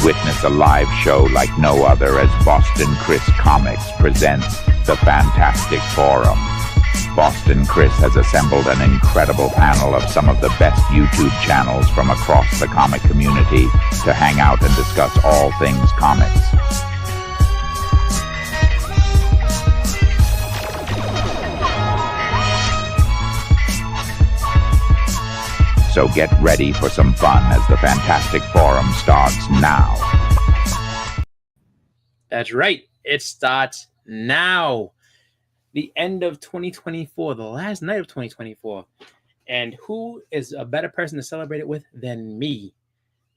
witness a live show like no other as Boston Chris Comics presents the Fantastic Forum. Boston Chris has assembled an incredible panel of some of the best YouTube channels from across the comic community to hang out and discuss all things comics. So get ready for some fun as the Fantastic Forum starts now. That's right. It starts now. The end of 2024, the last night of 2024. And who is a better person to celebrate it with than me,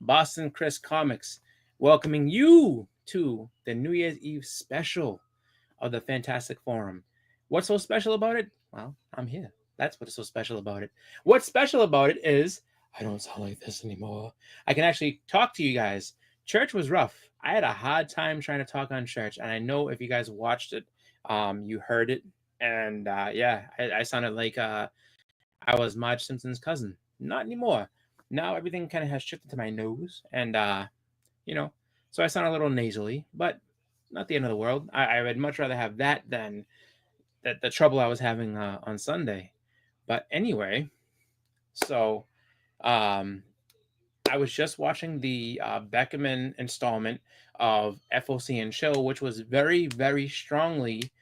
Boston Chris Comics, welcoming you to the New Year's Eve special of the Fantastic Forum. What's so special about it? Well, I'm here. That's what's so special about it. What's special about it is I don't sound like this anymore. I can actually talk to you guys. Church was rough. I had a hard time trying to talk on church, and I know if you guys watched it, you heard it, and I sounded like I was Marge Simpson's cousin. Not anymore. Now everything kind of has shifted to my nose, and so I sound a little nasally, but not the end of the world. I would much rather have that than the trouble I was having on Sunday. But anyway, so I was just watching the Beckerman installment of FOC and Chill, which was very, very strongly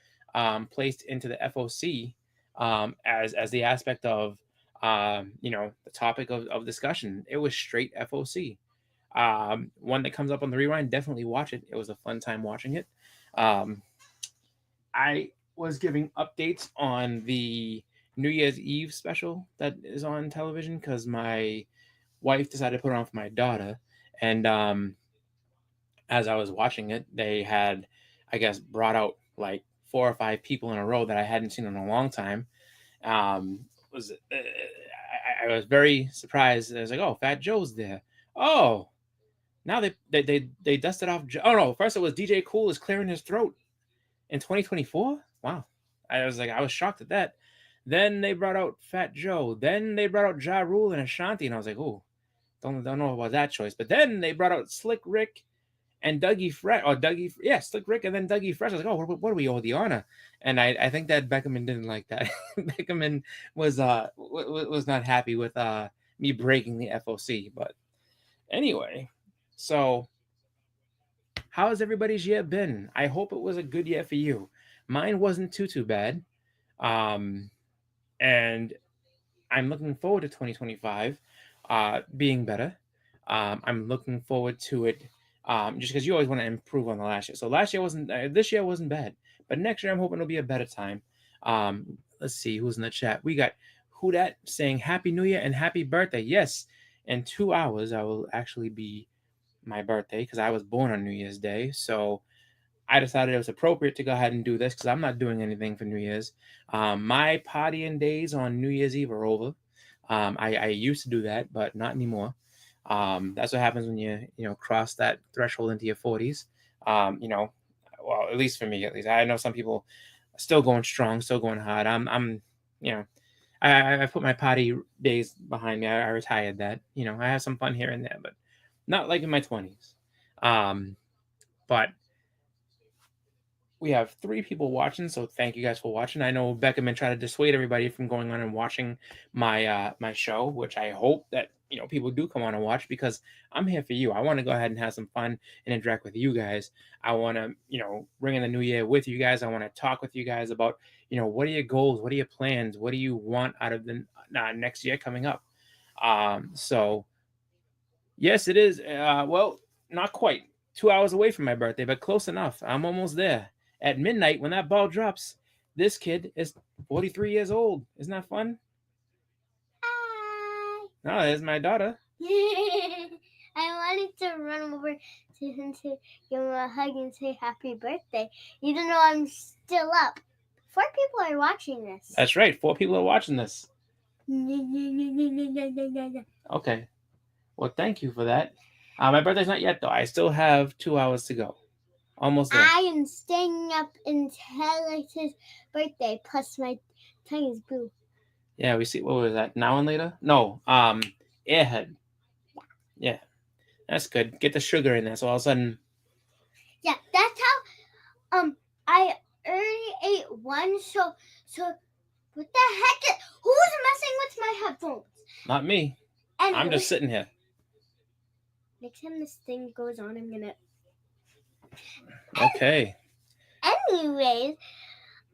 placed into the FOC as the aspect of the topic of discussion. It was straight FOC. One that comes up on the rewind, definitely watch it. It was a fun time watching it. I was giving updates on the New Year's Eve special that is on television because my wife decided to put it on for my daughter. And as I was watching it, they had, I guess, brought out like 4 or 5 people in a row that I hadn't seen in a long time. I was very surprised. I was like, oh, Fat Joe's there. Oh, now they dusted off. Oh no, first it was DJ Cool is clearing his throat in 2024. Wow, I was shocked at that. Then they brought out Fat Joe. Then they brought out Ja Rule and Ashanti, and I was like, oh, don't know about that choice. But then they brought out Slick Rick and Dougie Fresh, Slick Rick and then Dougie Fresh. I was like, oh, what do we owe the honor? And I think that Beckerman didn't like that. Beckerman was not happy with me breaking the FOC. But anyway, so how has everybody's year been? I hope it was a good year for you. Mine wasn't too bad. And I'm looking forward to 2025 being better. I'm looking forward to it just because you always want to improve on the last year. So this year wasn't bad, but next year I'm hoping it'll be a better time. Let's see who's in the chat. We got Who Dat saying Happy New Year and Happy Birthday. Yes, in 2 hours I will actually be my birthday because I was born on New Year's Day. So I decided it was appropriate to go ahead and do this because I'm not doing anything for New Year's. My partying days on New Year's Eve are over. I used to do that, but not anymore. That's what happens when you cross that threshold into your 40s. Well, at least for me, at least I know some people are still going strong, still going hard. I put my party days behind me. I retired that. I have some fun here and there, but not like in my 20s. But we have 3 people watching, so thank you guys for watching. I know Beckerman tried to dissuade everybody from going on and watching my my show, which I hope that people do come on and watch because I'm here for you. I want to go ahead and have some fun and interact with you guys. I want to bring in the new year with you guys. I want to talk with you guys about what are your goals, what are your plans, what do you want out of the next year coming up. So yes, it is. Well, not quite 2 hours away from my birthday, but close enough. I'm almost there. At midnight, when that ball drops, this kid is 43 years old. Isn't that fun? Hi. No, there's my daughter. I wanted to run over to him to give him a hug and say happy birthday, even though I'm still up. 4 people are watching this. That's right. 4 people are watching this. Okay. Well, thank you for that. My birthday's not yet, though. I still have 2 hours to go. Almost there. I am staying up until it's his birthday, plus my tongue is blue. Yeah, we see. What was that? Now and Later? No. Airhead. Yeah. That's good. Get the sugar in there, so all of a sudden. Yeah, that's how. I already ate one. So what the heck? Who's messing with my headphones? Not me. Anyway, I'm just sitting here. Next time this thing goes on, I'm gonna. Okay. Anyways,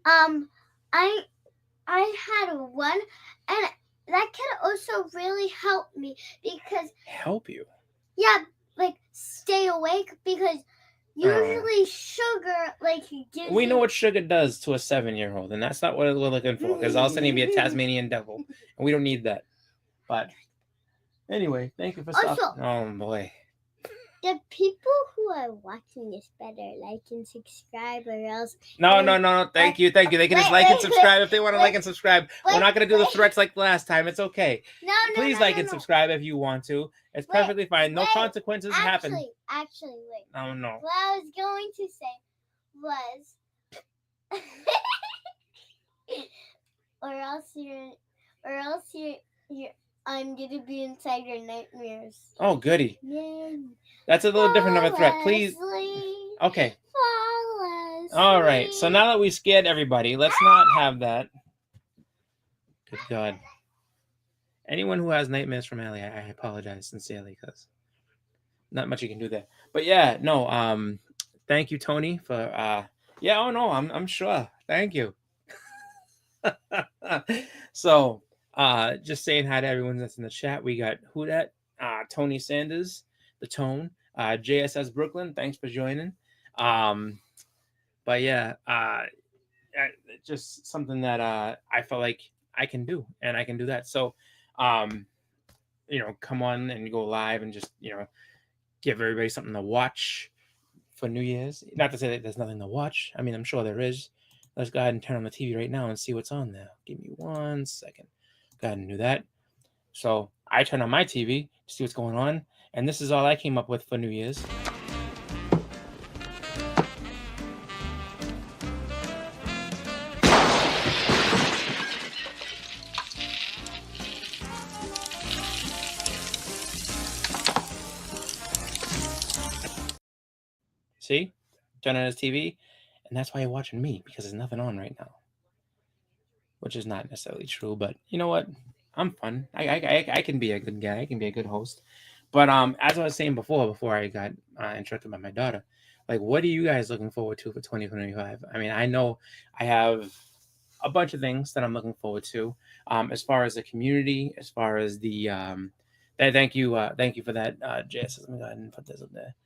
I had one, and that can also really help me because Help you? yeah, like stay awake because usually sugar like gives. We know what sugar does to a 7-year-old, and that's not what we're looking for. Because all of a sudden he'd be a Tasmanian devil, and we don't need that. But anyway, thank you for Also- stopping. Oh boy. The people who are watching this better like and subscribe, or else. No. Thank you. They can just like and subscribe if they want to like and subscribe. We're not gonna do the wait. threats like last time. It's okay. No. Please like and subscribe if you want to. It's Wait, perfectly fine. No wait. consequences happen. Actually, wait. Oh no. What I was going to say was, or else you're. I'm gonna be inside your nightmares. Oh goody. Yeah. That's a little different of a threat. Please. Asleep, Okay. fall asleep. All right. So now that we scared everybody, let's not have that. Good God. Anyone who has nightmares from Ellie, I apologize sincerely because not much you can do there. But yeah, no. Thank you, Tony, for. Yeah. Oh no, I'm sure. Thank you. So, just saying hi to everyone that's in the chat. We got who that? Tony Sanders, the Tone, JSS Brooklyn. Thanks for joining. But yeah, just something that I felt like I can do, and I can do that. So, come on and go live and just give everybody something to watch for New Year's. Not to say that there's nothing to watch. I mean, I'm sure there is. Let's go ahead and turn on the TV right now and see what's on there. Give me 1 second. Go ahead and do that. So I turn on my TV to see what's going on, and this is all I came up with for New Year's. See? Turn on his TV, and that's why you're watching me, because there's nothing on right now. Which is not necessarily true, but you know what? I'm fun. I can be a good guy. I can be a good host. But as I was saying before I got interrupted by my daughter, like, what are you guys looking forward to for 2025? I mean, I know I have a bunch of things that I'm looking forward to. As far as the community, as far as the thank you for that, JS. Let me go ahead and put this up there.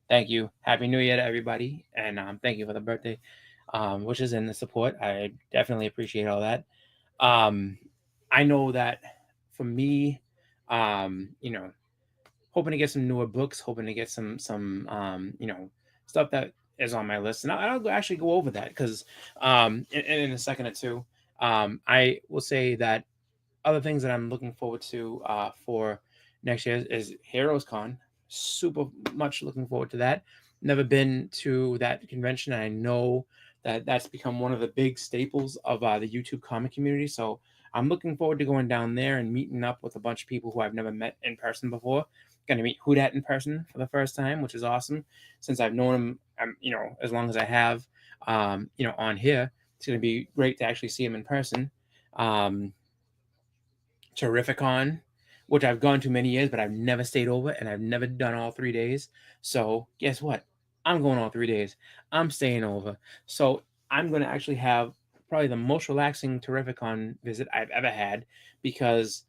Thank you. Happy New Year to everybody, and thank you for the birthday, which is in the support. I definitely appreciate all that. I know that for me, hoping to get some newer books, hoping to get some stuff that is on my list, and I'll actually go over that because in a second or two, I will say that other things that I'm looking forward to for next year is Heroes Con. Super much looking forward to that. Never been to that convention, and I know that that's become one of the big staples of the YouTube comic community. So I'm looking forward to going down there and meeting up with a bunch of people who I've never met in person before. Going to meet Hudat in person for the first time, which is awesome. Since I've known him, as long as I have, on here, it's going to be great to actually see him in person. Terrificon, which I've gone to many years, but I've never stayed over, and I've never done all 3 days. So guess what? I'm going all 3 days. I'm staying over. So I'm going to actually have probably the most relaxing Terrificon visit I've ever had, because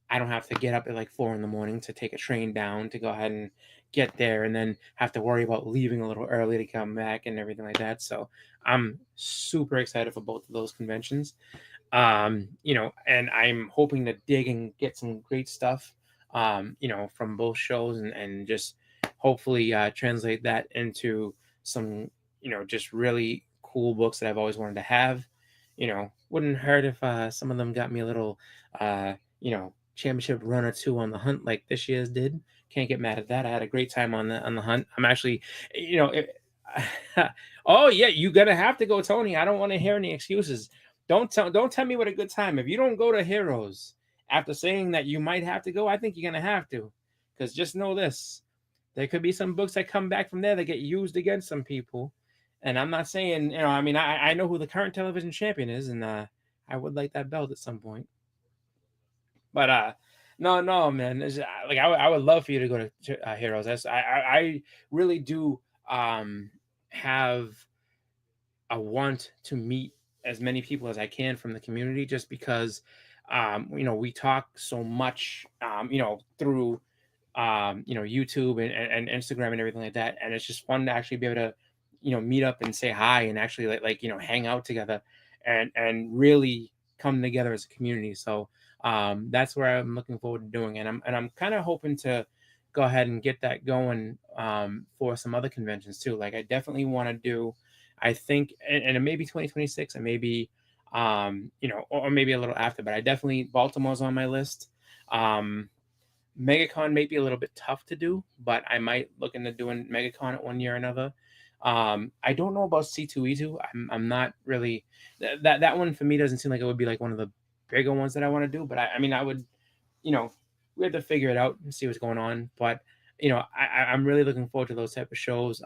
I don't have to get up at like 4 a.m. to take a train down to go ahead and get there, and then have to worry about leaving a little early to come back and everything like that. So I'm super excited for both of those conventions. And I'm hoping to dig and get some great stuff, from both shows, and just hopefully translate that into some, just really cool books that I've always wanted to have. Wouldn't hurt if some of them got me a little, championship run or two on the hunt like this year's did. Can't get mad at that. I had a great time on the hunt. I'm actually, oh yeah, you're gonna have to go, Tony. I don't want to hear any excuses. Don't tell me what a good time. If you don't go to Heroes after saying that you might have to go, I think you're gonna have to, because just know this: there could be some books that come back from there that get used against some people. And I'm not saying, I mean, I know who the current television champion is, and I would like that belt at some point. But no, man. Like I would love for you to go to Heroes. I really do have a want to meet as many people as I can from the community, just because we talk so much through YouTube and Instagram and everything like that, and it's just fun to actually be able to meet up and say hi and actually hang out together and really come together as a community. So that's where I'm looking forward to doing, and I'm kind of hoping to go ahead and get that going for some other conventions too. Like I definitely want to do, I think, and it may be 2026, and maybe or maybe a little after, but I definitely, Baltimore's on my list. MegaCon may be a little bit tough to do, but I might look into doing MegaCon at one year or another. I don't know about C2E2. I'm not really that one for me doesn't seem like it would be like one of the bigger ones that I want to do. But I mean, I would, we have to figure it out and see what's going on. But I'm really looking forward to those type of shows.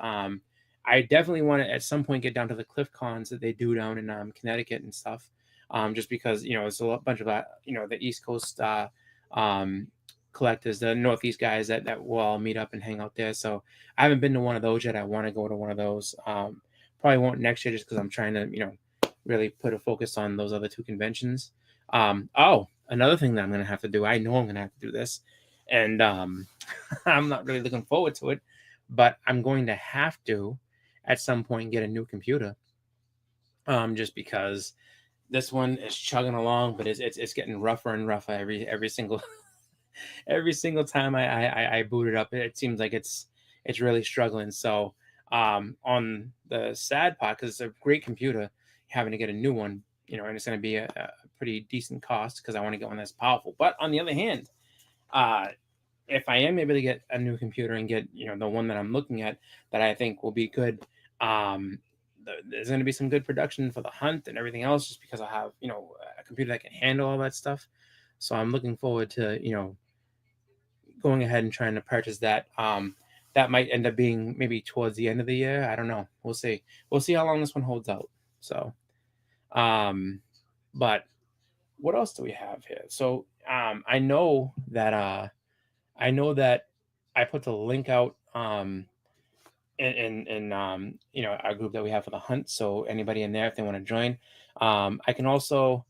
I definitely want to at some point get down to the Cliff Cons that they do down in Connecticut and stuff. Just because it's a bunch of the East Coast collectors, the Northeast guys that will all meet up and hang out there. So I haven't been to one of those yet. I want to go to one of those. Probably won't next year just because I'm trying to really put a focus on those other two conventions. Another thing that I'm gonna have to do. I know I'm gonna have to do this, and I'm not really looking forward to it, but I'm going to have to at some point get a new computer. Just because this one is chugging along, but it's getting rougher and rougher every single every single time I boot it up. It seems like it's really struggling. So on the sad part, because it's a great computer, having to get a new one, and it's going to be a pretty decent cost because I want to get one that's powerful. But on the other hand, if I am able to get a new computer and get the one that I'm looking at that I think will be good, there's going to be some good production for the hunt and everything else, just because I have a computer that can handle all that stuff. So I'm looking forward to going ahead and trying to purchase that. That might end up being maybe towards the end of the year. I don't know. We'll see. We'll see how long this one holds out. So, but what else do we have here? So, I know that I put the link out in our group that we have for the hunt. So anybody in there, if they want to join, I can also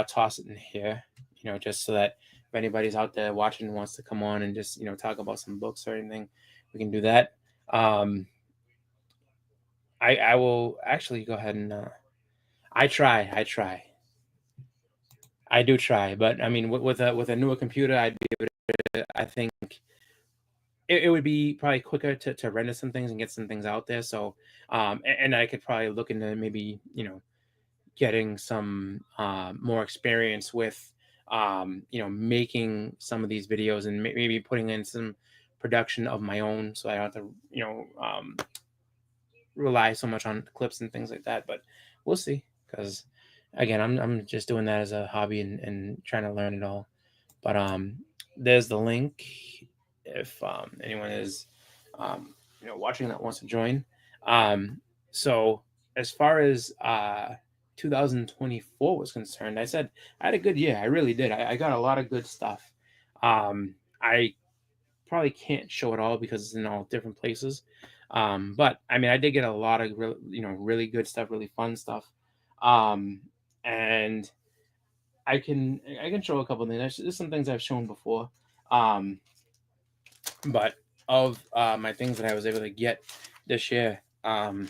toss it in here, just so that if anybody's out there watching and wants to come on and just talk about some books or anything, we can do that. I will actually go ahead and I do try, but I mean with a newer computer, I'd be able to, I think it would be probably quicker to render some things and get some things out there. So and I could probably look into maybe getting some more experience with making some of these videos and maybe putting in some production of my own, so I don't have to rely so much on clips and things like that. But we'll see, because again, I'm just doing that as a hobby and trying to learn it all. But there's the link if anyone is watching that wants to join. So as far as 2024 was concerned, I said I had a good year. I really did. I got a lot of good stuff. I probably can't show it all because it's in all different places. But I mean, I did get a lot of really good stuff, really fun stuff. And I can show a couple of things. There's some things I've shown before. But of my things that I was able to get this year, I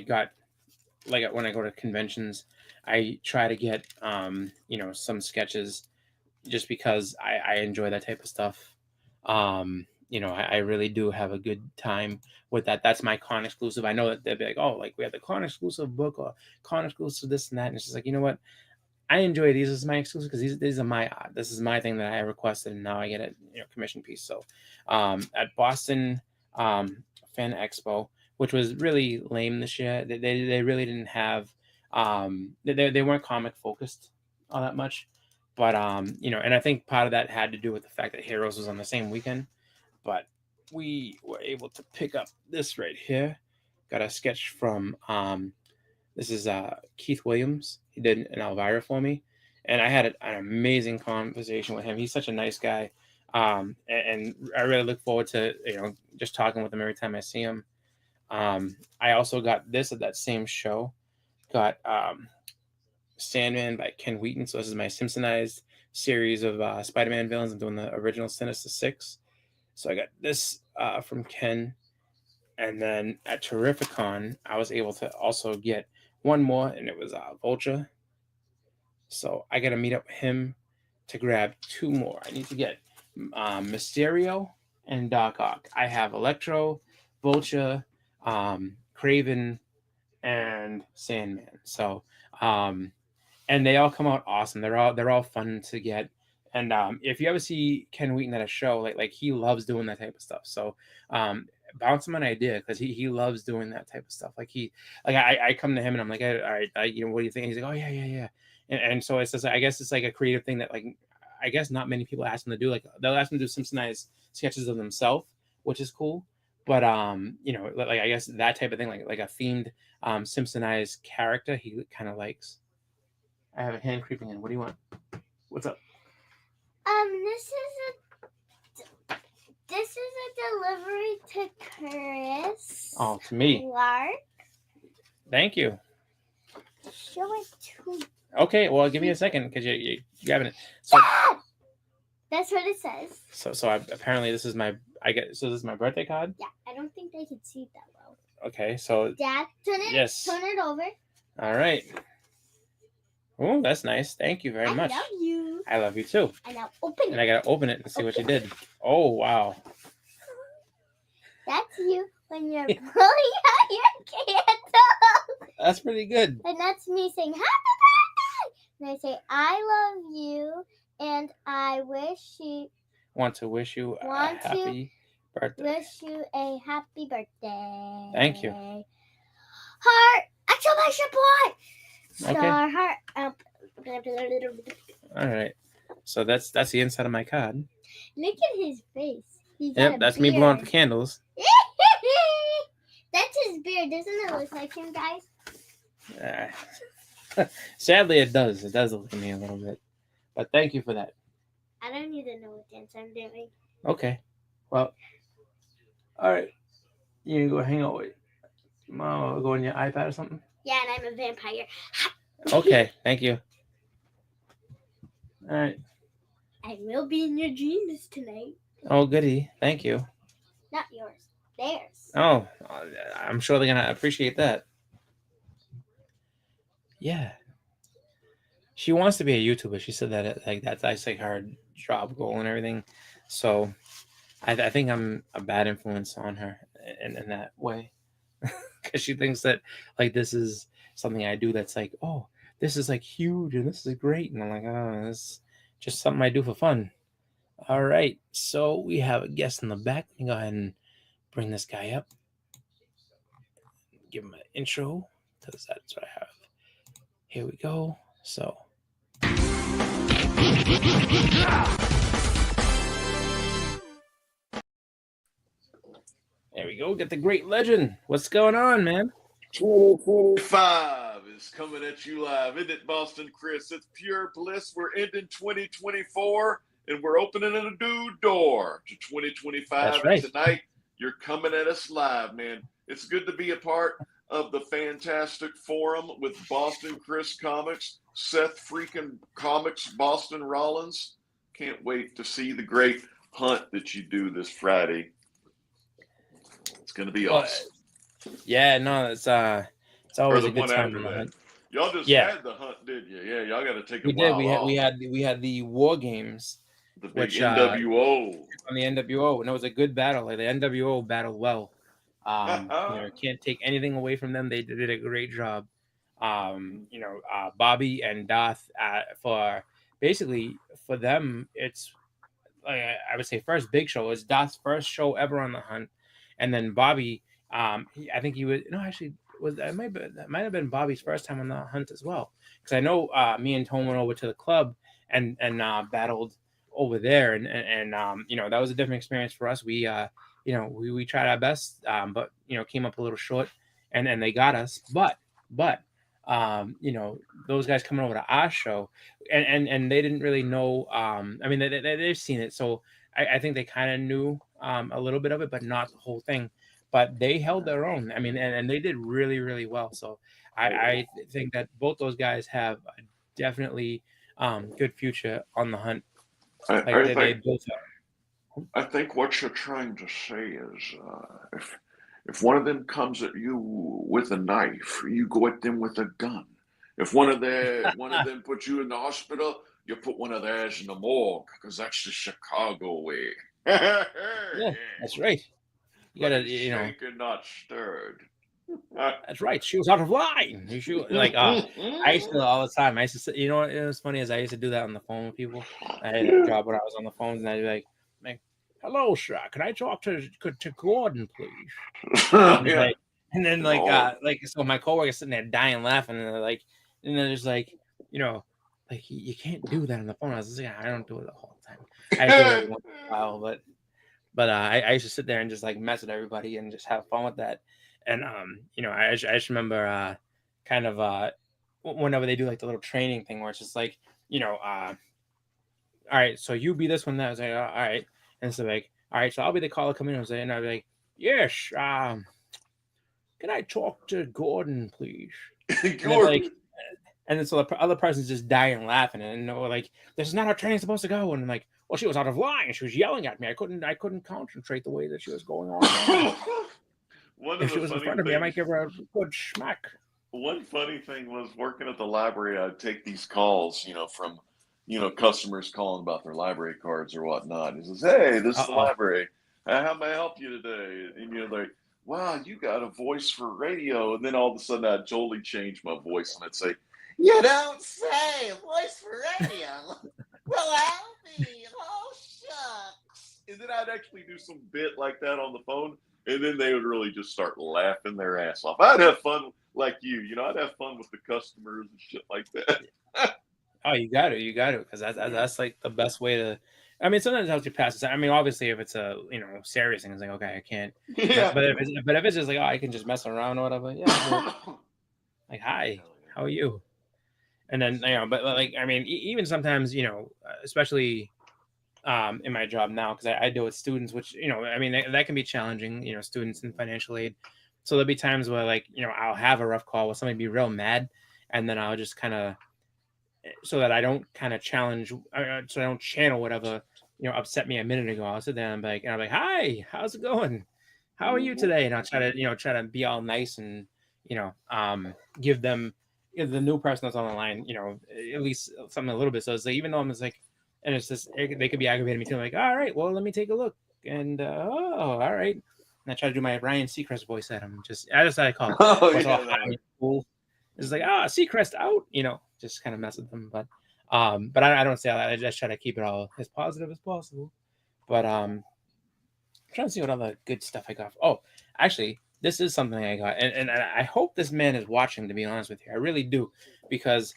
got, like when I go to conventions, I try to get some sketches, just because I enjoy that type of stuff. I really do have a good time with that. That's my con exclusive. I know that they'll be like, oh, like we have the con exclusive book or con exclusive this and that, and it's just like, you know what? I enjoy these as my exclusive because these are my art. This is my thing that I requested, and now I get it, commission piece. So, at Boston Fan Expo, which was really lame this year, they really didn't have they weren't comic focused all that much. But and I think part of that had to do with the fact that Heroes was on the same weekend. But we were able to pick up this right here. Got a sketch from this is Keith Williams. He did an Elvira for me, and I had an amazing conversation with him. He's such a nice guy, and I really look forward to just talking with him every time I see him. I also got this at that same show. Got Sandman by Ken Wheaton. So this is my Simpsonized series of Spider-Man villains. I'm doing the original Sinister Six. So I got this from Ken. And then at Terrificon, I was able to also get one more, and it was Vulture. So I got to meet up with him to grab two more. I need to get Mysterio and Doc Ock. I have Electro, Vulture, Craven, and Sandman. So and they all come out awesome. They're all fun to get. And if you ever see Ken Wheaton at a show, like he loves doing that type of stuff. So bounce him an idea, because he loves doing that type of stuff. I come to him and I'm like, all right, what do you think? And he's like, oh yeah. And so it's just, I guess it's like a creative thing that I guess not many people ask him to do. Like they'll ask him to do Simpsonized sketches of themselves, which is cool. But I guess that type of thing, like a themed Simpsonized character, he kind of likes. I have a hand creeping in. What do you want? What's up? This is a delivery to Chris. Oh, to me. Clark. Thank you. Show it to. Okay, well, give me a second, because you're grabbing it. So, that's what it says. So apparently this is this is my birthday card. Yeah, I don't think they can see it that well. Okay, so Dad, turn it over. All right. Oh, that's nice. Thank you very much. I love you. I love you too. And now open it. And I gotta open it and see what you did. Oh wow. That's you when you're pulling out your candle. That's pretty good. And that's me saying happy birthday. And I say I love you, and I want to wish you a happy birthday. Wish you a happy birthday. Thank you. Heart! Exclamation point! Star Okay. heart. All right. So that's the inside of my card. Look at his face. Yep, that's me blowing up the candles. That's his beard. Doesn't it look like him, guys? Sadly, it does. It does look at me a little bit. But thank you for that. I don't need to know what dance I'm doing. Okay. Well, all right. You can go hang out with Mom, go on your iPad or something? Yeah, and I'm a vampire. Okay, thank you. All right. I will be in your dreams tonight. Oh, goody. Thank you. Not yours. Theirs. Oh, I'm sure they're going to appreciate that. Yeah. She wants to be a YouTuber. She said that that's like her job goal and everything. So I think I'm a bad influence on her in that way. Because she thinks that this is something I do that's like, oh, this is huge and this is great. And I'm like, oh, this is just something I do for fun. All right. So we have a guest in the back. Let me go ahead and bring this guy up. Give him an intro, because that's what I have. Here we go. So. There we go. Get the great legend. What's going on, man? 2025 is coming at you live. Isn't it, Boston Chris? It's pure bliss. We're ending 2024, and we're opening a new door to 2025. That's right. And tonight, you're coming at us live, man. It's good to be a part of the fantastic forum with Boston Chris Comics, Seth freaking Comics, Boston Rollins. Can't wait to see the great hunt that you do this Friday. It's going to be awesome. Yeah, no, it's always a good time. Y'all just had the hunt, didn't you? Yeah, y'all got to take a while off. We had the War Games, the big NWO on the NWO, and it was a good battle. Like the NWO battled well. Can't take anything away from them. They did a great job. Bobby and Doth for them, it's I would say first big show. It was Doth's first show ever on the hunt, and then Bobby. I think he was that might have been Bobby's first time on the hunt as well. Because I know me and Tom went over to the club and battled over there, and that was a different experience for us. We tried our best, but came up a little short, and they got us. But those guys coming over to our show, and they didn't really know. I mean, they've seen it, so I think they kind of knew a little bit of it, but not the whole thing. But they held their own. I mean, and they did really, really well. So I think that both those guys have a definitely good future on the hunt. They both are. I think what you're trying to say is, if one of them comes at you with a knife, you go at them with a gun. If one of them puts you in the hospital, you put one of theirs in the morgue, because that's the Chicago way. Yeah, that's right. You gotta, shaken, not stirred. That's right. She was out of line. I used to do that all the time. I used to say, it was funny as I used to do that on the phone with people. I had a job when I was on the phones, and I'd be like, "Hello, sir. Can I talk to Gordon, please?" And then so my coworker's sitting there dying laughing, and they're just like, you can't do that on the phone. I was like, I don't do it the whole time. I do it once in a while, but I used to sit there and just mess with everybody and just have fun with that. And I just remember whenever they do the little training thing where it's just all right, so you be this one. That I was like, all right, and so all right, so I'll be the caller coming in, and I'll be like, yes, can I talk to Gordon, please? Gordon. And then so the other person's just dying laughing, and this is not how training's supposed to go. And I'm like, well, she was out of line. She was yelling at me. I couldn't concentrate the way that she was going on. If she was in front of me, I might give her a good smack. One funny thing was working at the library. I'd take these calls, from, customers calling about their library cards or whatnot. He says, "Hey, this is the library. How may I help you today?" And they're like, "Wow, you got a voice for radio." And then all of a sudden, I'd totally change my voice and I'd say, "You don't say, voice for radio. Well, I'll be. Oh, shucks." And then I'd actually do some bit like that on the phone. And then they would really just start laughing their ass off. I'd have fun like you. I'd have fun with the customers and shit like that. Oh, you got to, because that's the best way to. I mean, sometimes it helps you pass it. I mean, obviously, if it's a serious thing, it's like, okay, I can't. Yeah. But if it's just I can just mess around or whatever. Yeah. Hi, how are you? And then but I mean, even sometimes especially in my job now, because I deal with students, which I mean that can be challenging. Students in financial aid. So there'll be times where I'll have a rough call with somebody be real mad, and then I'll just kind of, so that I don't kind of challenge, so I don't channel whatever upset me a minute ago. I'll sit there and I'm like, "Hi, how's it going? How are you today?" And I'll try to be all nice and give them, the new person that's on the line, at least something a little bit. So it's even though I'm just and it's just, they could be aggravating me too. I'm like, all right, well, let me take a look. And all right. And I try to do my Ryan Seacrest voice at him. I just had to call him. Cool. It's like, Seacrest out, just kind of mess with them. But I don't say that. I just try to keep it all as positive as possible. But I'm trying to see what other good stuff I got. Oh, actually, this is something I got. And I hope this man is watching, to be honest with you. I really do. Because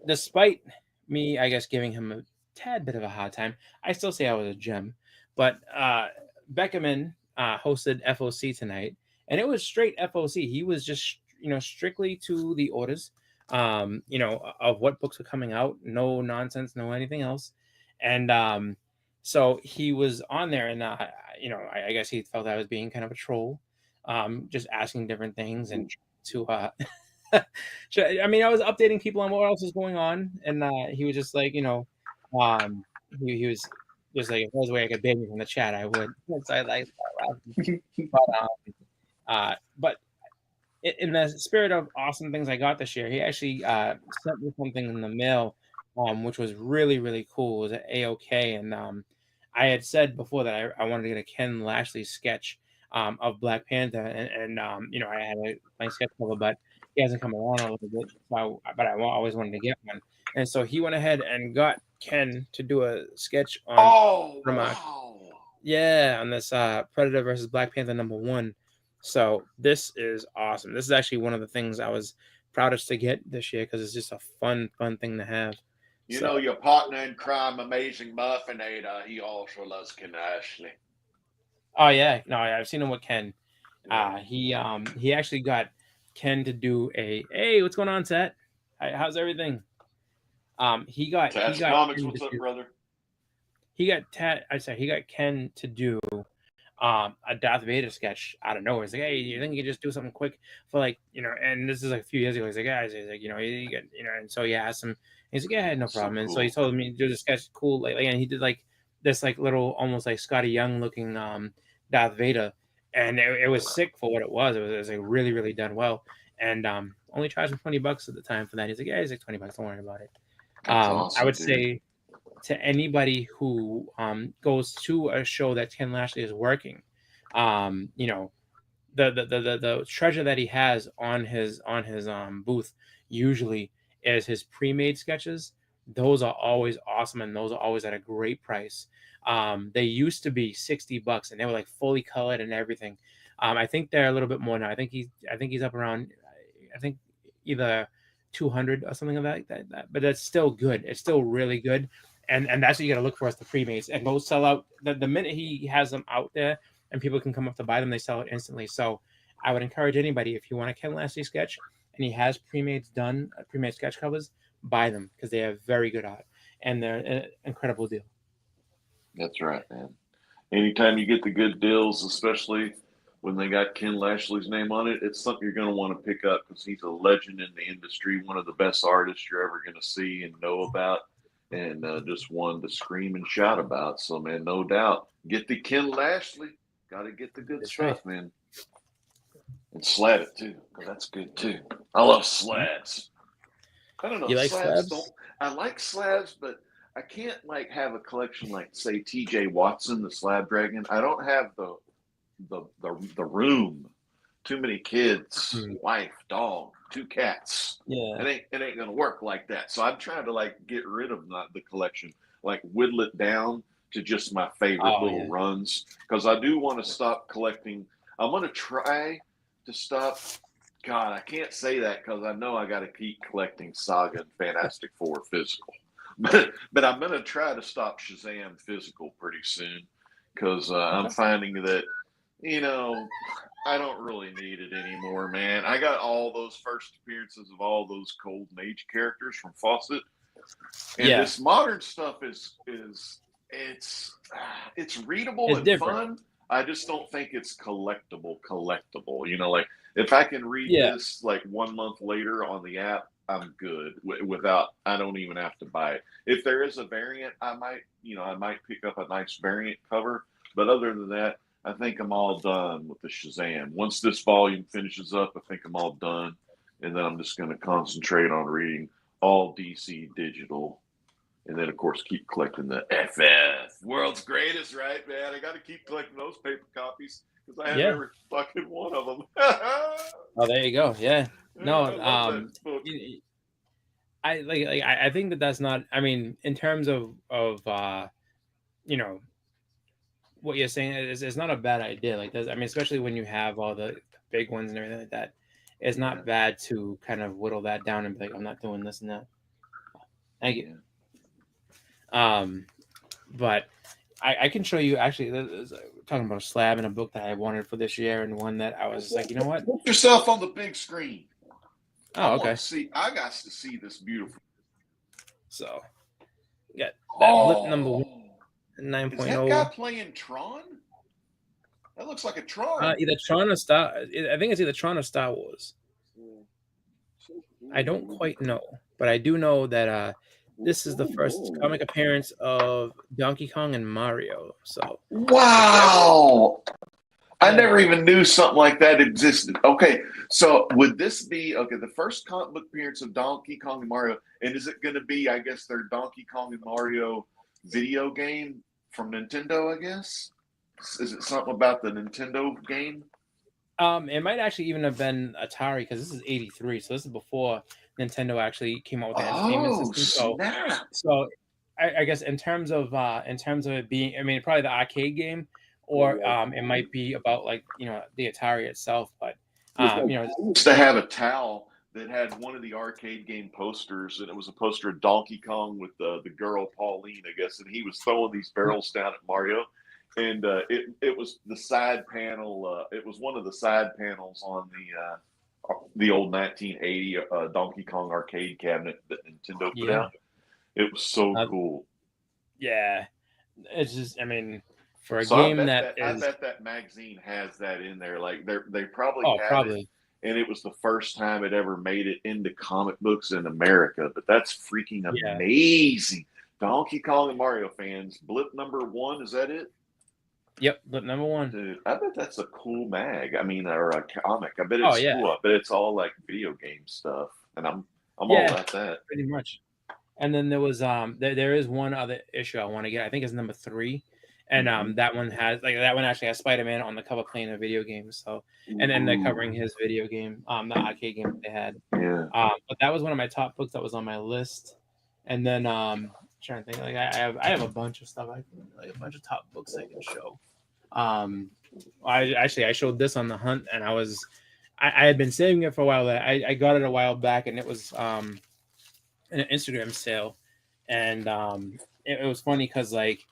despite me, I guess, giving him a tad bit of a hard time, I still say I was a gem. But Beckerman hosted FOC tonight, and it was straight FOC. He was just strictly to the orders of what books were coming out, no nonsense, no anything else. And so he was on there, and I guess he felt I was being kind of a troll, just asking different things and to I mean, I was updating people on what else is going on, and he was just like, he was just like, if there was a way I could ban you from the chat, I would. So I like, but in the spirit of awesome things I got this year, he actually sent me something in the mail, which was really, really cool. It was at AOK, and I had said before that I wanted to get a Ken Lashley sketch of Black Panther, and I had a nice sketch cover, but he hasn't come along a little bit. But I always wanted to get one, and so he went ahead and got Ken to do a sketch on. On this Predator versus Black Panther #1. So this is awesome. This is actually one of the things I was proudest to get this year because it's just a fun thing to have. You know your partner in crime, Amazing Muffinator. He also loves Ken Ashley. Oh yeah, no, I've seen him with Ken. Yeah. He actually got Ken to do a hey, what's going on, Seth? How's everything? He got Tats Comics, what's up, brother? He got Ken to do a Darth Vader sketch out of nowhere. He's like, hey, you think you could just do something quick for like, and this is like a few years ago. He's like, guys, he's like, you get, and so he asked him. He's like, yeah, no problem. So And so he told me to do the sketch, cool, like, and he did like this like little almost like Scotty Young looking Darth Vader, and it was sick for what it was. It was like really really done well, and only charged him $20 at the time for that. He's like, yeah, he's like $20. Don't worry about it. Awesome, I would dude. say to anybody who goes to a show that Ken Lashley is working, the treasure that he has on his booth usually is his pre-made sketches. Those are always awesome, and those are always at a great price. They used to be $60, and they were like fully colored and everything. I think they're a little bit more now. I think he's up around, I think either 200 or something like that. But that's still good. It's still really good. And that's what you got to look for is the pre-mades, and those sell out the minute he has them out there and people can come up to buy them, they sell it instantly. So I would encourage anybody, if you want a Ken Lashley sketch and he has pre-made sketch covers, buy them because they have very good art and they're an incredible deal. That's right, man. Anytime you get the good deals, especially when they got Ken Lashley's name on it, it's something you're going to want to pick up because he's a legend in the industry, one of the best artists you're ever going to see and know about, and just one to scream and shout about. So, man, no doubt, get the Ken Lashley. Got to get the good stuff, man. And slab it, too, because that's good, too. I love slabs. I don't know. You like slabs? I like slabs, but I can't, like, have a collection like, say, T.J. Watson, the Slab Dragon. I don't have the room. Too many kids, wife, dog, 2 cats. Yeah, it ain't gonna work like that. So I'm trying to like get rid of the collection, like whittle it down to just my favorite little runs, because I do want to stop collecting. I'm gonna try to stop. God, I can't say that because I know I got to keep collecting Saga and Fantastic Four physical, but I'm gonna try to stop Shazam physical pretty soon because I'm finding that I don't really need it anymore, man. I got all those first appearances of all those Golden Age characters from Fawcett, and this modern stuff is it's readable and fun. I just don't think it's collectible. Like if I can read this like 1 month later on the app, I'm good without. I don't even have to buy it. If there is a variant, I might pick up a nice variant cover. But other than that, I think I'm all done with the Shazam. Once this volume finishes up, I think I'm all done. And then I'm just going to concentrate on reading all DC digital. And then, of course, keep collecting the FF. World's greatest, right, man? I got to keep collecting those paper copies because I have every fucking one of them. Oh, there you go. Yeah. No, I think that's not, I mean, in terms of what you're saying is not a bad idea. Like, I mean, especially when you have all the big ones and everything like that, it's not bad to kind of whittle that down and be like, I'm not doing this and that. Thank you. But I can show you actually. Talking about a slab in a book that I wanted for this year, and one that I was like, you know what? Put yourself on the big screen. Oh, okay. I got to see this beautiful. So, got that lip number 9.0. Is that guy playing Tron? That looks like a Tron. Either Tron or Star. I think it's either Tron or Star Wars. I don't quite know, but I do know that this is the first comic appearance of Donkey Kong and Mario. So wow, I never even knew something like that existed. Okay, so would this be the first comic book appearance of Donkey Kong and Mario? And is it going to be, I guess, their Donkey Kong and Mario video game from Nintendo? I guess is it something about the Nintendo game? It might actually even have been Atari because this is '83, so this is before Nintendo actually came out with the entertainment system. So I guess in terms of it being, I mean, probably the arcade game, or it might be about like the Atari itself. But used to have a towel that had one of the arcade game posters, and it was a poster of Donkey Kong with the girl Pauline, I guess, and he was throwing these barrels down at Mario, and it was the side panel. It was one of the side panels on the old 1980 Donkey Kong arcade cabinet that Nintendo put out. It was so cool. Yeah, it's just, I mean, for a So game I bet that magazine has that in there. Like they probably have probably. it, and it was the first time it ever made it into comic books in America. But that's freaking amazing. Donkey Kong and Mario fans, blip number 1, is that it? Yep, blip number 1. Dude, I bet that's a cool mag. I mean, or a comic. I bet it's cool. I bet it's all like video game stuff, and I'm all about that. Pretty much. And then there was there is one other issue I want to get. I think it's number 3. And that one actually has Spider-Man on the cover playing a video game. So, and then they're covering his video game, the arcade game that they had. Yeah. But that was one of my top books that was on my list. And then trying to think, like I have a bunch of stuff, like a bunch of top books I can show. I showed this on the hunt, and I had been saving it for a while. I got it a while back, and it was in an Instagram sale, and it was funny because like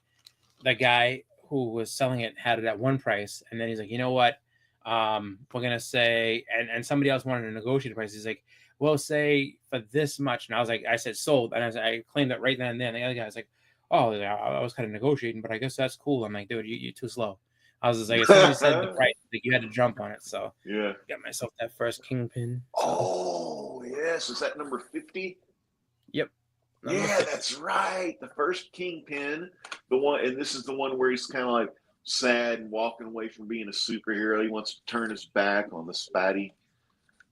the guy who was selling it had it at one price, and then he's like, you know what, we're gonna say, and somebody else wanted to negotiate the price. He's like, well, say for this much, and I said sold, and I claimed it right then and there. And the other guy was like, oh, I was kind of negotiating, but I guess that's cool. I'm like, dude, you're too slow. I was just like, as soon as you said the price, like you had to jump on it. So yeah, got myself that first Kingpin. So. Oh yes, is that number 50? Yep. Yeah, that's right. The first Kingpin, the one, and this is the one where he's kind of like sad and walking away from being a superhero. He wants to turn his back on the Spidey.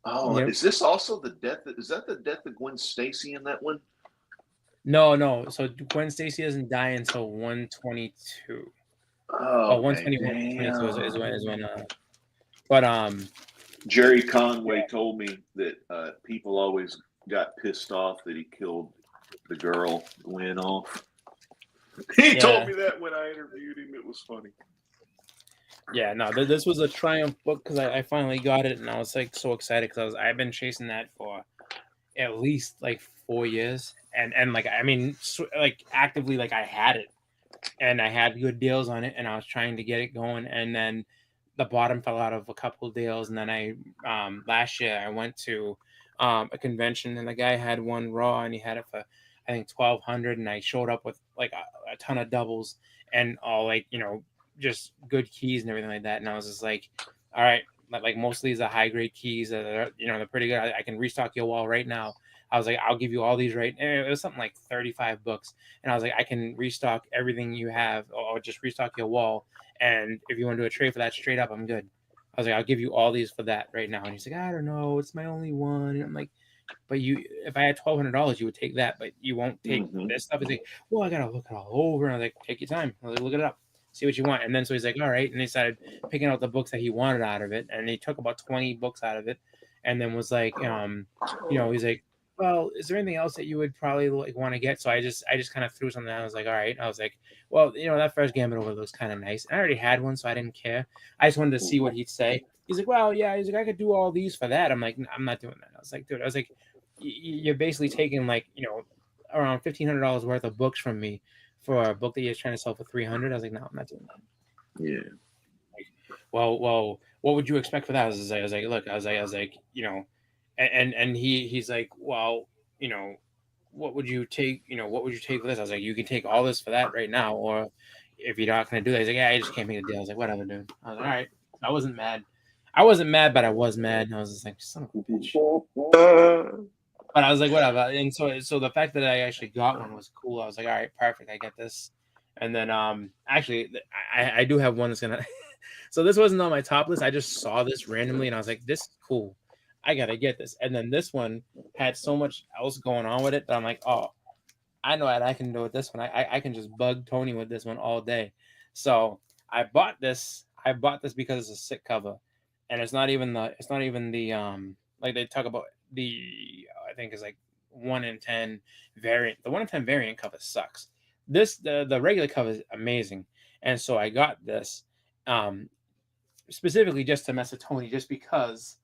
Oh, yep. Is this also the death? Is that the death of Gwen Stacy in that one? No. So Gwen Stacy doesn't die until 122. Oh, 121 is when. But Jerry Conway told me that people always got pissed off that he killed the girl Gwen off. He told me that when I interviewed him. It was funny. Yeah, no, this was a triumph book because I finally got it, and I was like so excited because I've been chasing that for at least like 4 years, and like I mean like actively, like I had it, and I had good deals on it, and I was trying to get it going, and then the bottom fell out of a couple of deals, and then I last year I went to a convention, and the guy had one raw, and he had it for I think $1,200, and I showed up with like a ton of doubles and all like just good keys and everything like that, and I was just like, all right, like most of these are high grade keys that are they're pretty good. I can restock your wall right now. I was like, I'll give you all these right. And it was something like $35, and I was like, I can restock everything you have, or just restock your wall. And if you want to do a trade for that straight up, I'm good. I was like, I'll give you all these for that right now. And he's like, I don't know, it's my only one. And I'm like, but if I had $1,200, you would take that, but you won't take this stuff. He's like, well, I gotta look it all over. And I was like, take your time. I was like, look it up, see what you want. And then so he's like, all right. And he started picking out the books that he wanted out of it, and he took about 20 books out of it, and then was like, he's like, well, is there anything else that you would probably like want to get? So I just kind of threw something out. I was like, all right. I was like, well, that first Gambit over looks kind of nice. I already had one, so I didn't care. I just wanted to see what he'd say. He's like, well, yeah. He's like, I could do all these for that. I'm like, I'm not doing that. I was like, dude, you're basically taking like, around $1,500 worth of books from me for a book that you're trying to sell for $300. I was like, no, I'm not doing that. Yeah. Like, well, what would you expect for that? I was like, look, and he's like, well, what would you take? What would you take for this? I was like, you can take all this for that right now, or if you're not going to do that, he's like, yeah, I just can't make a deal. I was like, whatever, dude. I was like, all right. I wasn't mad, but I was mad. And I was just like, son of a bitch. But I was like, whatever. And so the fact that I actually got one was cool. I was like, all right, perfect. I get this. And then actually, I do have one that's gonna. So this wasn't on my top list. I just saw this randomly, and I was like, this is cool. I gotta get this. And then this one had so much else going on with it that I'm like, oh, I know what I can do with this one. I can just bug Tony with this one all day. So I bought this. Because it's a sick cover, and it's not even the like they talk about the I think is like 1 in 10 variant. The 1 in 10 variant cover sucks. The regular cover is amazing, and so I got this specifically just to mess with Tony, just because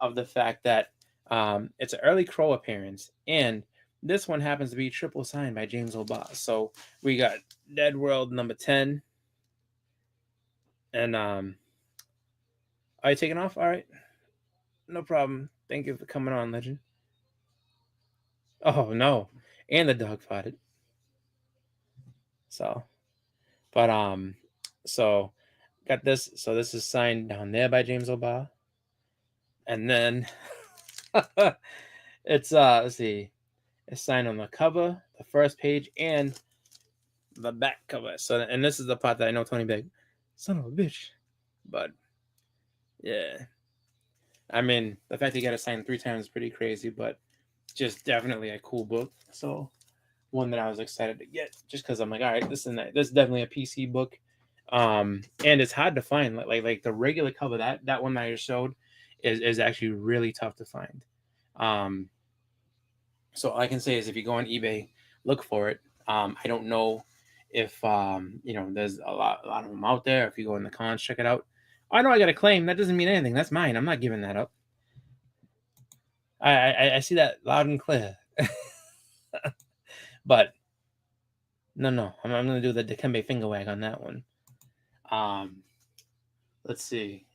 of the fact that It's an early Crow appearance, and this one happens to be triple signed by James O'Barr. So we got Dead World number 10. And are you taking off? All right. No problem. Thank you for coming on, Legend. Oh no. And the dog farted. So so got this. So this is signed down there by James O'Barr. And then it's let's see. It's signed on the cover, the first page, and the back cover. So, and this is the part that I know Tony Big, son of a bitch. But yeah, I mean, the fact that you got to sign 3 times is pretty crazy, but just definitely a cool book. So one that I was excited to get, just because I'm like, all right, this is definitely a PC book, and it's hard to find. Like the regular cover, that one that I just showed is actually really tough to find. So all I can say is if you go on eBay, look for it. I don't know if there's a lot of them out there. If you go in the cons, check it out. I know I got a claim. That doesn't mean anything. That's mine. I'm not giving that up. I see that loud and clear. But no, I'm gonna do the Dikembe finger wag on that one. Let's see.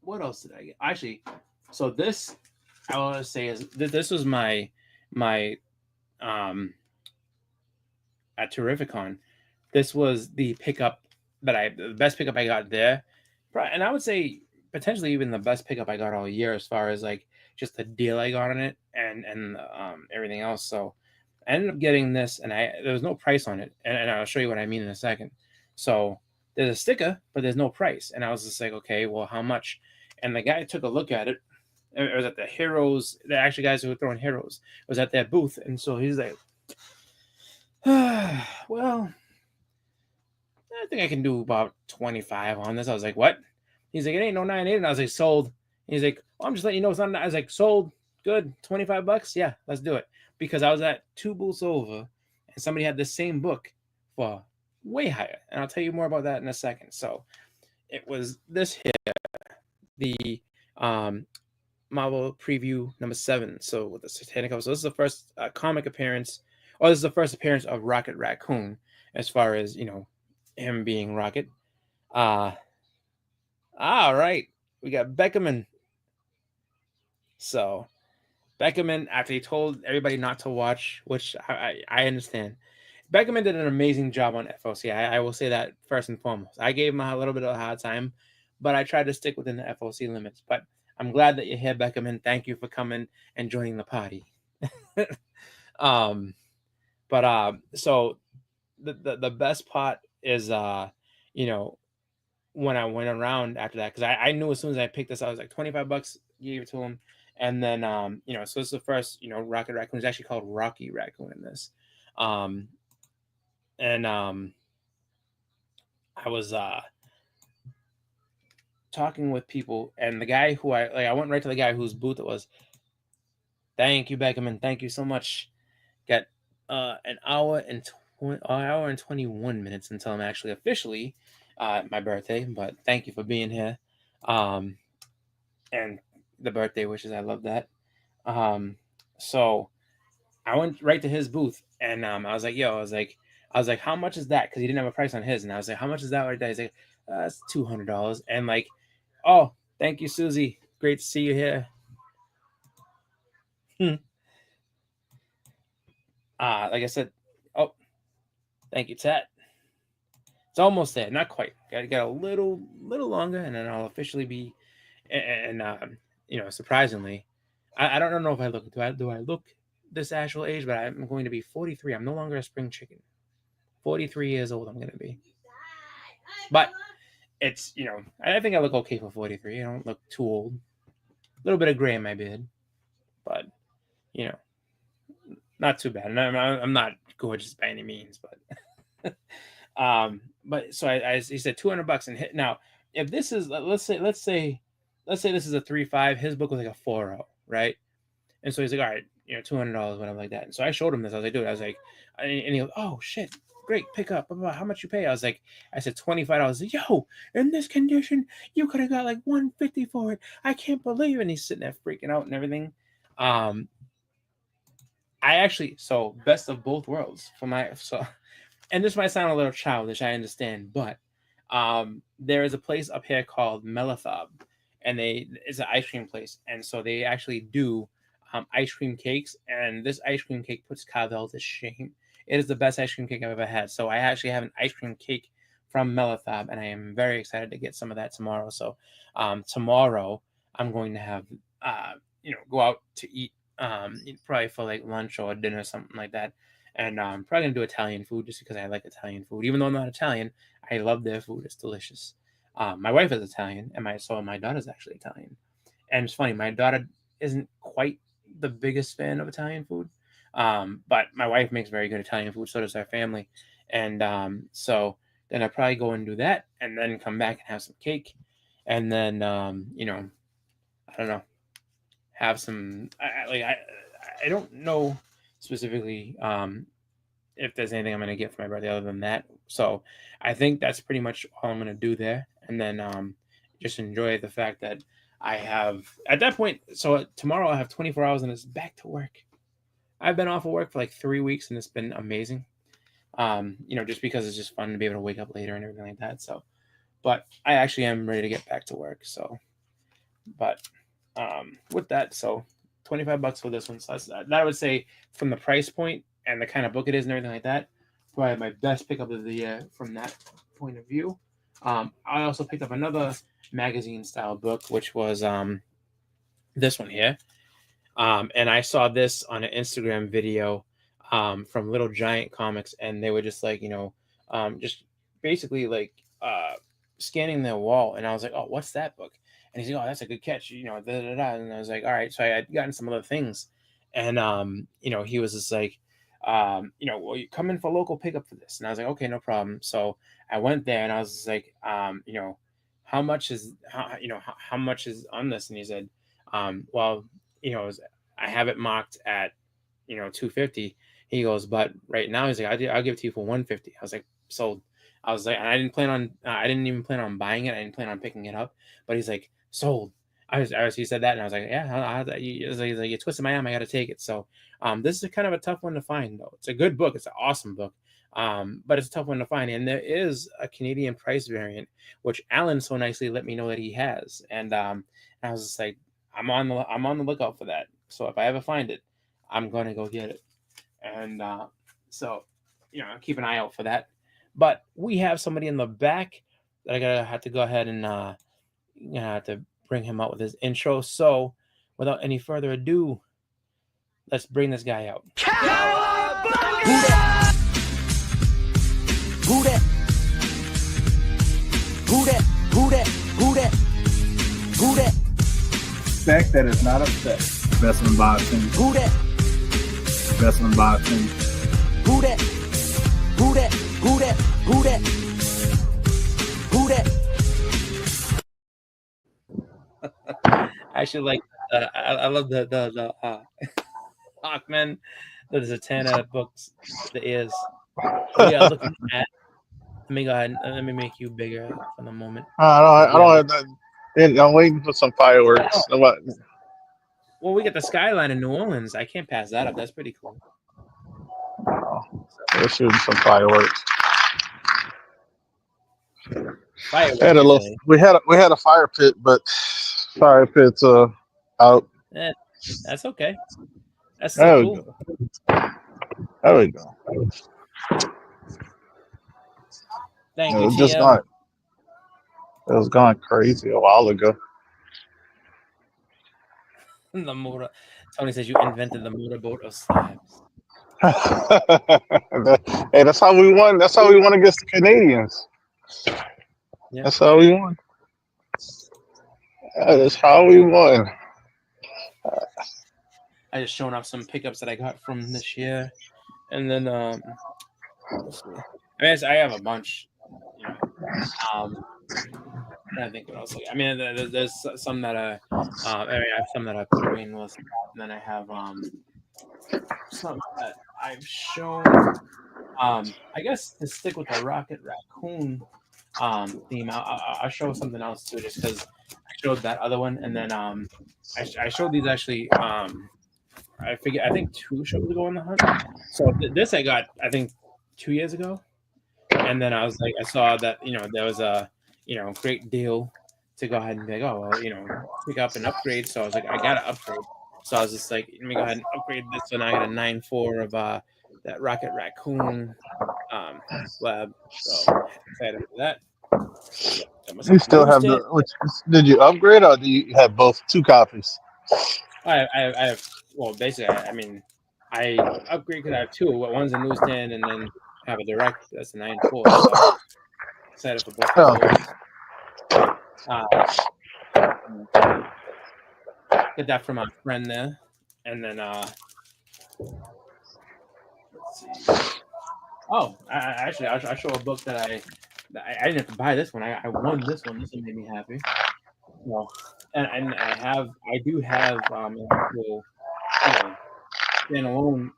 What else did I get? Actually, so this I want to say is this was my at Terrificon. This was the best pickup I got there, and I would say potentially even the best pickup I got all year as far as like just the deal I got on it and everything else. So I ended up getting this, and there was no price on it, and I'll show you what I mean in a second. So there's a sticker, but there's no price, and I was just like, okay, well, how much? And the guy took a look at it. It was at the Heroes, the actual guys who were throwing Heroes, was at their booth, and so he's like, well, I think I can do about 25 on this. I was like, what? He's like, it ain't no 9.8, and I was like, sold. He's like, oh, I'm just letting you know it's not. I was like, sold, good, $25. Yeah, let's do it. Because I was at 2 booths over, and somebody had the same book for way higher, and I'll tell you more about that in a second. So it was this here, the Marvel Preview number 7. So with the Satanic cover. So this is the first comic appearance, or this is the first appearance of Rocket Raccoon, as far as him being Rocket. All right, we got Beckerman. So Beckerman, after he told everybody not to watch, which I understand, Beckerman did an amazing job on FOC. I will say that first and foremost. I gave him a little bit of a hard time, but I tried to stick within the FOC limits. But I'm glad that you're here, Beckerman. Thank you for coming and joining the party. So the best part is when I went around after that, because I knew as soon as I picked this, I was like $25, gave it to him. And then so this is the first Rocket Raccoon. Is actually called Rocky Raccoon in this. I was talking with people, and the guy who I went right to the guy whose booth it was. Thank you, Beckerman. Thank you so much. Got an hour and 21 minutes until I'm actually officially my birthday. But thank you for being here, and the birthday wishes. I love that. So I went right to his booth, and I was like, how much is that? Because he didn't have a price on his, and I was like, how much is that right there? He's like, that's $200. And like, oh, thank you, Susie. Great to see you here. Like I said, oh, thank you, Tat. It's almost there, not quite. Got to get a little longer, and then I'll officially be. And surprisingly, I don't know if I look. Do I look this actual age? But I'm going to be 43. I'm no longer a spring chicken. 43 years old. I'm going to be. But it's I think I look okay for 43. I don't look too old. A little bit of gray in my beard, but not too bad. And I'm not gorgeous by any means, but but so he said $200 and hit. Now, if this is let's say this is a 3.5, his book was like a 4.0, right? And so he's like, all right, $200, whatever like that. And so I showed him this. I was like, dude, and he goes, oh shit, great, pick up. Blah, blah, blah. How much you pay? I said $25. Like, yo, in this condition, you could have got like $150 for it. I can't believe it. And he's sitting there freaking out and everything. So best of both worlds and this might sound a little childish, I understand, but there is a place up here called Melathob, and it's an ice cream place, and so they actually do ice cream cakes, and this ice cream cake puts Carvel to shame. It is the best ice cream cake I've ever had. So I actually have an ice cream cake from Melathob, and I am very excited to get some of that tomorrow. So tomorrow I'm going to have go out to eat probably for like lunch or dinner, something like that. And I'm probably gonna do Italian food just because I like Italian food. Even though I'm not Italian, I love their food. It's delicious. My wife is Italian, and my daughter's actually Italian. And it's funny, my daughter isn't quite the biggest fan of Italian food, but my wife makes very good Italian food. So does our family. And so then I'll probably go and do that, and then come back and have some cake, and then I don't know, have some. I don't know specifically if there's anything I'm going to get for my birthday other than that. So I think that's pretty much all I'm going to do there. And then just enjoy the fact that I have, at that point, so tomorrow I have 24 hours and it's back to work. I've been off of work for like 3 weeks and it's been amazing. Just because it's just fun to be able to wake up later and everything like that. So, but I actually am ready to get back to work. So, but with that, so $25 for this one. So that I would say from the price point and the kind of book it is and everything like that, probably my best pickup of the year from that point of view. I also picked up another magazine style book, which was this one here. And I saw this on an Instagram video from Little Giant Comics, and they were just like, just basically like scanning their wall. And I was like, oh, what's that book? And he's like, oh, that's a good catch, And I was like, all right. So I had gotten some other things. And, he was just like, well, you come in for local pickup for this. And I was like, okay, no problem. So I went there and I was just like, how much is on this? And he said, well, I have it marked at, $250. He goes, but right now he's like, I'll give it to you for $150. I was like, sold. I was like, and I didn't even plan on buying it. I didn't plan on picking it up, but he's like, sold. He said that, and I was like, yeah. He's like, you twisted my arm. I got to take it. So, this is kind of a tough one to find, though. It's a good book. It's an awesome book. But it's a tough one to find. And there is a Canadian price variant, which Alan so nicely let me know that he has. And I was just like, I'm on the lookout for that. So if I ever find it, I'm going to go get it. And so, keep an eye out for that. But we have somebody in the back that have to go ahead and have to bring him out with his intro. So without any further ado, let's bring this guy out. Who that? Spec that is not upset. Best in boxing. Who that? Best in boxing. Who that? I actually like. I love the Hawkman, the Zatanna books, the ears. Yeah, looking at. Let me go ahead. Let me make you bigger for the moment. I don't have that. I'm waiting for some fireworks. Well, we got the skyline in New Orleans. I can't pass that up. That's pretty cool. We're shooting some fireworks. Fireworks. We had a fire pit, but fire pit's out. That's okay. That's so cool. There we go. Thank you. It was gone crazy a while ago. The motor. Tony says you invented the motorboat of slabs. Hey, that's how we won. That's how we won against the Canadians. Yeah. That's how we won. That's how we won. I just showing off some pickups that I got from this year, and then let's see. I have a bunch. I think what else. I mean, there's some that I have some that I put away in the list, and then I have some that I've shown. I guess to stick with the Rocket Raccoon theme, I'll show something else too, just because I showed that other one, and then I showed these actually. I think 2 shows ago on the hunt. So this I got I think 2 years ago, and then I was like, I saw that there was a great deal to go ahead and be like, oh well, pick up an upgrade. So I was like, I gotta upgrade. So I was just like, let me go ahead and upgrade this one. I got a 9.4 of that Rocket Raccoon slab. So excited for that. You still have the? Which, did you upgrade or do you have both 2 copies? I have basically I mean I upgrade because I have 2. One's a newsstand and then I have a direct that's a 9.4. So excited for both of those. Get that from my friend there, and then let's see. Oh, I'll show a book that I didn't have to buy this one. I won this one. This one made me happy. Well, and I do have an actual standalone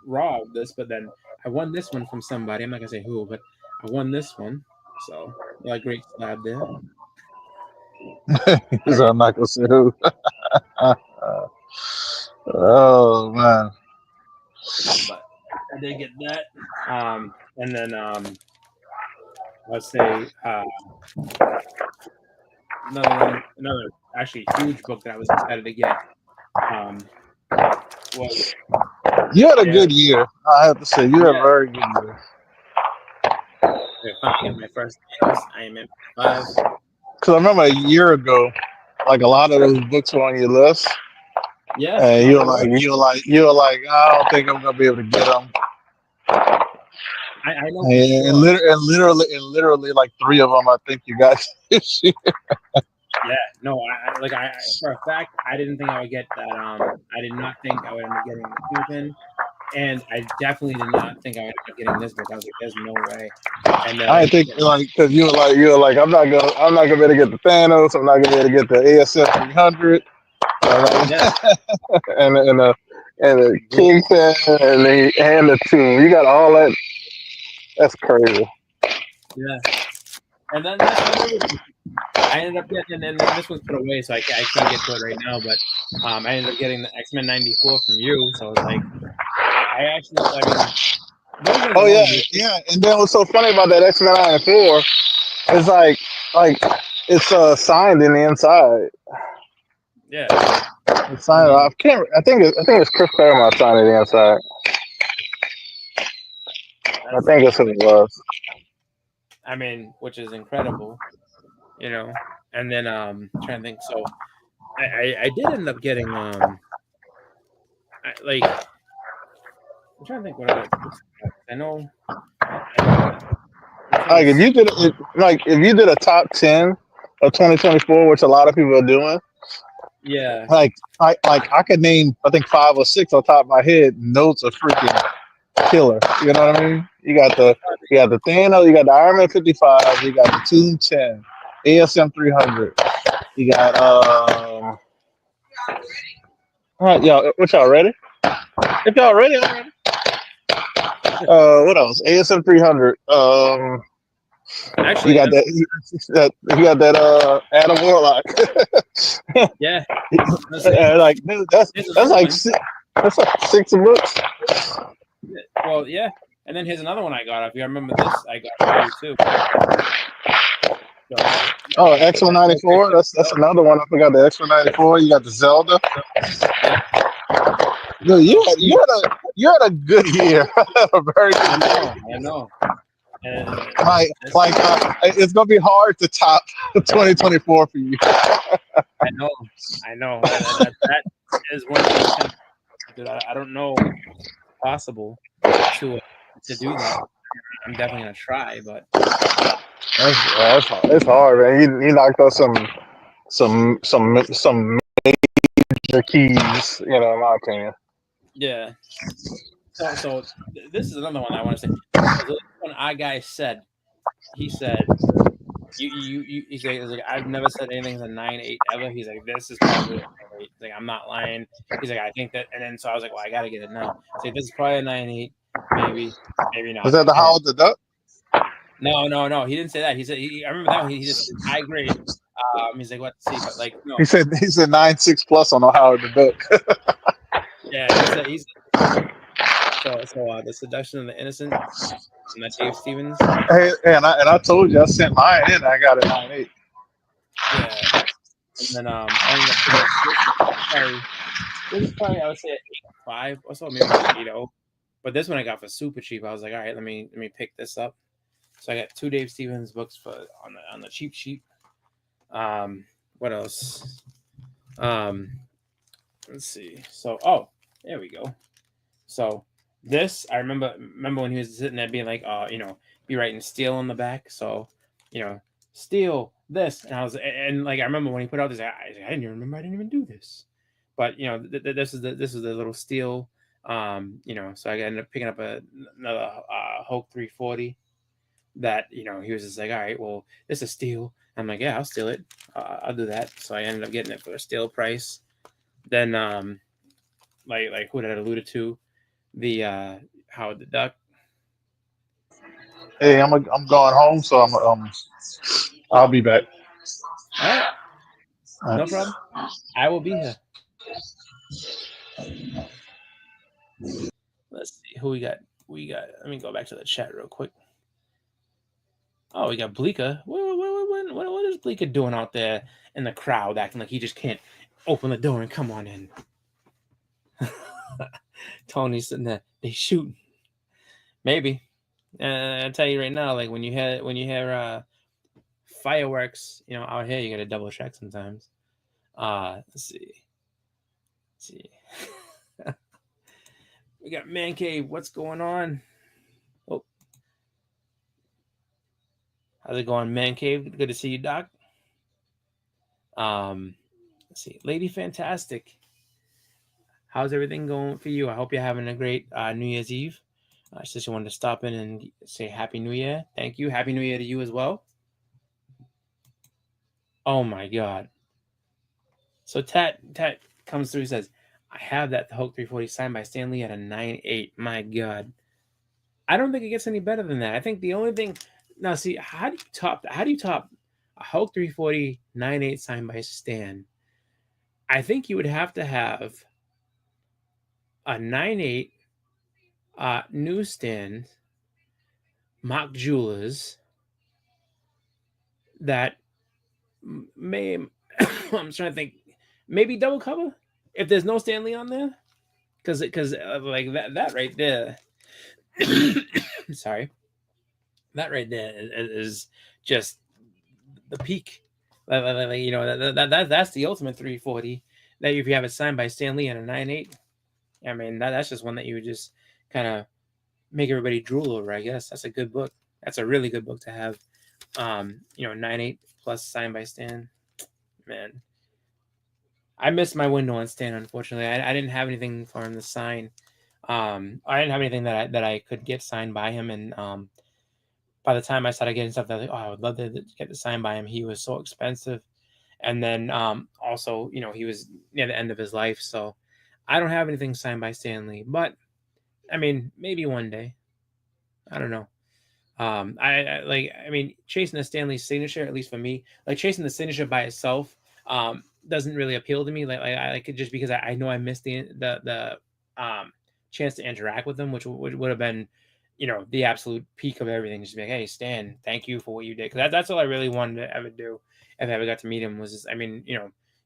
raw of this, but then I won this one from somebody. I'm not gonna say who, but I won this one. So great slab there. So I'm not gonna say who. Oh man. But I did get that. And then let's say another actually huge book that I was excited to get was. You had a good year. I have to say, you had a very good year. My first Iron Man 5. Because I remember a year ago, like a lot of those books were on your list. Yeah. And you were like, I don't think I'm gonna be able to get them. I know. And literally, like 3 of them, I think you got this year. Yeah, no, I for a fact, I didn't think I would get that. I did not think I would end up getting the Cupid, and I definitely did not think I would end up getting this book. I was like, "There's no way." And I think because you were like, I'm not gonna be able to get the Thanos. I'm not gonna be able to get the ASF 300, and the Kingpin and the Tomb. You got all that. That's crazy. Yeah, and then I ended up getting, and then this was put away, so I can't get to it right now. But I ended up getting the X-Men '94 from you, so I was like, oh yeah. And then what's so funny about that X-Men '94 is like it's signed in the inside. Yeah, it's signed. I think it's Chris Claremont signed in the inside. I think that's what it was. I mean, which is incredible, And then I'm trying to think. So I did end up getting I'm trying to think what other books I know. Like if you did a top 10 of 2024, which a lot of people are doing. Yeah. Like I could name I think 5 or 6 on top of my head. Notes are freaking killer. You know what I mean? You got the Thanos, you got the Iron Man 55, you got the Tomb 10, ASM 300. You got all right, y'all. What y'all ready? If y'all ready, already. What else? ASM 300. Actually, you got that Adam Warlock. Yeah. Like that's like 6 books. Well, yeah. And then here's another one I got. If you remember this, I got for you too. Oh, X-Men '94. That's another one. I forgot the X-Men '94. You got the Zelda. No, you had a good year. A very good year. I know. It's gonna be hard to top 2024 for you. I know. That is one thing. Dude, I don't know if it's possible to do that. I'm definitely gonna try, but it's hard, man. You knocked out some major keys, in my opinion. Yeah. So this is another one I want to say. This one our guy said, he said, he's like, I've never said anything's a 9.8 ever. He's like, this is probably a 9.8. He's like, I'm not lying. He's like, I think that, and then so I was like, well, I gotta get it now. So this is probably a 9.8. maybe not. Was that the Howard the Duck? No. He didn't say that. He said I remember that one. He just said high grade. He's like, what to see, but like no. He said 9.6 plus on the Howard the Duck. Yeah, he's so the Seduction of the Innocent, and that Dave Stevens. Hey, and I told you I sent mine in. I got it 9.8. Yeah, and then I ended up this is probably I would say 8.5 or so, maybe 8.0. But this one I got for super cheap. I was like, all right, let me pick this up. So I got 2 Dave Stevens books for on the cheap. What else? Let's see. So there we go. So this I remember when he was sitting there being like, be writing Steel on the back. So, Steel this, and I was and like I remember when he put out this, I didn't even remember I didn't even do this, but this is the little Steel. So I ended up picking up another Hulk 340 that he was just like, all right, well, this is Steel. I'm like, yeah, I'll steal it. I'll do that. So I ended up getting it for a Steel price. Then like who had alluded to, the Howard the Duck. Hey, I'm going home, so I'll be back. All right. No problem. I will be here. Let's see who we got. Let me go back to the chat real quick. Oh, we got Bleeker. What is Bleeker doing out there in the crowd, acting like he just can't open the door and come on in? Tony's sitting there. They shooting. Maybe. I tell you right now, like when you hear fireworks, out here, you got to double check sometimes. Let's see. We got Man Cave. What's going on? Oh, how's it going, Man Cave? Good to see you, Doc. Let's see, Lady Fantastic. How's everything going for you? I hope you're having a great New Year's Eve. I just wanted to stop in and say Happy New Year. Thank you. Happy New Year to you as well. Oh my God. So Tat comes through and says, I have that Hulk 340 signed by Stan Lee at a 9.8. My God. I don't think it gets any better than that. I think the only thing now, see, how do you top a Hulk 340 9.8 signed by Stan? I think you would have to have a 9.8 newsstand mock jewelers that may I'm trying to think, maybe double cover if there's no Stan Lee on there, because like that right there sorry, that right there is just the peak. That's the ultimate 340 that if you have it signed by Stan Lee at a 9.8, I mean that's just one that you would just kind of make everybody drool over. I guess that's a good book. That's a really good book to have. 9.8 plus signed by Stan. Man, I missed my window on Stan. Unfortunately, I didn't have anything for him to sign. I didn't have anything that I could get signed by him, and by the time I started getting stuff, I was like, oh, I would love to get the signed by him. He was so expensive, and then also, he was near the end of his life, so I don't have anything signed by Stan Lee. But I mean, maybe one day. I don't know. I mean, chasing the Stan Lee signature, at least for me, like chasing the signature by itself, doesn't really appeal to me. Like I like it just because I know I missed the chance to interact with them, which would have been, the absolute peak of everything. Just be like, hey, Stan, thank you for what you did. Because that's all I really wanted to ever do if I ever got to meet him was just, I mean,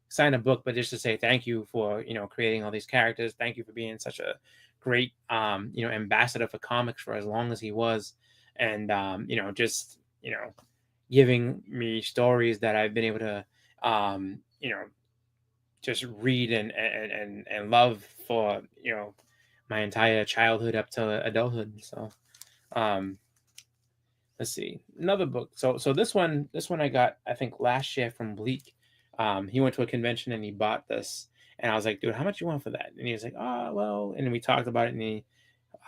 sign a book, but just to say thank you for, creating all these characters. Thank you for being such a great, ambassador for comics for as long as he was. And, just, giving me stories that I've been able to, just read and love for, my entire childhood up to adulthood. So, let's see, another book. So this one I got, I think last year from Bleak. He went to a convention and he bought this, and I was like, dude, how much you want for that? And he was like, oh, well, and then we talked about it, and he,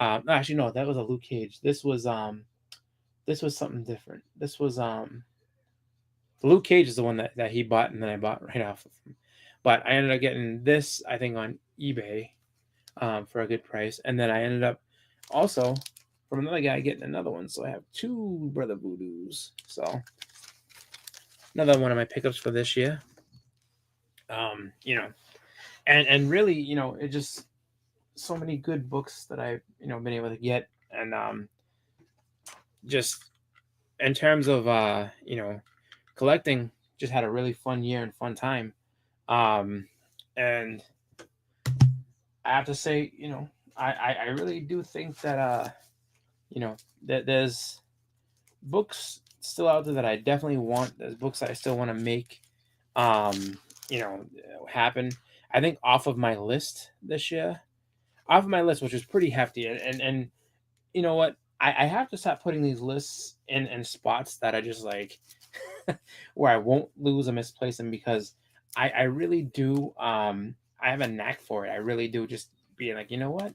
actually, no, that was a Luke Cage. This was something different. This was Luke Cage is the one that he bought, and then I bought right off of him. But I ended up getting this, I think, on eBay for a good price, and then I ended up also from another guy getting another one. So I have 2 Brother Voodoos. So another one of my pickups for this year. You know, and really, you know, it just so many good books that I've, you know, been able to get, and just in terms of you know, collecting, just had a really fun year and fun time. And I have to say, you know, I really do think that you know, that there's books still out there that I definitely want. There's books that I still want to make you know, happen. I think off of my list this year, off of my list, which was pretty hefty, and you know what? I have to stop putting these lists in spots that are just like where I won't lose or misplace them, because I really do I have a knack for it. I really do, just being like, you know what?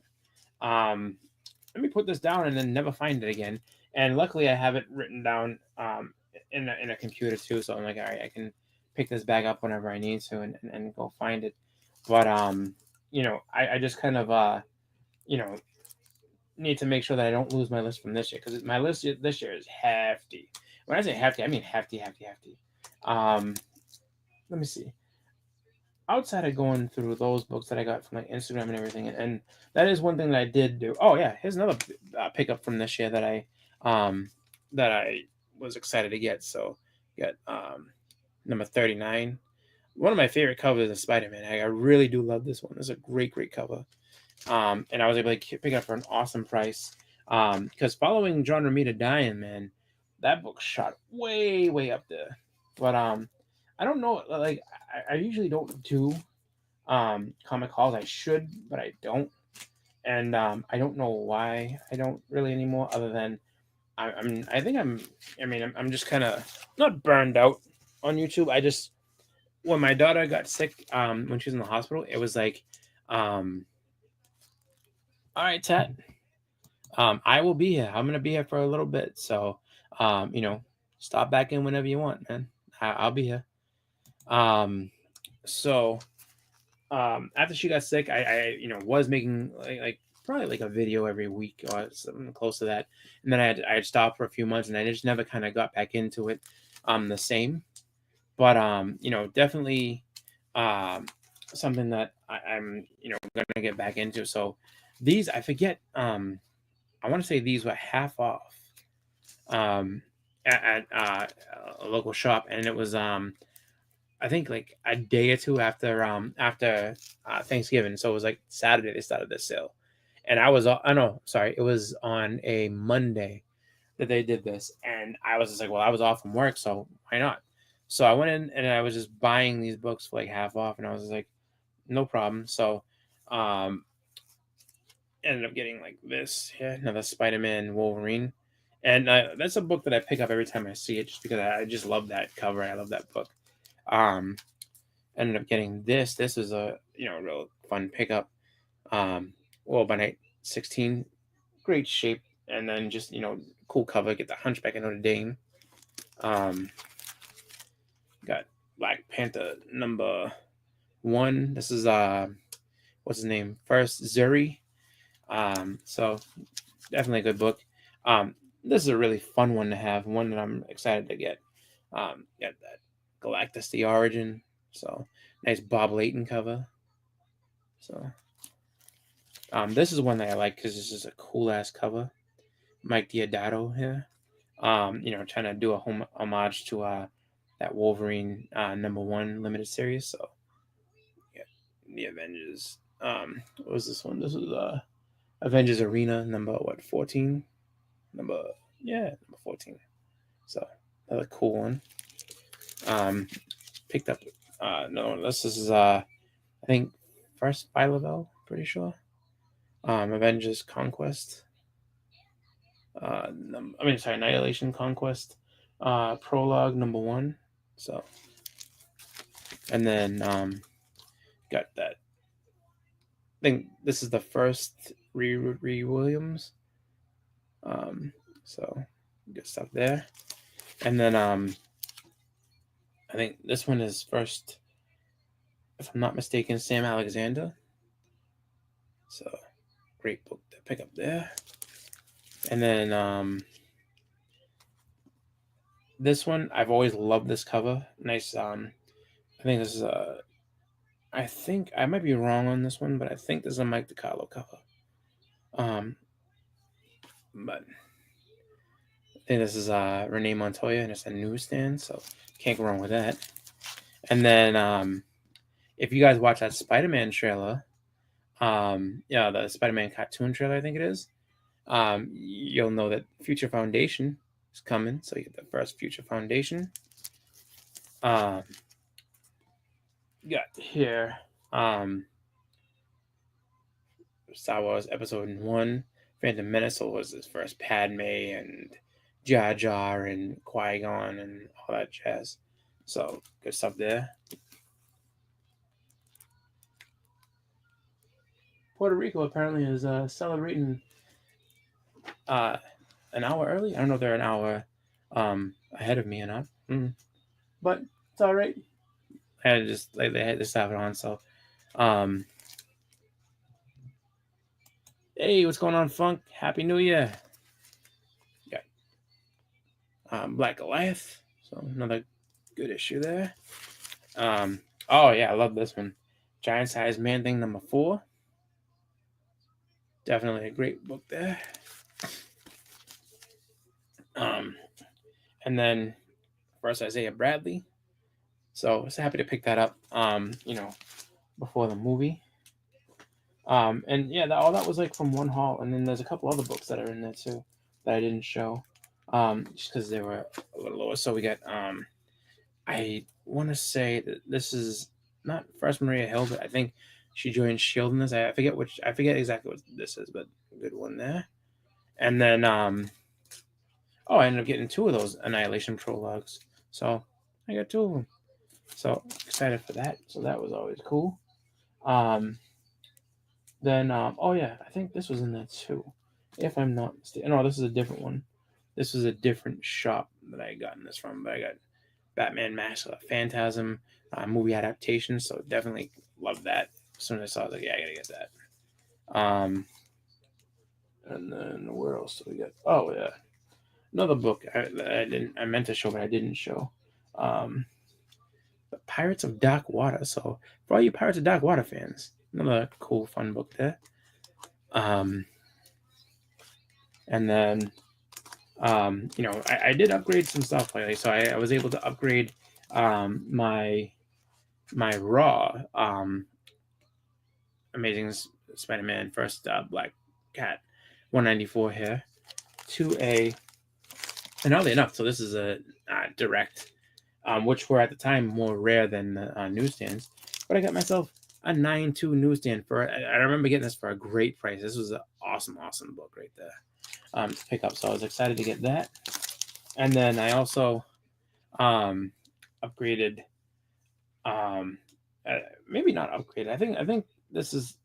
Let me put this down and then never find it again. And luckily I have it written down in a computer too. So I'm like, all right, I can pick this back up whenever I need to and go find it. But you know, I just kind of you know, need to make sure that I don't lose my list from this year, because my list this year is hefty. When I say hefty, I mean hefty. Let me see. Outside of going through those books that I got from like Instagram and everything, and that is one thing that I did do. Oh yeah, here's another pickup from this year that I was excited to get. So got number 39. One of my favorite covers is Spider-Man. I really do love this one. It's a great cover. And I was able to pick it up for an awesome price. Because following John Romita dying, man, that book shot way up there. But I don't know, like I usually don't do comic hauls. I should, but I don't. And I don't know why I don't really anymore, other than I'm just kind of not burned out on YouTube. I just, when my daughter got sick, when she was in the hospital, it was like, all right, Tat, I will be here. I'm going to be here for a little bit. So, you know, stop back in whenever you want, man. I'll be here. So, after she got sick, I you know, was making like probably like a video every week or something close to that. And then I had stopped for a few months, and I just never kind of got back into it, the same. But, you know, definitely, something that I'm, you know, going to get back into. So these, I forget, I want to say these were half off, at a local shop. And it was, I think like a day or two after Thanksgiving. So it was like Saturday they started this sale, and I know, sorry, it was on a Monday that they did this, and I was just like, well, I was off from work, so why not? So I went in and I was just buying these books for like half off, and I was just like, no problem. So ended up getting like this here, another Spider-Man Wolverine, and that's a book that I pick up every time I see it, just because I just love that cover. I love that book. Ended up getting this. This is a, you know, real fun pickup. World by Night 16, great shape, and then just, you know, cool cover. Get the Hunchback of Notre Dame. Got Black Panther number 1. This is what's his name? First Zuri. So definitely a good book. This is a really fun one to have. One that I'm excited to get. Got that Galactus: The Origin. So nice Bob Layton cover. So this is one that I like because this is a cool ass cover. Mike Deodato here. You know, trying to do a homage to that Wolverine number 1 limited series. So yeah, the Avengers. What was this one? This was Avengers Arena number 14? Number 14. So another cool one. Picked up no, this is I think first by Lavelle, pretty sure. Avengers Conquest. Annihilation Conquest. Prologue number 1. So, and then got that. I think this is the first Riri Williams. So good stuff there. And then I think this one is first, if I'm not mistaken, Sam Alexander. So great book to pick up there. And then this one, I've always loved this cover. Nice. I think this is a. I think I might be wrong on this one, but I think this is a Mike DiCarlo cover. But I think this is Renee Montoya, and it's a newsstand, so can't go wrong with that. And then if you guys watch that Spider-Man trailer, the Spider-Man cartoon trailer, I think it is, you'll know that Future Foundation is coming. So you get the first Future Foundation. You got here Star Wars Episode 1, Phantom Menace was his first Padme and Jar Jar and Qui-Gon and all that jazz. So good stuff there. Puerto Rico apparently is celebrating an hour early. I don't know if they're an hour ahead of me or not, but it's all right. I had just like they had this have it on. So, hey, what's going on, Funk? Happy New Year. Got Black Goliath. So another good issue there. Oh yeah, I love this one. Giant Size Man Thing number 4. Definitely a great book there. And then first Isaiah Bradley. So I was happy to pick that up. Before the movie. And yeah, all that was like from one haul, and then there's a couple other books that are in there too that I didn't show, just because they were a little lower. So we got I want to say that this is not First Maria Hill, but I think she joined Shield in this. I forget exactly what this is, but good one there. And then I ended up getting 2 of those Annihilation prologues, so I got 2 of them. So excited for that. So that was always cool. Then I think this was in there too, if I'm not mistaken. No, this is a different one. This was a different shop that I had gotten this from, but I got Batman Mask of the Phantasm movie adaptation, so definitely love that. As soon as I saw it, I was like, yeah, I gotta get that. And then where else do we get? Oh yeah, another book I meant to show, but I didn't show. The Pirates of Dark Water. So for all you Pirates of Dark Water fans, another cool, fun book there. And then, I did upgrade some stuff lately. So I was able to upgrade my Raw Amazing Spider-Man first Black Cat 194 here to and oddly enough, so this is a direct, which were at the time more rare than the newsstands, but I got myself a 9.2 newsstand for. I remember getting this for a great price. This was an awesome book right there to pick up. So I was excited to get that. And then I also upgraded. Maybe not upgraded. I think this is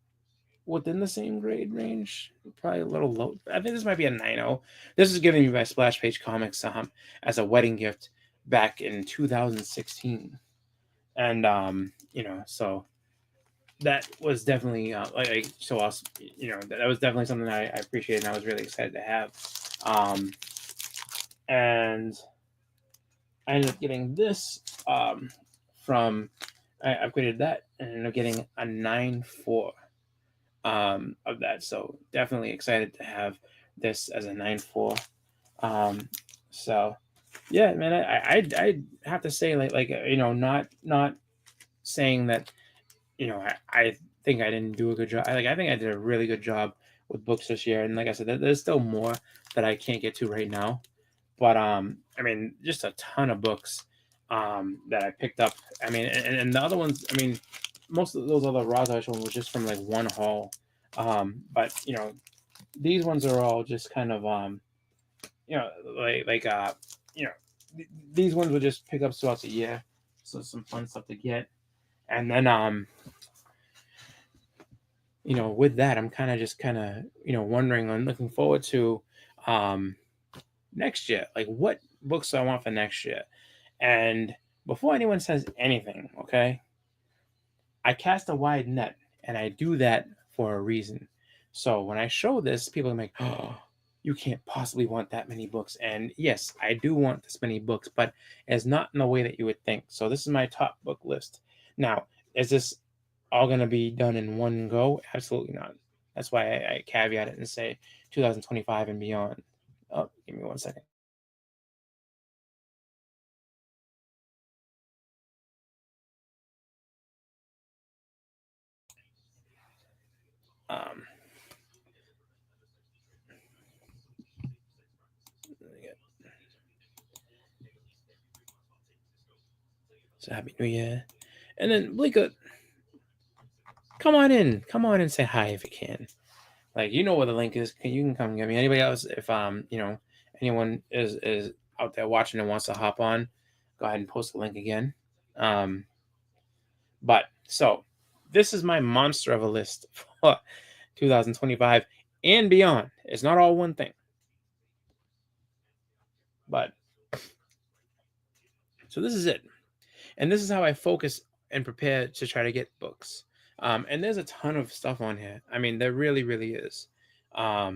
within the same grade range. Probably a little low. I think this might be a 9.0. This is given me by Splash Page Comics as a wedding gift back in 2016, and so. That was definitely so awesome. That was definitely something that I appreciated, and I was really excited to have. And I ended up getting this from. I upgraded that and ended up getting a 9.4 of that. So definitely excited to have this as a 9.4. So yeah, man, I have to say not saying that. I think I didn't do a good job. I think I did a really good job with books this year. And like I said, there's still more that I can't get to right now. But just a ton of books that I picked up. And the other ones, most of those other Raw ones were just from like one haul. But these ones are all just kind of these ones were just pickups throughout the year. So some fun stuff to get. And then, with that, I'm kind of, wondering and looking forward to next year. Like, what books do I want for next year? And before anyone says anything, okay, I cast a wide net, and I do that for a reason. So when I show this, people are like, oh, you can't possibly want that many books. And yes, I do want this many books, but it's not in the way that you would think. So this is my top book list. Now, is this all going to be done in one go? Absolutely not. That's why I caveat it and say 2025 and beyond. Oh, give me 1 second. So happy New Year. And then Blika, come on in, say hi if you can. Like, you know where the link is. You can come get me. Anybody else, if anyone is out there watching and wants to hop on, go ahead and post the link again. But so this is my monster of a list for 2025 and beyond. It's not all one thing. But so this is it. And this is how I focus and prepare to try to get books. And there's a ton of stuff on here. I mean, there really, really is. I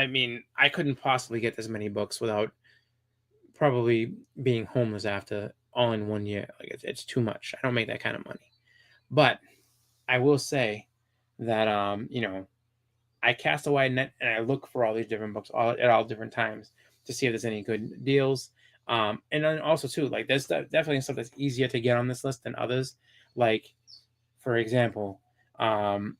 mean, I couldn't possibly get this many books without probably being homeless after all in 1 year. Like, it's too much. I don't make that kind of money. But I will say that, I cast a wide net and I look for all these different books at all different times to see if there's any good deals. And then also too, like, there's definitely stuff that's easier to get on this list than others. Like, for example, for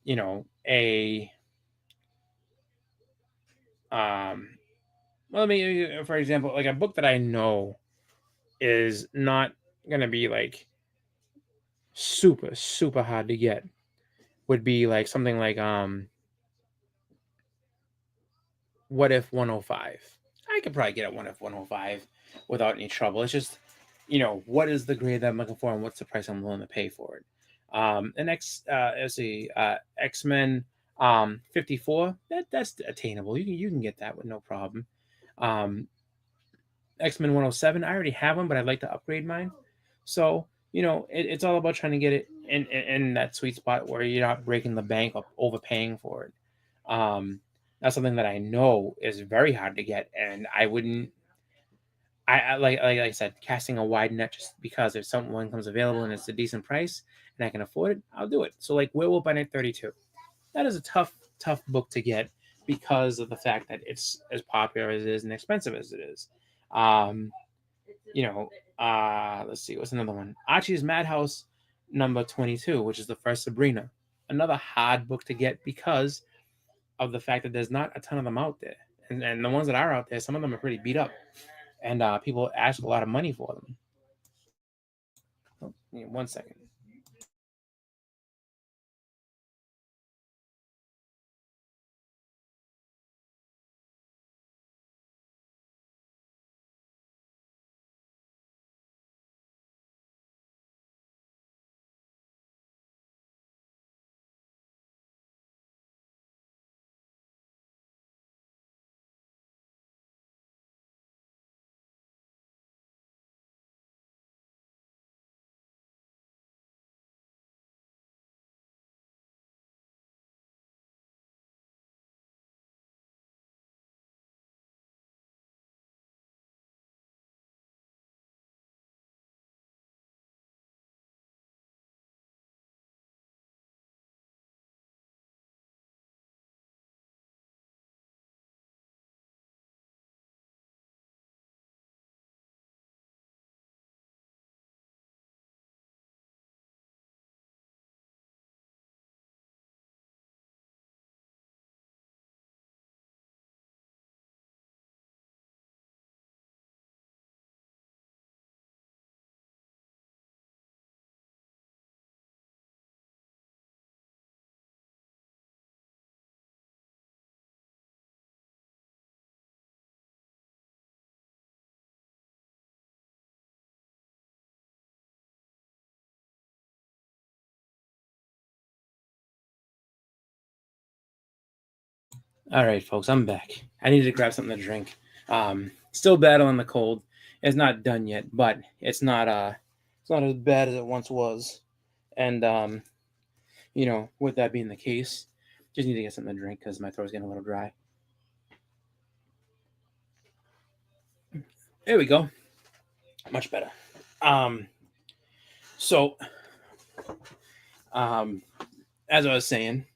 example, like a book that I know is not going to be like super, super hard to get would be like something like, What If 105. I could probably get a What If 105 without any trouble. It's just, what is the grade that I'm looking for and what's the price I'm willing to pay for it. X-Men 54, that's attainable. You can get that with no problem. X-Men 107, I already have one, but I'd like to upgrade mine. So, it's all about trying to get it in that sweet spot where you're not breaking the bank or overpaying for it. That's something that I know is very hard to get, and I wouldn't. Like I said, casting a wide net just because if someone comes available and it's a decent price and I can afford it, I'll do it. So like Werewolf by Night 32, that is a tough book to get because of the fact that it's as popular as it is and expensive as it is. Let's see, what's another one? Archie's Madhouse number 22, which is the first Sabrina. Another hard book to get because of the fact that there's not a ton of them out there. And the ones that are out there, some of them are pretty beat up. And people ask a lot of money for them. Oh, 1 second. All right, folks, I'm back. I needed to grab something to drink. Still battling the cold. It's not done yet, but it's not as bad as it once was. And with that being the case, just need to get something to drink because my throat's getting a little dry. There we go. Much better. So as I was saying,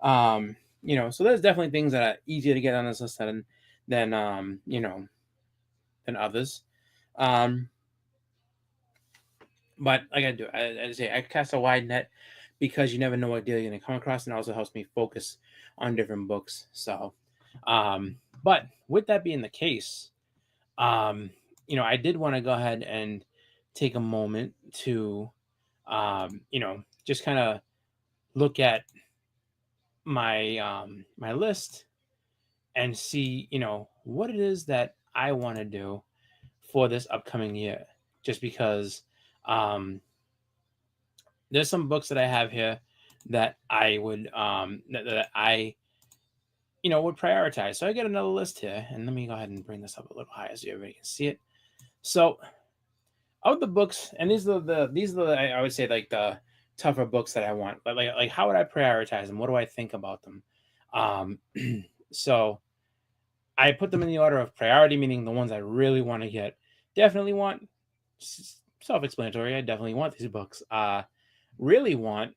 so there's definitely things that are easier to get on this list than than others. But like I say, I cast a wide net because you never know what deal you're gonna come across, and it also helps me focus on different books. So, but with that being the case, I did want to go ahead and take a moment to, just kind of look at my list and see, what it is that I want to do for this upcoming year. Just because there's some books that I have here that I would that I would prioritize. So I get another list here, and let me go ahead and bring this up a little higher so everybody can see it. So of the books, and these are the I would say like the tougher books that I want. But like how would I prioritize them? What do I think about them? So I put them in the order of priority, meaning the ones I really want to get. Definitely want, self-explanatory. I definitely want these books. Really want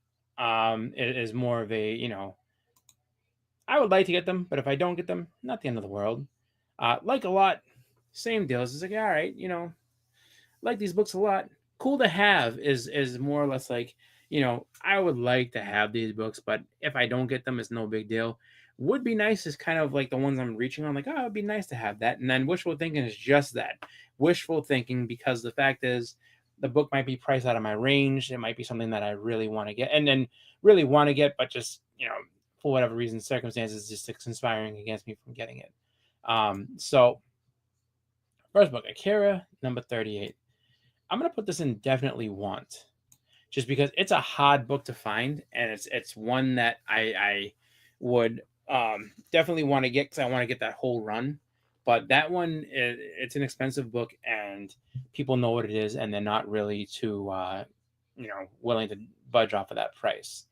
is more of a, I would like to get them, but if I don't get them, not the end of the world. Like a lot, same deals. It's like, all right, like these books a lot. Cool to have is more or less like, I would like to have these books, but if I don't get them, it's no big deal. Would be nice is kind of like the ones I'm reaching on, like, oh, it'd be nice to have that. And then wishful thinking is just that. Wishful thinking, because the fact is the book might be priced out of my range. It might be something that I really want to get, and then really want to get, but just, for whatever reason, circumstances just conspiring against me from getting it. So first book, Akira, number 38. I'm going to put this in definitely want, just because it's a hard book to find, and it's one that I would definitely want to get, because I want to get that whole run. But that one, it's an expensive book, and people know what it is, and they're not really too willing to budge off of that price.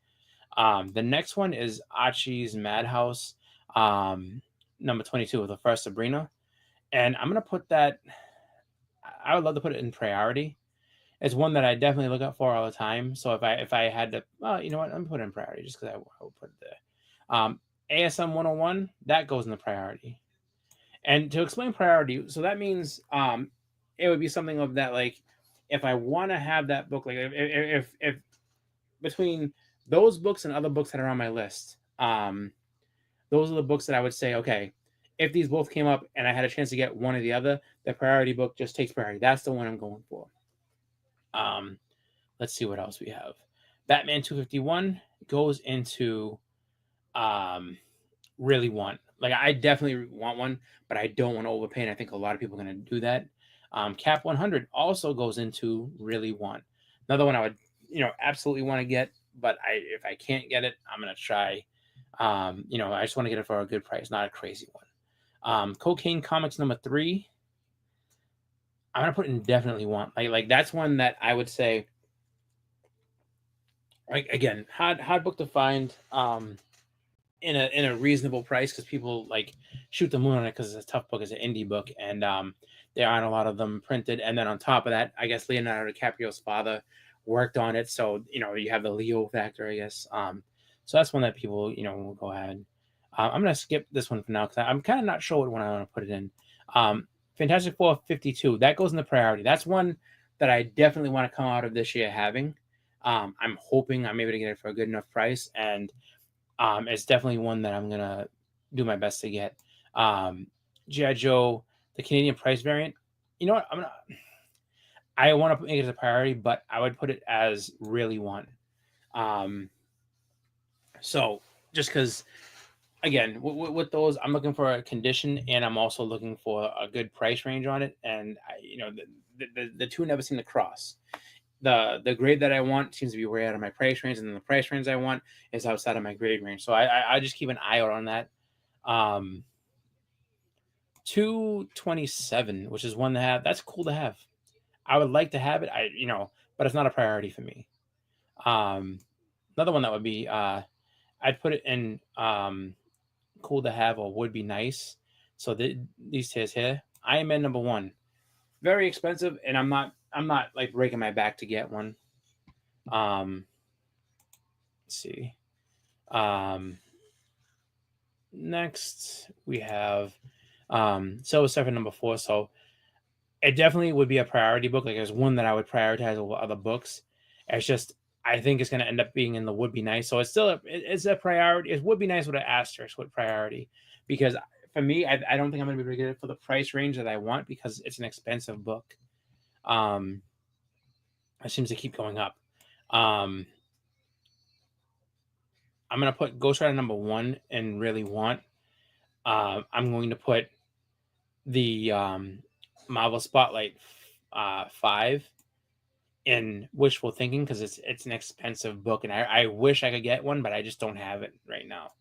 The next one is Archie's Madhouse, number 22, the first Sabrina, and I'm gonna put that. I would love to put it in priority. It's one that I definitely look up for all the time. So if I had to, you know what, I'm putting it in priority just because I will put it there. ASM 101, that goes in the priority. And to explain priority, so that means it would be something of that, like, if I want to have that book, like if between those books and other books that are on my list, those are the books that I would say, okay, if these both came up and I had a chance to get one or the other, the priority book just takes priority. That's the one I'm going for. Let's see what else we have. Batman 251 goes into really want. Like, I definitely want one, but I don't want to overpay, and I think a lot of people are going to do that. Cap 100 also goes into really want. Another one I would, absolutely want to get, but if I can't get it, I'm going to try. I just want to get it for a good price, not a crazy one. Cocaine Comics number 3. I'm going to put in definitely want. Like that's one that I would say, like, again, hard book to find. In a reasonable price, because people like shoot the moon on it because it's a tough book, it's an indie book, and there aren't a lot of them printed. And then on top of that, I guess Leonardo DiCaprio's father worked on it, so you have the Leo factor, I guess. So that's one that people will go ahead. I'm gonna skip this one for now because I'm kind of not sure what one I want to put it in. Fantastic Four 52, that goes in the priority. That's one that I definitely want to come out of this year having. I'm hoping I'm able to get it for a good enough price, and it's definitely one that I'm going to do my best to get. G.I. Joe, the Canadian price variant. You know what? I want to make it as a priority, but I would put it as really want. So just because, again, with those, I'm looking for a condition, and I'm also looking for a good price range on it. And the two never seem to cross. The grade that I want seems to be way out of my price range, and then the price range I want is outside of my grade range. So I just keep an eye out on that. 227, which is one to have. That's cool to have. I would like to have it. But it's not a priority for me. Another one that would be, I'd put it in cool to have or would be nice. So these tiers here, Iron Man number 1. very expensive, and I'm not like breaking my back to get one. Let's see. Next we have Silver Surfer #4. So it definitely would be a priority book. Like there's one that I would prioritize over other books. It's just I think it's going to end up being in the Would Be Nice. So it's still it's a priority. It would be nice with an asterisk with priority, because for me, I don't think I'm going to be able to get it for the price range that I want, because it's an expensive book. It seems to keep going up. I'm going to put Ghost Rider #1 and Really Want. I'm going to put the Marvel Spotlight 5 in Wishful Thinking, because it's an expensive book, and I wish I could get one, but I just don't have it right now.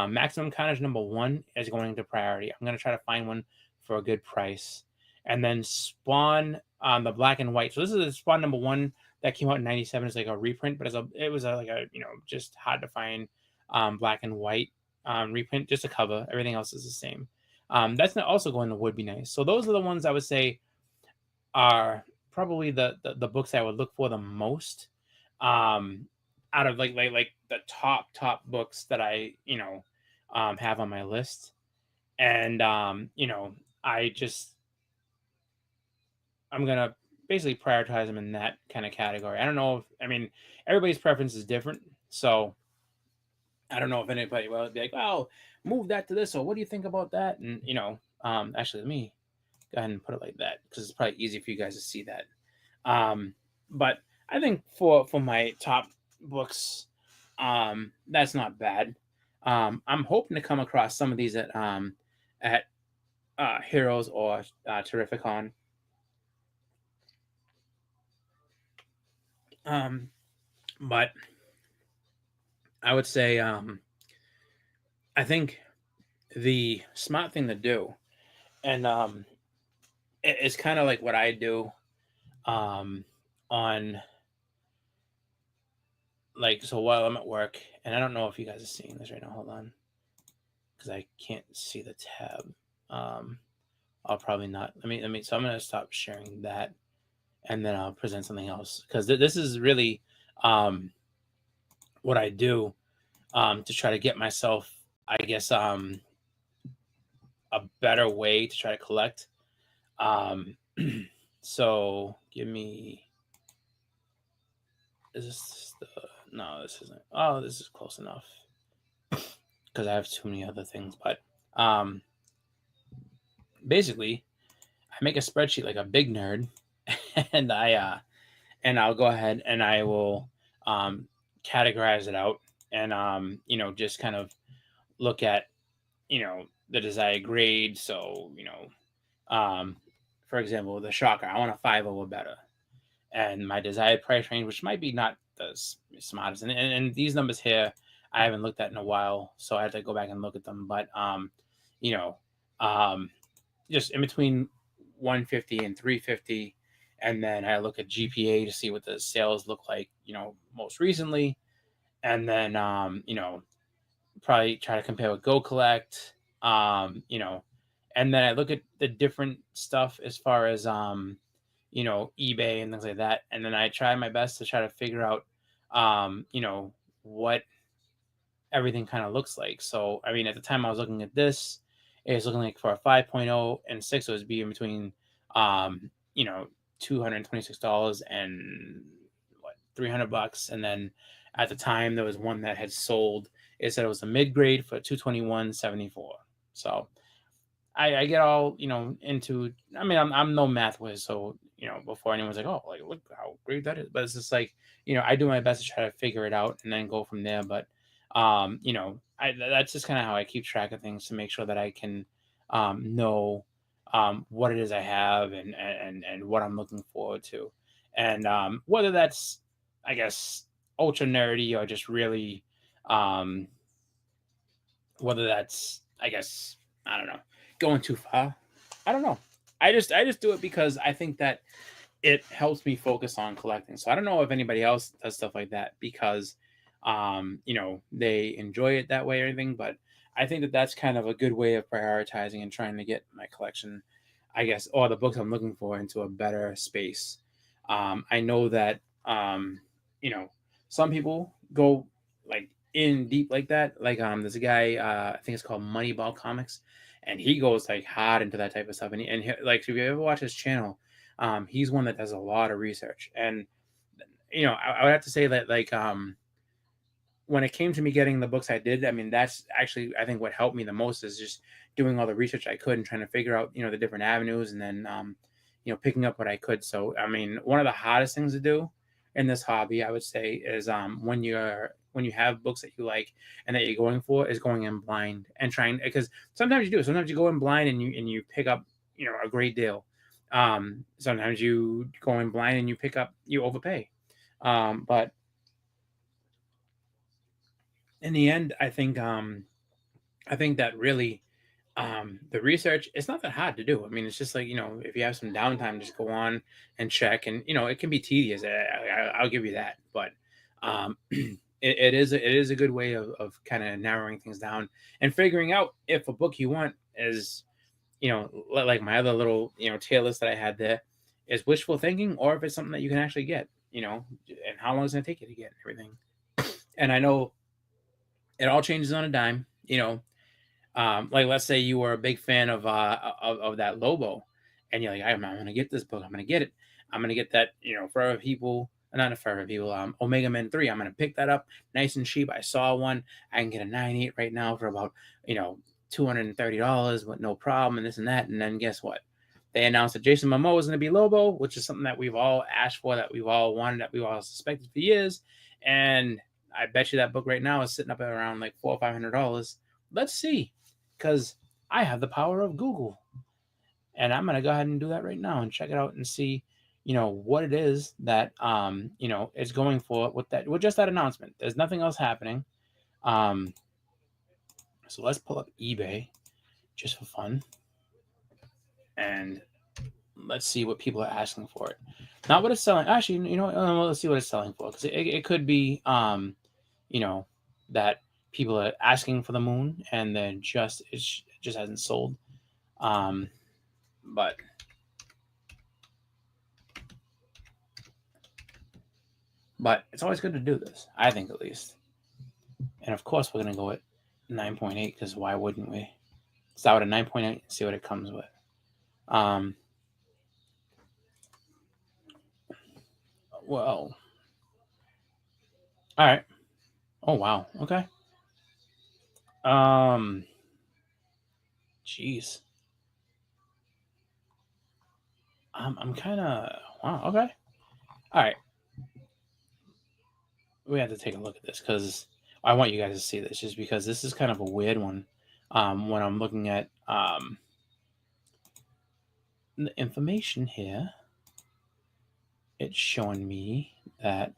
Maximum Carnage #1 is going into priority. I'm going to try to find one for a good price. And then Spawn, the black and white. So this is the Spawn #1 that came out in '97. It's like a reprint, but it was like a just hard to find black and white reprint, just a cover. Everything else is the same. That's not also going to Would Be Nice. So those are the ones I would say are probably the books I would look for the most, out of like the top books that I have on my list. And I'm gonna basically prioritize them in that kind of category. I don't know everybody's preference is different, so I don't know if anybody will be like, "Well, move that to this," or "What do you think about that?" And actually, let me go ahead and put it like that, because it's probably easy for you guys to see that. But I think for my top books, that's not bad. I'm hoping to come across some of these at Heroes or Terrificon. But I would say I think the smart thing to do, and it's kind of like what I do on so while I'm at work, and I don't know if you guys are seeing this right now. Hold on, because I can't see the tab. I'll probably not. Let me. So I'm gonna stop sharing that, and then I'll present something else, because this is really what I do to try to get myself, I guess, a better way to try to collect. So give me. Is this no, this isn't. Oh, this is close enough, because I have too many other things. But basically, I make a spreadsheet like a big nerd, and I'll go ahead and I will categorize it out, and just kind of look at the desired grade. So for example, the Shocker, I want a 5 or better, and my desired price range, which might be not the smartest, and these numbers here I haven't looked at in a while, so I have to go back and look at them. But just in between 150 and 350, and then I look at GPA to see what the sales look like most recently, and then probably try to compare with Go Collect, and then I look at the different stuff as far as eBay and things like that, and then I try my best to try to figure out what everything kind of looks like. So at the time I was looking at this, it was looking like for a 5.0 and 6, it was being between $226 and $300. And then at the time there was one that had sold, it said it was a mid-grade for $221.74. So I get all into, I'm no math whiz, so before anyone's like, oh, like look how great that is, but it's just like I do my best to try to figure it out and then go from there. But that's just kind of how I keep track of things, to make sure that I can know what it is I have and what I'm looking forward to, and whether that's, I guess, ultra nerdy or just really whether that's, I guess, I don't know, going too far. I don't know. I just do it because I think that it helps me focus on collecting. So I don't know if anybody else does stuff like that because they enjoy it that way or anything, but I think that that's kind of a good way of prioritizing and trying to get my collection I guess, or the books I'm looking for into a better space. I know that you know, some people go like in deep like that. Like there's a guy I think it's called Moneyball Comics, and he goes like hard into that type of stuff. Like if you ever watch his channel, he's one that does a lot of research. And I would have to say that like when it came to me getting the books I did, I mean, that's actually, I think what helped me the most is just doing all the research I could and trying to figure out, the different avenues, and then, picking up what I could. So, I mean, one of the hardest things to do in this hobby, I would say, is when you have books that you like and that you're going for, is going in blind and trying, because sometimes you do. Sometimes you go in blind and you pick up, a great deal. Sometimes you go in blind and you overpay. But in the end, I think that really the research, it's not that hard to do. I mean, it's just like, if you have some downtime, just go on and check, and it can be tedious. I'll give you that, but it is a good way of kind of narrowing things down and figuring out if a book you want is, like my other little tier list that I had there, is wishful thinking, or if it's something that you can actually get, and how long is it gonna take you to get and everything. And I know it all changes on a dime, like let's say you were a big fan of that Lobo, and you're like, I'm gonna get this book, I'm gonna get it, I'm gonna get that, Forever People, not a Forever People, Omega Men 3, I'm gonna pick that up nice and cheap. I saw one, I can get a 9.8 right now for about $230 with no problem, and this and that. And then guess what? They announced that Jason Momoa is going to be Lobo, which is something that we've all asked for, that we've all wanted, that we've all suspected for years. And I bet you that book right now is sitting up at around like $400 or $500. Let's see, because I have the power of Google, and I'm gonna go ahead and do that right now and check it out and see, what it is that is going for with just that announcement. There's nothing else happening. So let's pull up eBay just for fun, and let's see what people are asking for it. Not what it's selling. Actually, let's see what it's selling for, because it could be, that people are asking for the moon and then it just hasn't sold. But it's always good to do this, I think, at least. And of course, we're gonna go at 9.8, because why wouldn't we? Start with a 9.8 and see what it comes with. Well, all right. Oh wow. Okay. Jeez. I'm kind of wow. Okay. All right. We have to take a look at this, because I want you guys to see this, just because this is kind of a weird one. When I'm looking at the information here, it's showing me that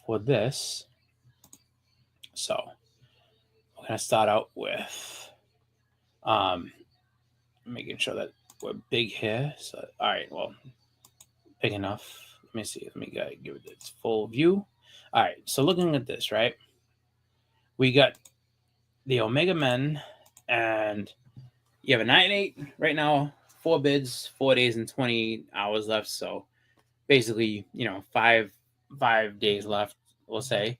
for this, so we're gonna start out with making sure that we're big here. So all right, well, big enough. Let me see. Let me give it its full view. All right, so looking at this, right, we got the Omega Men, and you have a 9.8 right now, 4 bids, 4 days and 20 hours left. So basically, 5 days left, we'll say,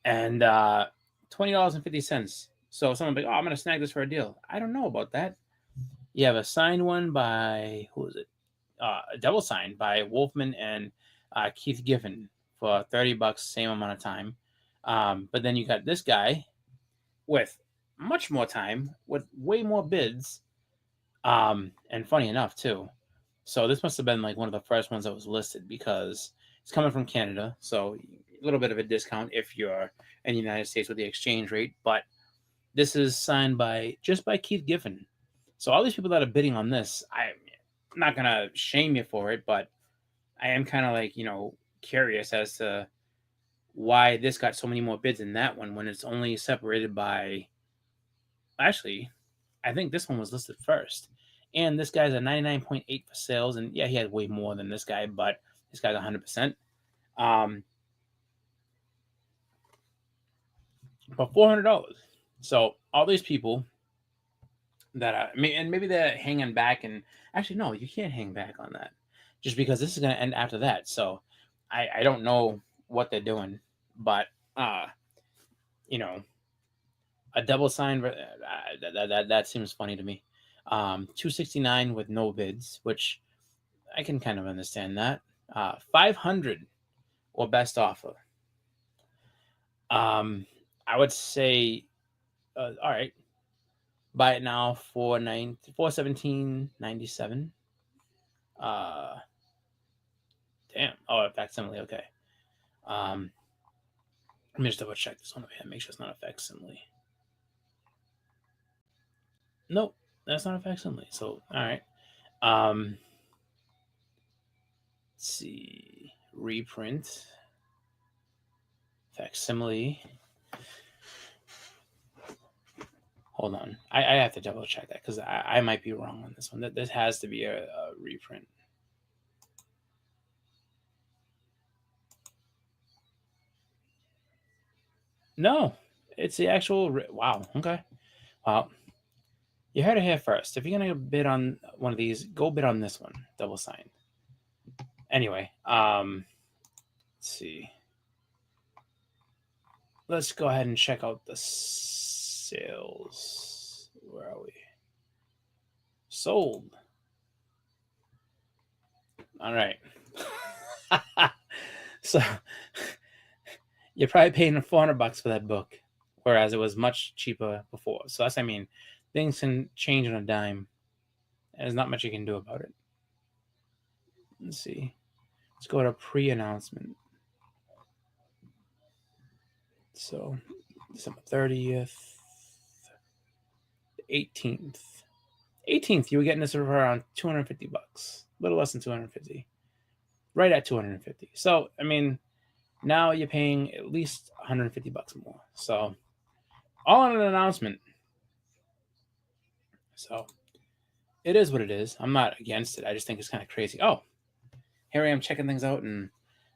and $20.50. So someone be like, oh, I'm gonna snag this for a deal. I don't know about that. You have a signed one by, who is it? A double signed by Wolfman and Keith Giffen for $30, same amount of time. But then you got this guy with much more time, with way more bids, and funny enough too. So this must have been like one of the first ones that was listed, because it's coming from Canada, so a little bit of a discount if you're in the United States with the exchange rate. But this is signed by Keith Giffen. So all these people that are bidding on this, I'm not gonna shame you for it, but I am kind of like, curious as to why this got so many more bids than that one, when it's only separated by, actually, I think this one was listed first. And this guy's a 99.8 for sales, and yeah, he had way more than this guy, but this guy's 100%. But $400. So all these people that and maybe they're hanging back, and actually no, you can't hang back on that just because this is going to end after that. So I don't know what they're doing, but you know, a double sign that seems funny to me. 269 with no bids, which I can kind of understand that. 500 or best offer. I would say, all right, buy it now for $417.97. Damn. Oh, facsimile. Okay. Let me just double check this one over here. Make sure it's not a facsimile. Nope, that's not a facsimile. So, all right. Let's see. Reprint. Facsimile. Hold on. I have to double check that because I might be wrong on this one. This has to be a reprint. No, it's the actual. Wow. Okay. Well, you heard it here first. If you're gonna bid on one of these, go bid on this one, double signed. Anyway, let's see. Let's go ahead and check out the sales. Where are we? Sold. All right. So you're probably paying $400 for that book, whereas it was much cheaper before. So that's, I mean, things can change on a dime. And there's not much you can do about it. Let's see. Let's go to pre-announcement. So December 30th, 18th. 18th, you were getting this for around $250, a little less than 250, right at 250. So, I mean, now you're paying at least $150 more. So, all on an announcement. So, it is what it is. I'm not against it. I just think it's kind of crazy. Oh, here I am checking things out, and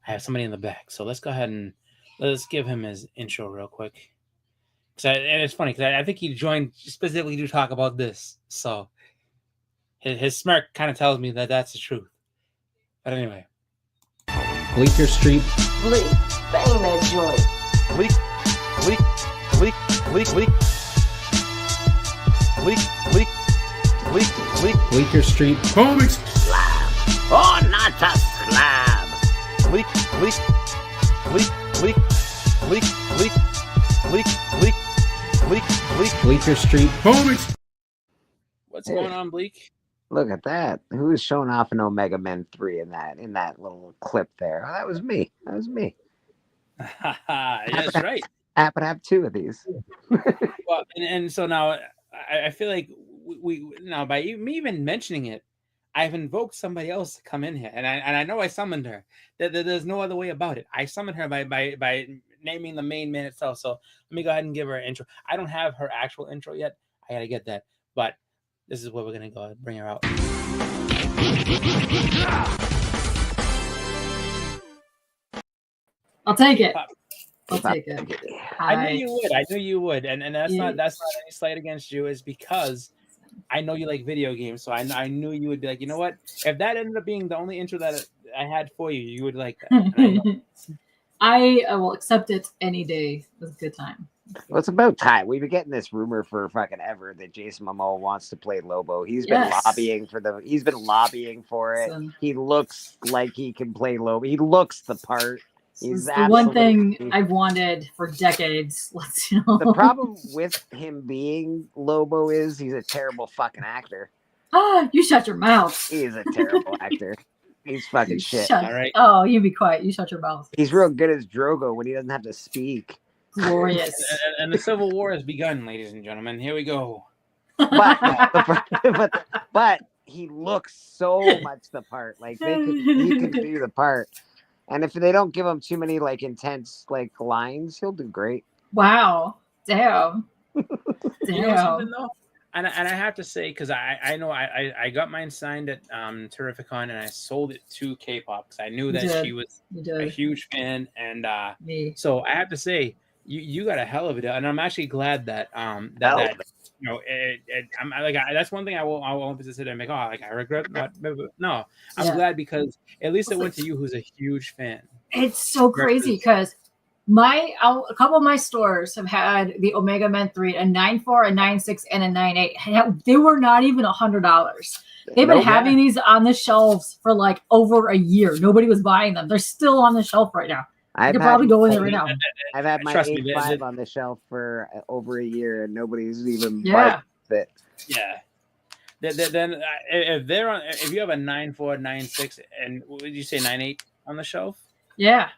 I have somebody in the back. So, let's go ahead and let's give him his intro real quick. And it's funny because I think he joined specifically to talk about this. So, his smirk kind of tells me that that's the truth. But anyway. Bleecker Street. Bleak. Bang that joint. Bleak. Bleak. Bleak. Bleak. Bleak. Bleak. Bleak. Bleak. Bleak. Bleecker Street. Comics. Slab. Oh, not a slab. Bleak. Bleak. Bleak. Bleak. Bleak. Bleak. Bleak. Bleak. Bleak. Bleak. Bleecker Street. Comics. What's going on, Bleak? Look at that. Who was showing off an Omega Men 3 in that little clip there? Oh, that was me. That was me. That's right. I happen to have two of these. Well, and so now I feel like we now by me even mentioning it, I've invoked somebody else to come in here, and I know I summoned her. There's no other way about it. I summoned her by naming the main man itself. So let me go ahead and give her an intro. I don't have her actual intro yet. I gotta get that, but this is where we're gonna go ahead and bring her out. I'll take it. I'll take it. I knew you would, and that's not any slight against you. Is because I know you like video games, so I knew you would be like, you know what? If that ended up being the only intro that I had for you, you would like that. I will accept it any day. It was a good time. Well, it's about time. We've been getting this rumor for fucking ever that Jason Momoa wants to play Lobo. He's been lobbying for it. Awesome. He looks like he can play Lobo. He looks the part. He's the one thing I've wanted for decades. Let's know. The problem with him being Lobo is he's a terrible fucking actor. Ah, you shut your mouth. He's a terrible actor. He's fucking shit. All right. Oh, you be quiet. You shut your mouth. He's real good as Drogo when he doesn't have to speak. Glorious. And the Civil War has begun, ladies and gentlemen. Here we go. But he looks so much the part. Like he could do the part. And if they don't give him too many like intense like lines, he'll do great. Wow. Damn. You know something though? And I have to say, because I know I got mine signed at Terrificon, and I sold it to K-pop because I knew that she was a huge fan, and so I have to say you got a hell of a deal, and I'm actually glad that that's one thing I won't sit there and make. Oh, like I regret not. No, I'm Yeah. glad because at least it went to you, who's a huge fan. It's so crazy because a couple of my stores have had the Omega Men 3, a 9.4, a 9.6, and a 9.8. They were not even $100. They've been having these on the shelves for like over a year. Nobody was buying them. They're still on the shelf right now. I could probably go in there right now. I've had my Trust me, 8.5 on the shelf for over a year, and nobody's even bought it. Yeah. Then if you have a 9.4, 9.6, and what did you say 9.8 on the shelf? Yeah.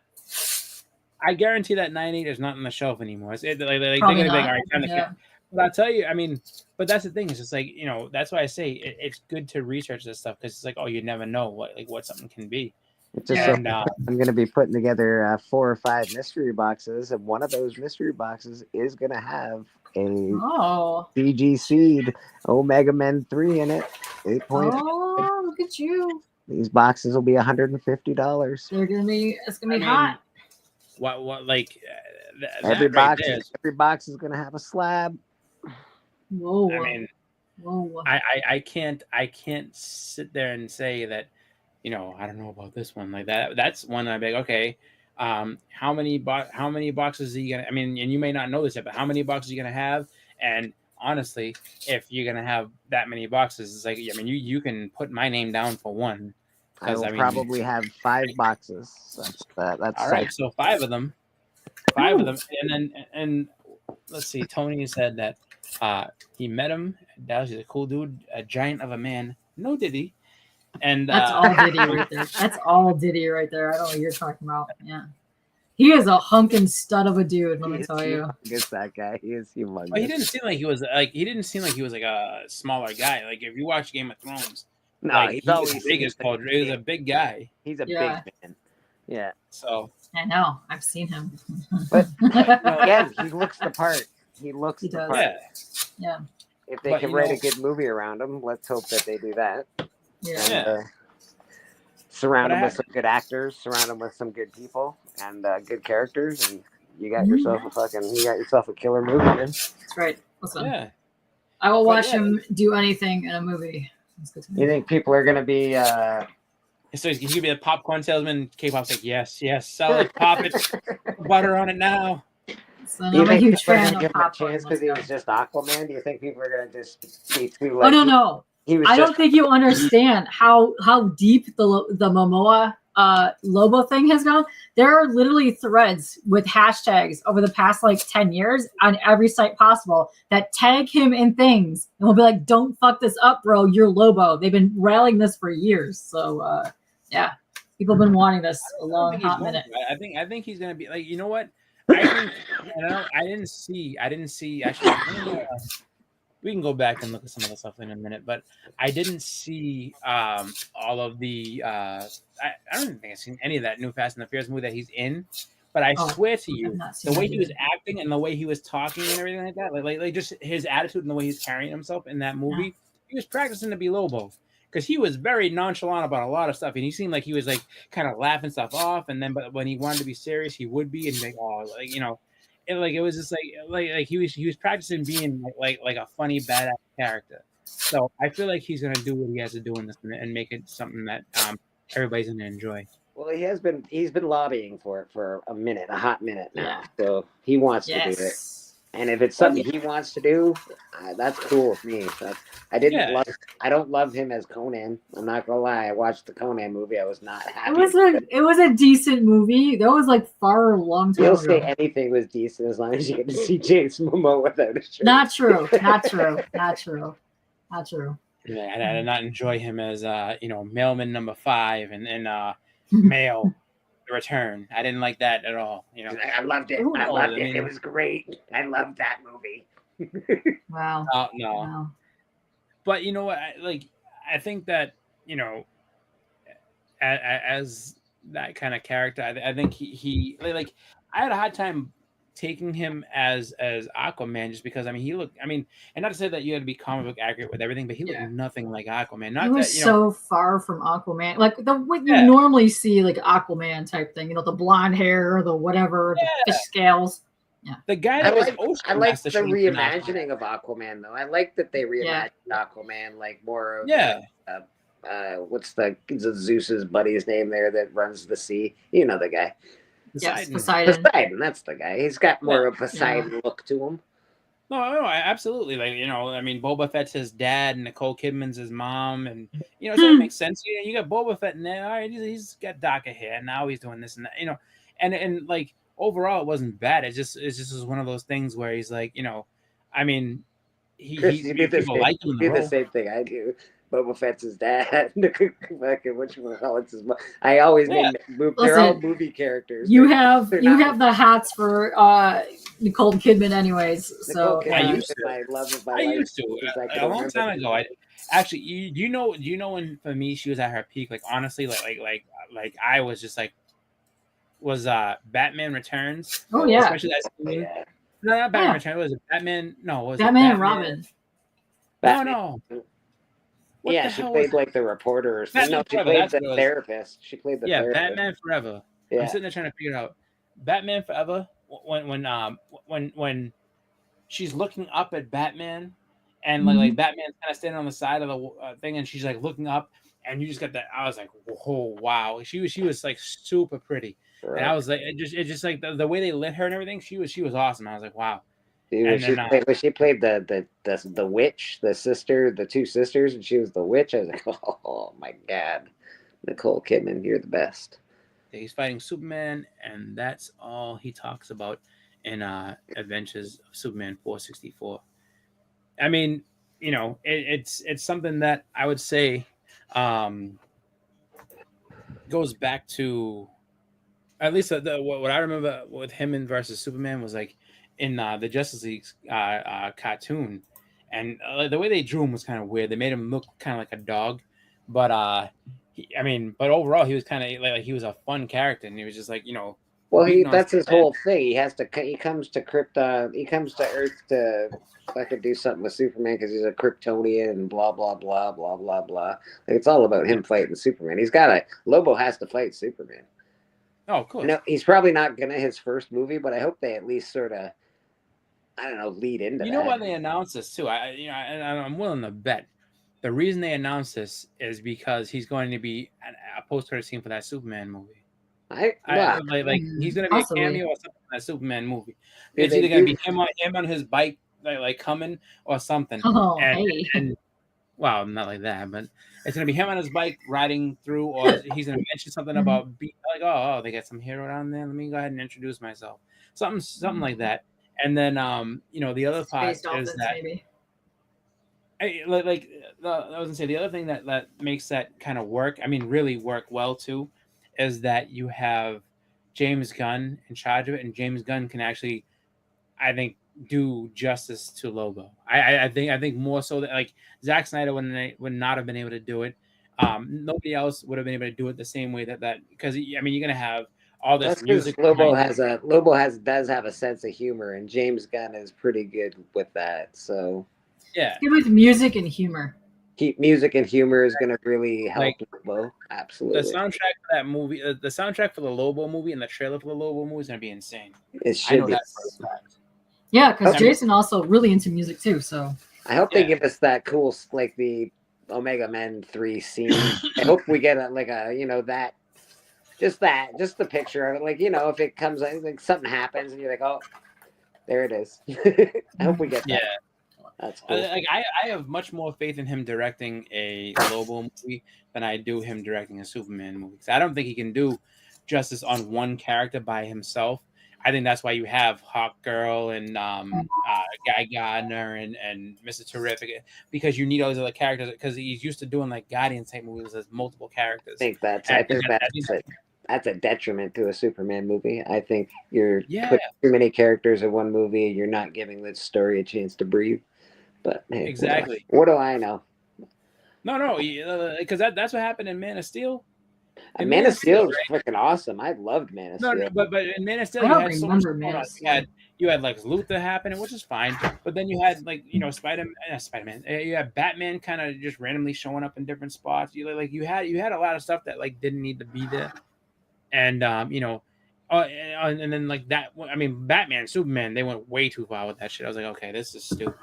I guarantee that 9.8 is not on the shelf anymore. They're gonna be like, all right, time to. But I'll tell you, I mean, but that's the thing. It's just like, that's why I say it's good to research this stuff because it's like, oh, you never know what something can be. It's just I'm going to be putting together 4 or 5 mystery boxes, and one of those mystery boxes is going to have a CG Seed Omega Men 3 in it. 8.5. Oh, look at you! These boxes will be $150. They're gonna be. It's gonna be hot. What like every box is going to have a slab. Whoa! I mean, whoa! I can't sit there and say that. I don't know about this one like that. That's one I'm like, okay, how many boxes are you gonna? I mean, and you may not know this yet, but how many boxes are you gonna have? And honestly, if you're gonna have that many boxes, it's like, I mean, you can put my name down for one. I will probably have 5 boxes. That's all right. So 5 of them, and let's see. Tony said that he met him. Dallas is a cool dude, a giant of a man. No Diddy. And that's all Diddy right there. That's all Diddy right there. I don't know what you're talking about. Yeah, he is a hunkin' stud of a dude. Let me tell you. It's that guy. He is humongous. Well, he didn't seem like he was a smaller guy. Like if you watch Game of Thrones, no, he's always big as Paul. He was a big guy. He's a big man. Yeah. So I know. I've seen him. But again, he looks the part. He looks the part. Yeah. If they can write a good movie around him, let's hope that they do that. And, surround him with some good actors, surround him with some good people and good characters, and you got yourself a killer movie, man. That's right. Listen, I will watch him do anything in a movie. That's good to me. You think people are gonna be so he's gonna be a popcorn salesman? K-pop's like, yes, sell it, pop it, butter on it now. So I'm a huge fan of popcorn. Because he was just Aquaman. Do you think people are gonna just be too like? Oh no. I don't think you understand how deep the Momoa Lobo thing has gone. There are literally threads with hashtags over the past like 10 years on every site possible that tag him in things, and we'll be like, "Don't fuck this up, bro. You're Lobo." They've been rallying this for years. So people have been wanting this a long hot minute. I think he's gonna be like, you know what? I didn't see actually. We can go back and look at some of the stuff in a minute, but I didn't see all of the. I don't even think I've seen any of that new Fast and the Furious movie that he's in. But I swear to you, the way he was acting and the way he was talking and everything like that, like just his attitude and the way he's carrying himself in that movie, he was practicing to be Lobo, because he was very nonchalant about a lot of stuff, and he seemed like he was like kind of laughing stuff off, and then but when he wanted to be serious, he would be, and he's like, oh, like it was just like he was practicing being like a funny badass character. So I feel like he's gonna do what he has to do in this and make it something that everybody's gonna enjoy. Well, he's been lobbying for it for a hot minute now. So he wants to do it. And if it's something he wants to do, that's cool with me. I don't love him as Conan. I'm not gonna lie. I watched the Conan movie. I was not happy. It was a decent movie. That was like far long time You'll ago. say anything was decent as long as you get to see Jason Momoa without a shirt. Not true. Yeah, I did not enjoy him as mailman number 5 and mail. The Return. I didn't like that at all. I loved it. I loved it. It was great. I loved that movie. Wow. No. Wow. But you know what? I think that as that kind of character, I think he I had a hard time taking him as Aquaman, just because he looked. And not to say that you had to be comic book accurate with everything, but he looked nothing like Aquaman. Not he was that, so far from Aquaman, like what you normally see, like Aquaman type thing. The blonde hair, the whatever, the fish scales. The guy I that was like Ocean the Master should have been Aquaman. reimagining of Aquaman though. I like that they reimagined Aquaman like more of what's the Zeus's buddy's name there that runs the sea? You know the guy. Yes, Poseidon. Poseidon, that's the guy. He's got more of a Poseidon look to him. No, absolutely. Like, you know, I mean, Boba Fett's his dad, and Nicole Kidman's his mom, and you know, so it makes sense. You got Boba Fett now. All right, he's got darker hair. Now he's doing this and that. You know, and like overall, it wasn't bad. It just was one of those things where he's like, you know, I mean, people like him. Do the same thing I do. Boba Fett's his dad. What's his mom? I always name they're all movie characters. You have the hats for Nicole Kidman, anyways. So I used to. A long time ago. Actually, do you know when for me she was at her peak? Like honestly, like I was just like, was Batman Returns? Oh yeah, especially that scene. No, not Batman Returns. Was it Batman? No, was Batman it and Robin? No. What she played like the reporter or something. No, she played the therapist. She played the therapist. Batman Forever. I'm sitting there trying to figure it out. Batman Forever. When she's looking up at Batman, and like Batman's kind of standing on the side of the thing, and she's like looking up, and you just got that. I was like, oh wow, she was like super pretty, and I was like, it just like the way they lit her and everything. She was awesome. I was like, wow. Dude, she played the witch, the sister, the two sisters, and she was the witch. I was like, oh my god, Nicole Kidman, you're the best. He's fighting Superman, and that's all he talks about in Adventures of Superman 464. I mean, you know, it's something that I would say goes back to at least what I remember with him in versus Superman was like in the Justice League cartoon, and the way they drew him was kind of weird. They made him look kind of like a dog, but but overall he was kind of like he was a fun character, and he was just like, you know. Well, that's his whole thing. He comes to Earth to fucking do something with Superman because he's a Kryptonian and blah blah blah blah blah blah. Like, it's all about him fighting Superman. Lobo has to fight Superman. Oh, cool. No, he's probably not gonna his first movie, but I hope they at least sort of, I don't know, lead into that. You know why they announced this too? I'm willing to bet the reason they announced this is because he's going to be a post-credit scene for that Superman movie. He's going to be a cameo or something in that Superman movie. It's either going to be him on his bike, like coming or something. Oh, and well, not like that, but it's going to be him on his bike riding through, or he's going to mention something about they got some hero down there. Let me go ahead and introduce myself. Something like that. And then, the other part is that maybe. I was gonna say the other thing that makes that kind of work. I mean, really work well too, is that you have James Gunn in charge of it, and James Gunn can actually, I think, do justice to Lobo. I think more so that like Zack Snyder would not have been able to do it. Nobody else would have been able to do it the same way that because I mean you're gonna have all this music. Lobo does have a sense of humor, and James Gunn is pretty good with that. So yeah, good with music and humor. Music and humor is going to really help Lobo. Absolutely. The soundtrack for that movie, the soundtrack for the Lobo movie, and the trailer for the Lobo movie is going to be insane. It should be. Yeah, because Jason also really into music too. So I hope they give us that cool, like the Omega Men 3 scene. I hope we get just the picture of it. Like, if it comes, like something happens and you're like, oh, there it is. I hope we get that. Yeah. That's cool. I have much more faith in him directing a Lobo movie than I do him directing a Superman movie. I don't think he can do justice on one character by himself. I think that's why you have Hawk Girl and Guy Gardner and Mr. Terrific, because you need all those other characters, because he's used to doing like Guardian type movies as multiple characters. I think that's a detriment to a Superman movie. I think you're putting too many characters in one movie. You're not giving the story a chance to breathe. But hey, exactly. What do I know? No, because that's what happened in Man of Steel. And Man of Steel was freaking awesome. I loved Man of Steel. No, but in Man of Steel, you had Lex Luthor happening, which is fine. But then you had Spider-Man. You had Batman kind of just randomly showing up in different spots. You had a lot of stuff that like didn't need to be there. And and then like that. I mean, Batman, Superman, they went way too far with that shit. I was like, okay, this is stupid.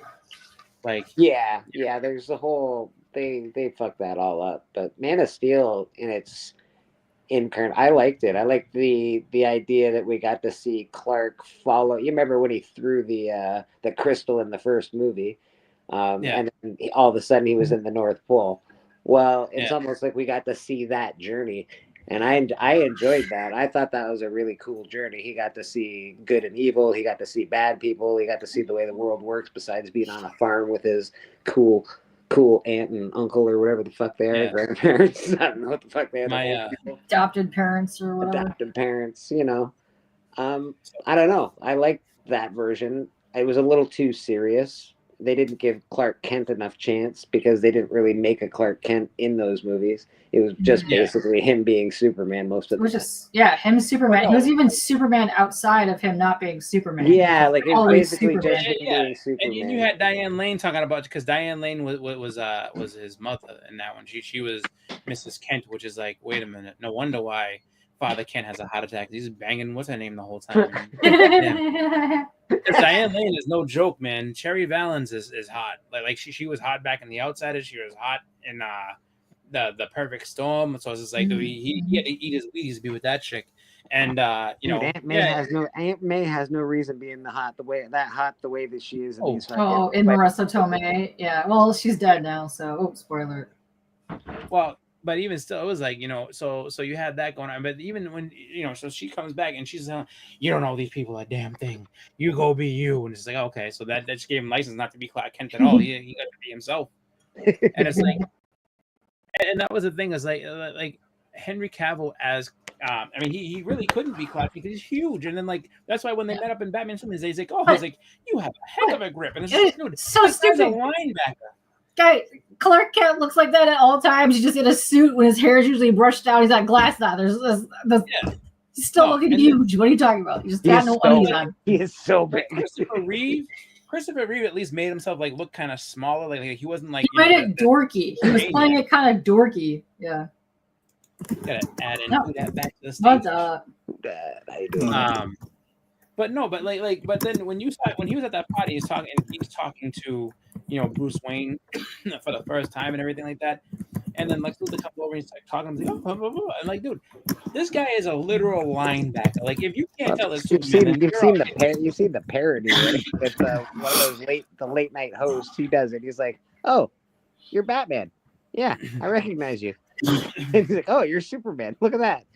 Like, yeah. There's the whole they fucked that all up. But Man of Steel in its incarnate, I liked it. I liked the idea that we got to see Clark follow. You remember when he threw the crystal in the first movie, and then all of a sudden he was in the North Pole. Well, it's almost like we got to see that journey. And I enjoyed that. I thought that was a really cool journey. He got to see good and evil. He got to see bad people. He got to see the way the world works besides being on a farm with his cool aunt and uncle or whatever the fuck they are, grandparents. I don't know what the fuck they are. My adopted parents or whatever. Adopted parents, you know. I don't know. I liked that version. It was a little too serious. They didn't give Clark Kent enough chance because they didn't really make a Clark Kent in those movies. It was just basically him being Superman most of the time. Him Superman. He was even Superman outside of him not being Superman. Yeah, like it was basically Superman. just him being Superman. And you had Diane Lane talking about, because Diane Lane was his mother in that one. She was Mrs. Kent, which is like, wait a minute, no wonder why Father Kent has a heart attack. He's banging what's her name the whole time. Diane Lane is no joke, man. Cherry Valens is hot. Like she was hot back in The Outsiders. She was hot in the Perfect Storm. So it's just like he had to eat his Wheaties to be with that chick. And Aunt May has no reason being the way that she is in these. In Marissa Tomei. Yeah. Well, she's dead now, so spoiler. Well, but even still, it was like, so you had that going on. But even when, so she comes back and she's like, you don't know these people a damn thing. You go be you. And it's like, okay, so that just gave him license not to be Clark Kent at all. He got to be himself. And it's like, and that was the thing, is like Henry Cavill as, he really couldn't be Clark because he's huge. And then that's why when they met up in Batman, he's like, you have a heck of a grip. And it's just, dude, so stupid. A linebacker. Guy, Clark Kent looks like that at all times. He's just in a suit when his hair is usually brushed out. He's got glasses on. He's still looking huge. What are you talking about? He just got no undies on. He is so big. Christopher Reeve at least made himself look kind of smaller. Like he wasn't like. He made it dorky. He was playing it kind of dorky. Yeah. Gotta add in that back to the stage. What's up? But then when he was at that party, he's talking to Bruce Wayne for the first time and everything like that, and then Lex Luthor comes over and he's talking to him, blah, blah, blah. And dude, this guy is a literal linebacker. Like if you can't tell it's you've seen the parody with one of those late night hosts. He does it. He's like, "Oh, you're Batman. Yeah, I recognize you." And he's like, "Oh, you're Superman. Look at that.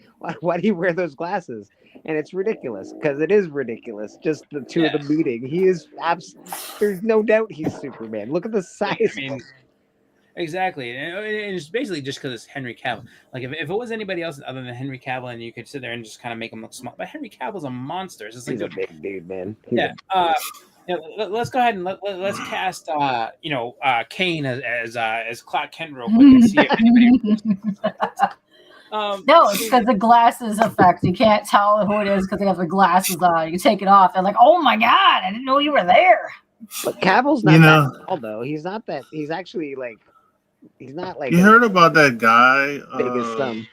Why do you wear those glasses?" And it's ridiculous because it is ridiculous. Just the two of them meeting. He is there's no doubt he's Superman. Look at the size. Exactly. And it's basically just because it's Henry Cavill. Like if it was anybody else other than Henry Cavill, and you could sit there and just kind of make him look small. But Henry Cavill's a monster. It's just he's a big dude, man. Let's go ahead and let's cast Kane as Clark Kent real quick and see if anybody. No, it's because the glasses effect. You can't tell who it is because they have the glasses on. You take it off, and like, oh my god, I didn't know you were there. But Cavill's not that tall, though. He's not that. He's actually he's not like. You heard about that guy? Big as some.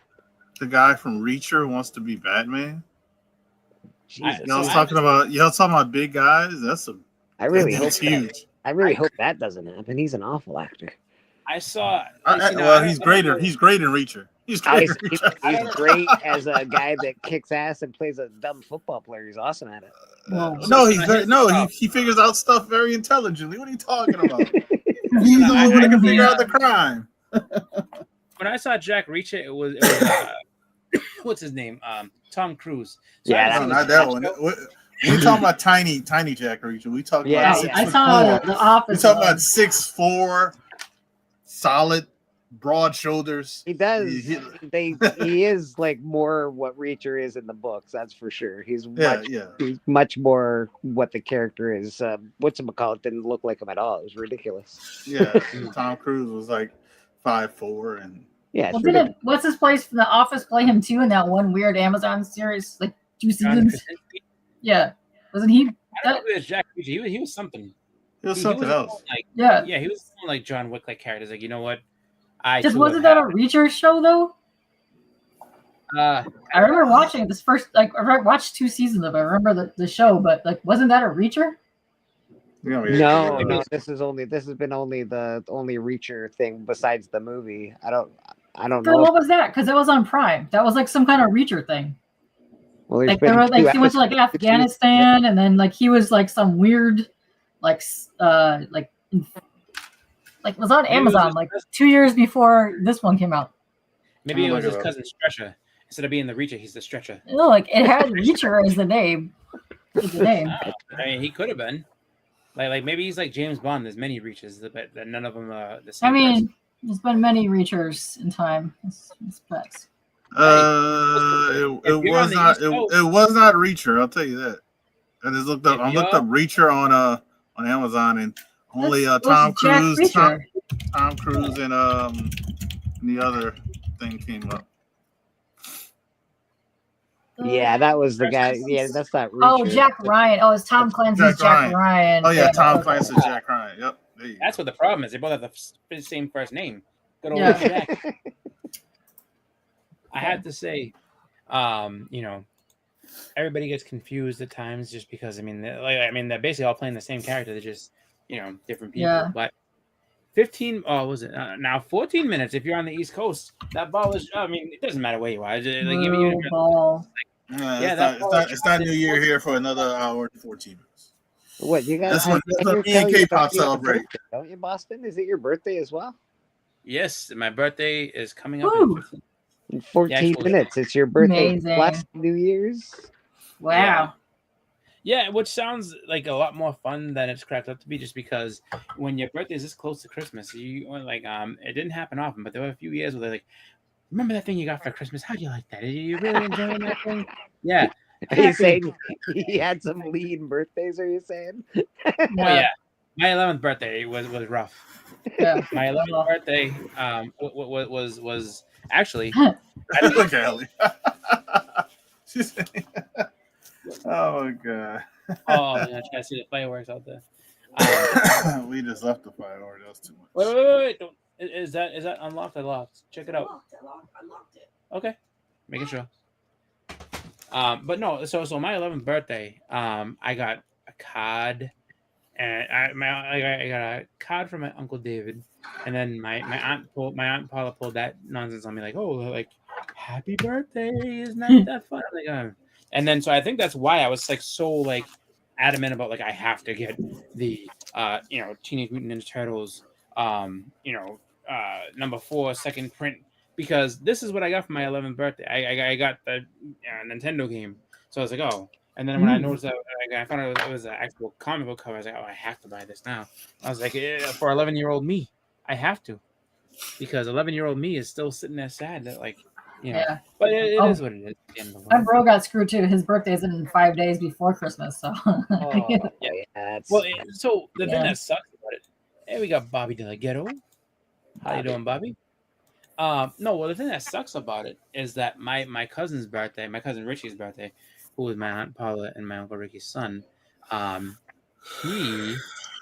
The guy from Reacher wants to be Batman. Jesus. Y'all talking about big guys? I really hope huge. I really hope that doesn't happen. He's an awful actor. I saw. He's great in Reacher. He's great as a guy that kicks ass and plays a dumb football player. He's awesome at it. He figures out stuff very intelligently. What are you talking about? He's the only one that can figure out the crime. When I saw Jack Reacher, it was what's his name? Tom Cruise. So not that one. We talking about tiny Jack Reacher. We talking about I saw The Office. We talking about 6'4", solid, broad shoulders. He does. He is like more what Reacher is in the books. That's for sure. He's much more what the character is. Whatchamacallit didn't look like him at all. It was ridiculous. Yeah, Tom Cruise was like 5'4" and. Yeah. Well, what's his place from The Office play him too in that one weird Amazon series, like 2 seasons? Yeah, wasn't he? I don't know if it was Jack Reacher. He was something. He was something else. He was like John Wick like characters. Like, you know what? Wasn't that a Reacher show though? I remember watching this first. Like I watched 2 seasons of it. I remember the show, but like, wasn't that a Reacher? No. This has been only the only Reacher thing besides the movie. I don't know. What was that? Because it was on Prime. That was like some kind of Reacher thing. Well, like they went to like Afghanistan, and then like he was like some weird, like was on Amazon like 2 years before this one came out. Maybe it was his cousin Stretcher. Instead of being the Reacher, he's the Stretcher. No, like it had Reacher as the name. I mean, he could have been. Like maybe he's like James Bond. There's many Reachers, but none of them are the same. I mean, there's been many Reachers in time. It's facts. It was not Reacher. I'll tell you that. I just looked up. I looked up Reacher on Amazon, and only Tom Cruise, Tom Cruise, and the other thing came up. Yeah, that was the guy. Yeah, that's not Reacher. Oh, Jack Ryan. Oh, it's Tom Clancy's Jack Ryan. Oh yeah, Tom Clancy's Jack Ryan. Yep. That's what the problem is. They both have the same first name. Good old Jack. I have to say, everybody gets confused at times just because they're basically all playing the same character. They're just different people. Yeah. But 15. Oh, was it now 14 minutes? If you're on the East Coast, that ball was. I mean, it doesn't matter where you are. Ball. It's not New Year here for another hour and 14 minutes. What you guys? That's what me and K-pop celebrate. Don't you, Boston? Is it your birthday as well? Yes, my birthday is coming up in 14 minutes. It's your birthday. Amazing. Last New Year's. Wow. Yeah, which sounds like a lot more fun than it's cracked up to be, just because when your birthday is this close to Christmas, it didn't happen often, but there were a few years where they're like, remember that thing you got for Christmas? How'd you like that? Are you really enjoying that thing? Yeah. Are you saying he had some lean birthdays? Are you saying? Oh yeah, my 11th birthday was rough. Yeah. My 11th birthday was actually. Look at Ellie. Oh my god. Oh, man, I try to see the fireworks out there. We just left the fireworks. That was too much. Wait! Don't, is that unlocked or locked? Check it out. I locked it. Okay, making sure. But no. So my 11th birthday, I got a card, and I got a card from my Uncle David, and then my aunt Paula pulled that nonsense on me, like, oh, like, happy birthday, isn't that fun? I'm like, and then so I think that's why I was like so like adamant about like I have to get the Teenage Mutant Ninja Turtles number 4 second print, because this is what I got for my 11th birthday. I got the Nintendo game, so I was like, oh. And then when I noticed that, I found out it was an actual comic book cover, I was like, oh, I have to buy this now. I was like, for 11-year-old me, I have to, because 11-year-old me is still sitting there sad that like. Yeah, but it is what it is. My bro got screwed too. His birthday's in 5 days before Christmas, so. Well, so the thing that sucks about it, hey, we got Bobby De La Ghetto. How you doing, Bobby? No, well, the thing that sucks about it is that my cousin's birthday, my cousin Richie's birthday, who was my Aunt Paula and my Uncle Ricky's son, he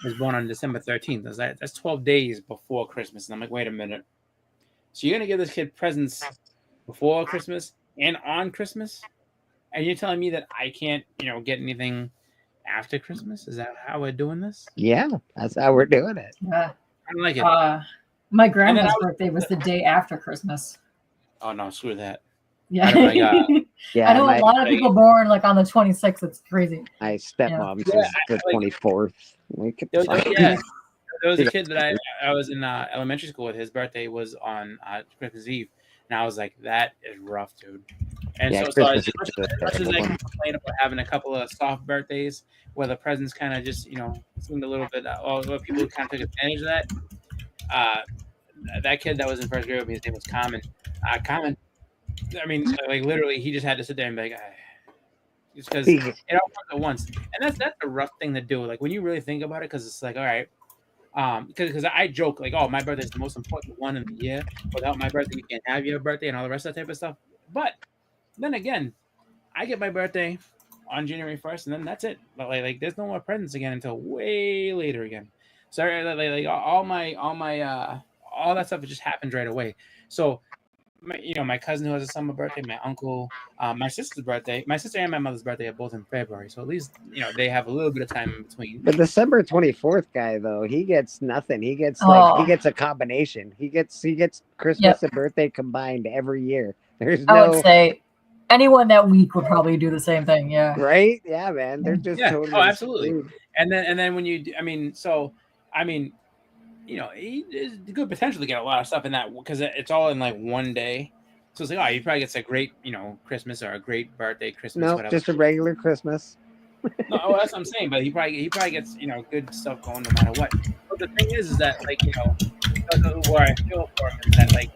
was born on December 13th. That's 12 days before Christmas, and I'm like, wait a minute. So you're gonna give this kid presents before Christmas and on Christmas, and you're telling me that I can't, get anything after Christmas? Is that how we're doing this? Yeah, that's how we're doing it. Yeah, I don't like it. My grandma's birthday was the day after Christmas. Oh no, screw that. Yeah, yeah. I know a lot of people born like on the 26th. It's crazy. My stepmom's is the 24th. There was a kid that I was in elementary school with. His birthday was on Christmas Eve. And I was like, that is rough, dude. And as much as I can complain about having a couple of soft birthdays where the presents kind of just, seemed a little bit, or people kind of took advantage of that. That kid that was in first grade with me, his name was Common. Common, I mean, like literally, he just had to sit there and be like, just because it all worked at once. And that's a rough thing to do. Like when you really think about it, because it's like, all right. Because I joke like, oh, my birthday is the most important one in the year. Without my birthday, you can't have your birthday and all the rest of that type of stuff. But then again, I get my birthday on January 1st, and then that's it. But like there's no more presents again until way later again. So like all that stuff just happens right away. So my cousin who has a summer birthday, my uncle, my sister's birthday, my sister and my mother's birthday are both in February. So at least they have a little bit of time in between. The December 24th guy though, he gets nothing. He gets he gets a combination. He gets Christmas and birthday combined every year. There's no. I would say anyone that week would probably do the same thing. Yeah. Right? Yeah, man. They're just totally. Oh, absolutely. Screwed. And then when you, he could potentially get a lot of stuff in that because it's all in like one day. So it's like, he probably gets a great, Christmas or a great birthday, Christmas. No, whatever. just a regular Christmas. No, that's what I'm saying. But he probably gets, good stuff going no matter what. But the thing is that like, where I feel for him is that like,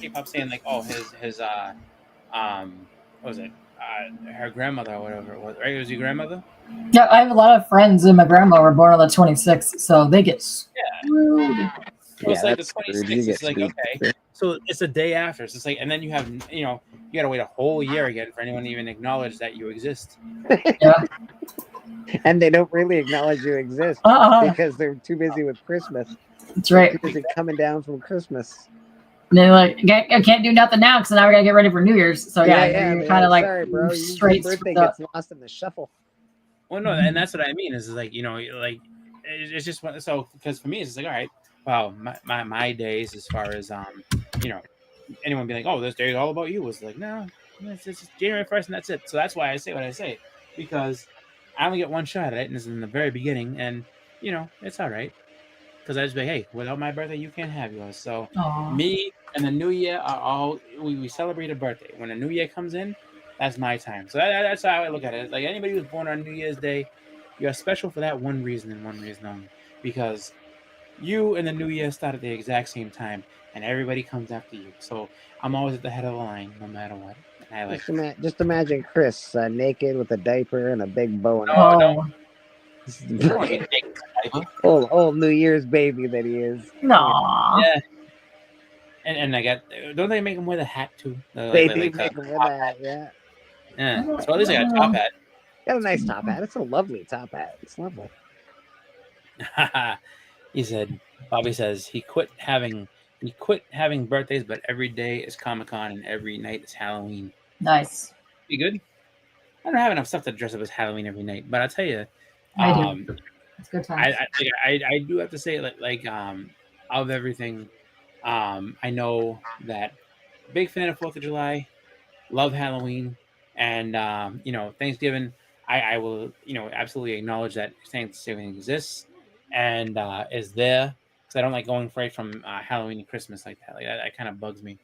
K-pop saying like, his what was it? Her grandmother or whatever it was, right? It was your grandmother? Yeah, I have a lot of friends and my grandma were born on the 26th, so they get screwed. So it's like the 26th. It's like, okay. So it's a day after. So it's like, and then you have, you got to wait a whole year again for anyone to even acknowledge that you exist. Yeah. And they don't really acknowledge you exist because they're too busy with Christmas. That's right. Too busy coming down from Christmas. And they're like, I can't do nothing now because now we got to get ready for New Year's. So you're kind of like, sorry, bro. Straight Your birthday gets lost in the shuffle. Well, no, and that's what I mean. Is like, like it's just so because for me it's like, all right, wow, my days as far as anyone be like, oh, this day is all about you, was like, no, it's just January 1st and that's it. So that's why I say what I say, because I only get one shot at it, and it's in the very beginning, and it's all right. Because I just be like, hey, without my birthday, you can't have yours. So me and the New Year are all we celebrate a birthday. When the New Year comes in, that's my time. So that's how I look at it. It's like anybody who's born on New Year's Day, you're special for that one reason and one reason only. Because you and the New Year start at the exact same time, and everybody comes after you. So I'm always at the head of the line, no matter what. And I like just imagine Chris naked with a diaper and a big bow and arrow. Old New Year's baby that he is. No. Yeah. And I got. Don't they make him wear the hat too? They do make him wear that. Yeah. Yeah. So at least I got a top hat. Got a nice top hat. It's a lovely top hat. It's lovely. He said. Bobby says he quit having birthdays, but every day is Comic-Con and every night is Halloween. Nice. You good? I don't have enough stuff to dress up as Halloween every night, but I'll tell you. I do. It's good time. I do have to say like of everything, I know that big fan of 4th of July, love Halloween, and Thanksgiving. I will absolutely acknowledge that Thanksgiving exists and is there, because I don't like going right from Halloween to Christmas like that. Like that kind of bugs me.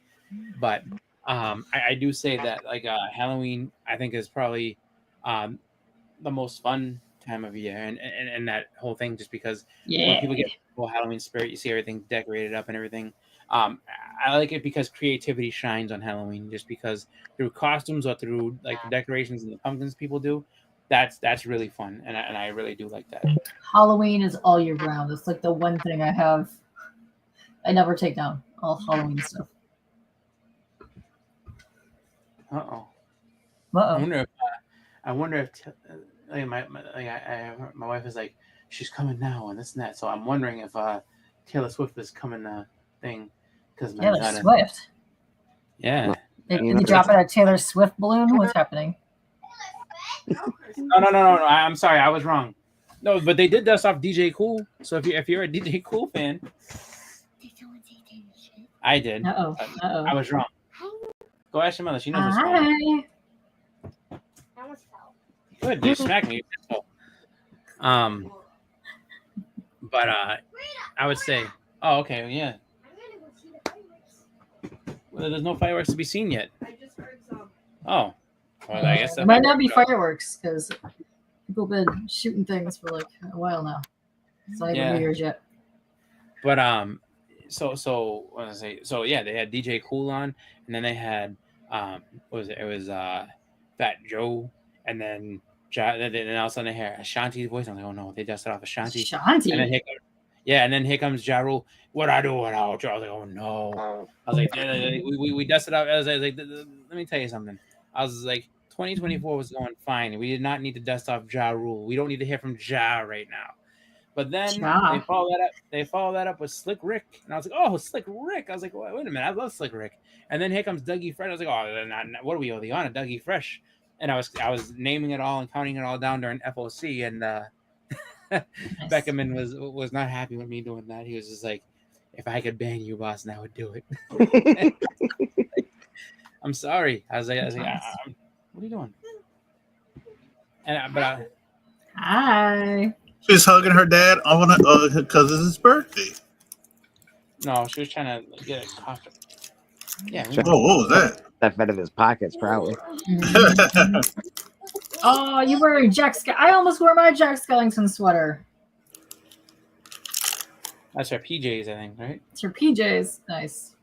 But I do say that like Halloween I think is probably the most fun time of year, and that whole thing, just because when people get the whole Halloween spirit, you see everything decorated up and everything. I like it because creativity shines on Halloween, just because through costumes or through like the decorations and the pumpkins people do, that's really fun, and I really do like that. Halloween is all year round. It's like the one thing I never take down, all Halloween stuff. I wonder if my wife is like, she's coming now and this and that. So I'm wondering if Taylor Swift is coming thing, because Taylor Swift. Yeah. Did you drop it a Taylor Swift balloon? What's happening? No. I'm sorry, I was wrong. No, but they did dust off DJ Cool. So if you're a DJ Cool fan, I did. I was wrong. Go ask your mother. She knows what's going on. Good, you smacked me. But I would say, oh, okay, yeah. Well, there's no fireworks to be seen yet. I just heard some. Oh, well, I guess it might not be fireworks because people have been shooting things for like a while now. It's not even New Year's yet. But so what was I say? So yeah, they had DJ Cool on, and then they had what was it? It was Fat Joe, and then all of a sudden they hear Ashanti's voice. I'm like, oh no, they dusted off Ashanti. And then here comes Ja Rule. What I do without you? I was like, oh no. I was like, we dusted off. I was like, let me tell you something. I was like, 2024 was going fine. We did not need to dust off Ja Rule. We don't need to hear from Ja right now. But then Yeah. they follow that up with Slick Rick, and I was like, oh, Slick Rick. I was like, wait a minute, I love Slick Rick. And then here comes Dougie Fresh. I was like, oh, what do we owe the honor, Dougie Fresh? And I was naming it all and counting it all down during FOC, and Beckerman was not happy with me doing that. He was just like, if I could ban you, Boston, I would do it. I'm sorry. I was like, what are you doing? And Hi. She's hugging her dad because it's his birthday. No, she was trying to get a coffee. Yeah. Oh, what was that? Stuff out of his pockets, probably. Oh, you wearing Jack? I almost wore my Jack Skellington sweater. That's her PJs, I think, right? It's your PJs. Nice.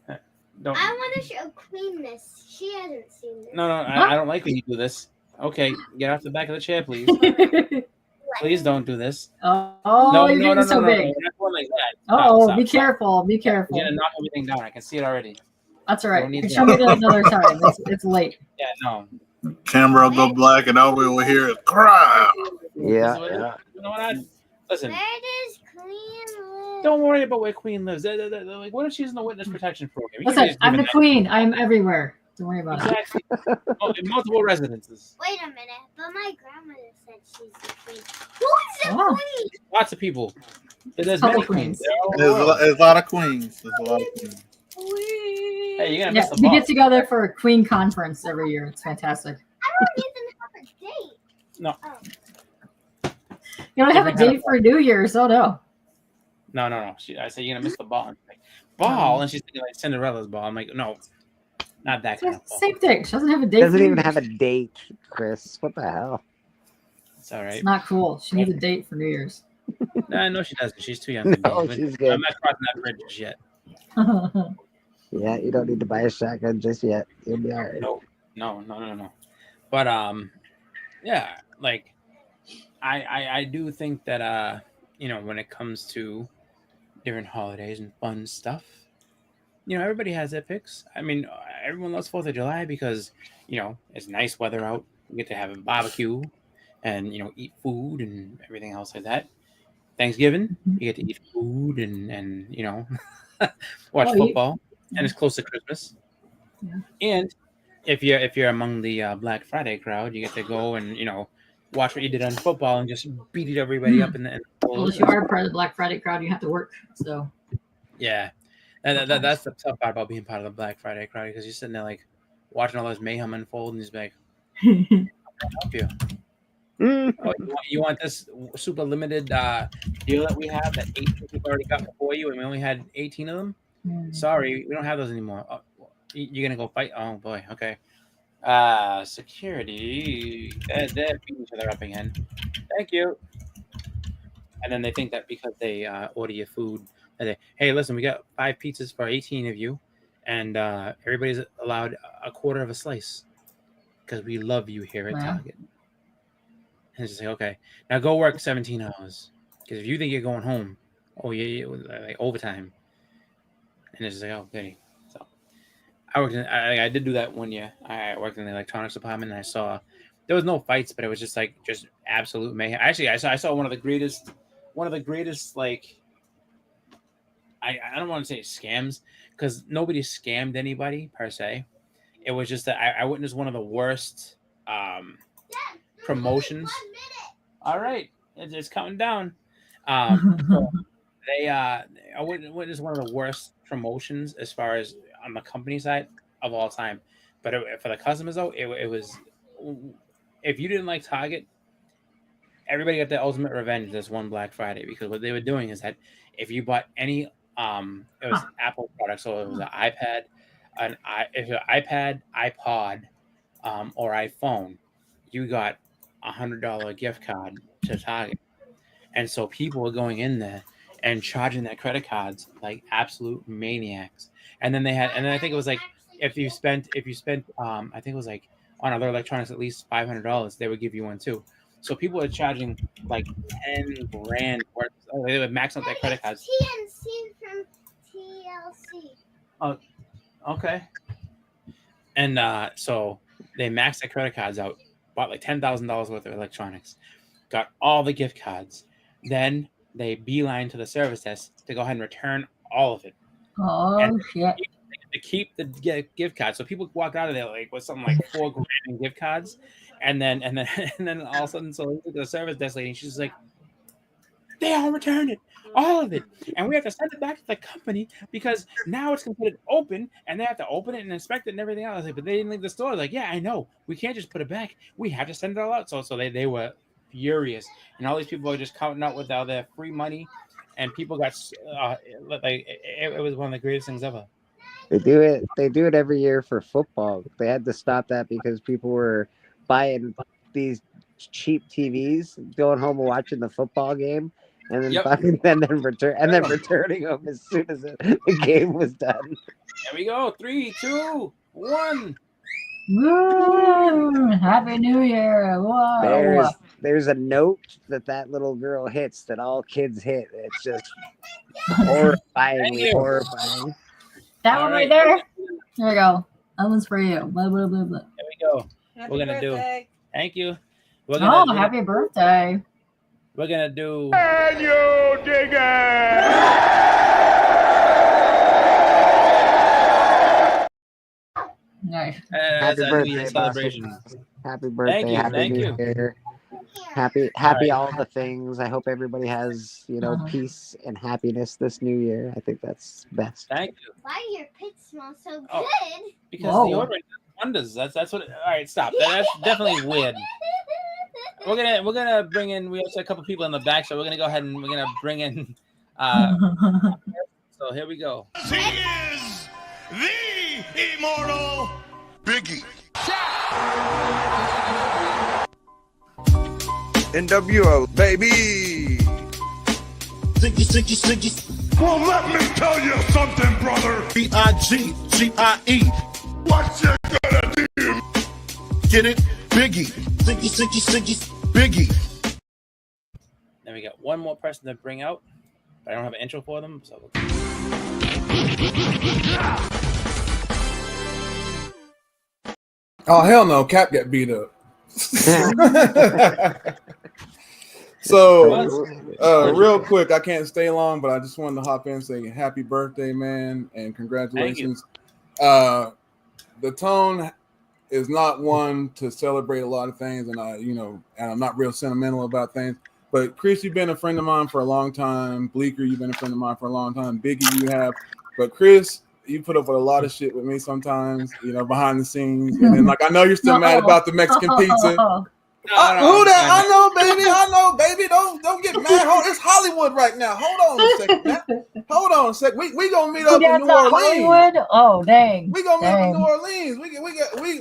I want to show Queen this. She hasn't seen this. No, I don't like when you do this. Okay, get off the back of the chair, please. Please don't do this. Oh, you're getting so big. We're not going like that. Oh, be careful. Be careful. You're going to knock everything down. I can see it already. That's all right. You can show me that another time. It's late. Yeah, no. Camera will go black and all we will hear is cry. Yeah. You know what? Listen. Where does Queen live? Don't worry about where Queen lives. Like, what if she's in the witness protection program? Listen, I'm the queen. I'm everywhere. Don't worry about it. In multiple residences. Wait a minute, but my grandmother said she's the queen. Who's the queen? Lots of people. There's many queens. There's a lot of queens. Hey, you're gonna miss the we ball. get together for a queen conference every year. It's fantastic. I don't even have a date. No. Oh. You don't have a date for New Year's. Oh no. No. I said you're gonna miss the ball. Like, ball, and she's thinking like Cinderella's ball. I'm like, no, not that kind of ball. Same thing. She doesn't have a date. Doesn't even have a date, Chris. What the hell? It's all right. It's not cool. She needs a date for New Year's. No, she doesn't. She's too young. No, she's good. I'm not crossing that bridge just yet. Yeah, you don't need to buy a shotgun just yet. You'll be all right. No. But yeah, like I do think that when it comes to different holidays and fun stuff, everybody has their picks. I mean, everyone loves 4th of July because it's nice weather out. You get to have a barbecue and eat food and everything else like that. Thanksgiving, you get to eat food and watch football, and it's close to Christmas. Yeah. And if you're among the Black Friday crowd, you get to go and watch what you did on football and just beat everybody up in the. Well, if you are part of the Black Friday crowd, you have to work. So. Yeah, and that's the tough part about being part of the Black Friday crowd, because you're sitting there like watching all this mayhem unfold, and you're like, "I'm gonna help you." Oh, you want this super limited deal that we have that 18 people already got before you, and we only had 18 of them? Sorry, we don't have those anymore. Oh, you're gonna go fight? Oh boy, okay. Security. They're beating each other up again. Thank you. And then they think that because they order your food, that they, hey, listen, we got 5 pizzas for 18 of you, and everybody's allowed a quarter of a slice because we love you here at Target. And it's just like, okay, now go work 17 hours. Because if you think you're going home, like overtime. And it's just like, oh, goody. So I did do that one year. I worked in the electronics department, and I saw there was no fights, but it was just absolute mayhem. Actually, I saw one of the greatest, like, I don't want to say scams, because nobody scammed anybody per se. It was just that I witnessed one of the worst promotions. All right, it's counting down. So I witnessed one of the worst promotions as far as on the company side of all time. But for the customers though, it was, if you didn't like Target, everybody got the ultimate revenge this one Black Friday, because what they were doing is that if you bought any it was Apple products, so it was an iPad, iPod, or iPhone, you got $100 gift card to Target. And so people were going in there and charging their credit cards like absolute maniacs. And then I think it was like if you spent I think it was like on other electronics at least $500, they would give you one too. So people are charging like $10,000 worth. They would max out their credit cards. TNC from TLC. Oh, okay. And so they maxed their credit cards out, bought like $10,000 worth of electronics, got all the gift cards, Then they beeline to the service desk to go ahead and return all of it. Oh shit! To keep the gift cards, so people walk out of there like with something like $4 grand in gift cards, and then all of a sudden, so they look at the service desk lady, and she's like, "They all returned it, all of it, and we have to send it back to the company because now it's considered open, and they have to open it and inspect it and everything else." Like, but they didn't leave the store. Like, yeah, I know, we can't just put it back. We have to send it all out. So they were furious, and all these people were just counting out with all their free money, and people got like it was one of the greatest things ever. They do it every year for football. They had to stop that because people were buying these cheap TVs, going home and watching the football game, and then returning them as soon as the game was done. There we go. 3, 2, 1. Woo! Happy New Year! Whoa! There's a note that little girl hits that all kids hit. It's just horrifyingly horrifying. That one right there. There we go. That one's for you. Blah blah blah blah. There we go. Happy We're gonna birthday. do. Thank you. We're gonna Happy birthday! We're gonna do. Can you dig it? Nice. Happy birthday, celebration. Happy birthday. Happy New Year. Happy all the things. I hope everybody has, peace and happiness this new year. I think that's best. Thank you. Why do your pits smell so good? Because the deodorant does wonders. That's what. All right, stop. That's definitely weird. We're gonna bring in. We also have a couple people in the back, so we're gonna go ahead and we're gonna bring in. So here we go. He is the immortal Biggie. NWO, baby. Well, let me tell you something, brother. B-I-G-G-I-E. What you gonna do? Get it? Biggie. Biggie. Then we got one more person to bring out, but I don't have an intro for them. So. Oh hell no! Cap got beat up. So, real quick, I can't stay long, but I just wanted to hop in and say happy birthday, man, and congratulations. The tone is not one to celebrate a lot of things, and and I'm not real sentimental about things. But Chris, you've been a friend of mine for a long time. Bleeker, you've been a friend of mine for a long time. Biggie, you have. But Chris, you put up with a lot of shit with me sometimes, behind the scenes. And then, I know you're still mad about the Mexican pizza. Who that? I know, baby. Don't get mad. It's Hollywood right now. Hold on a second, man. Hold on a second. We gonna meet up in New Orleans. Hollywood? Oh dang. We gonna meet up in New Orleans.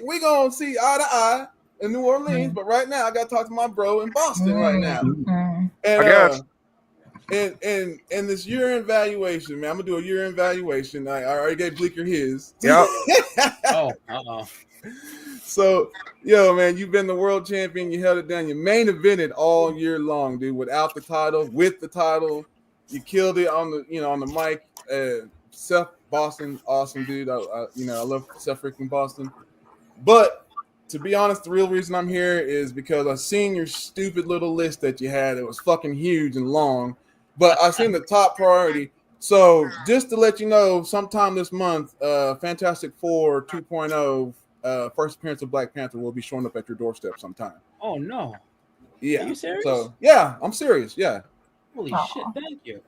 We gonna see eye to eye in New Orleans. But right now, I gotta talk to my bro in Boston right now. And and this year-end valuation, man. I'm gonna do a year-end valuation. I already gave Bleeker his. Yep. So, man, you've been the world champion. You held it down. You main evented all year long, dude. Without the title, with the title, you killed it on the mic. Seth Boston, awesome dude. I love Seth freaking Boston. But to be honest, the real reason I'm here is because I seen your stupid little list that you had. It was fucking huge and long. But I seen the top priority. So just to let you know, sometime this month, Fantastic Four 2.0. First appearance of Black Panther will be showing up at your doorstep sometime. Oh no! Yeah. Are you serious? So yeah, I'm serious. Yeah. Holy shit! Thank you.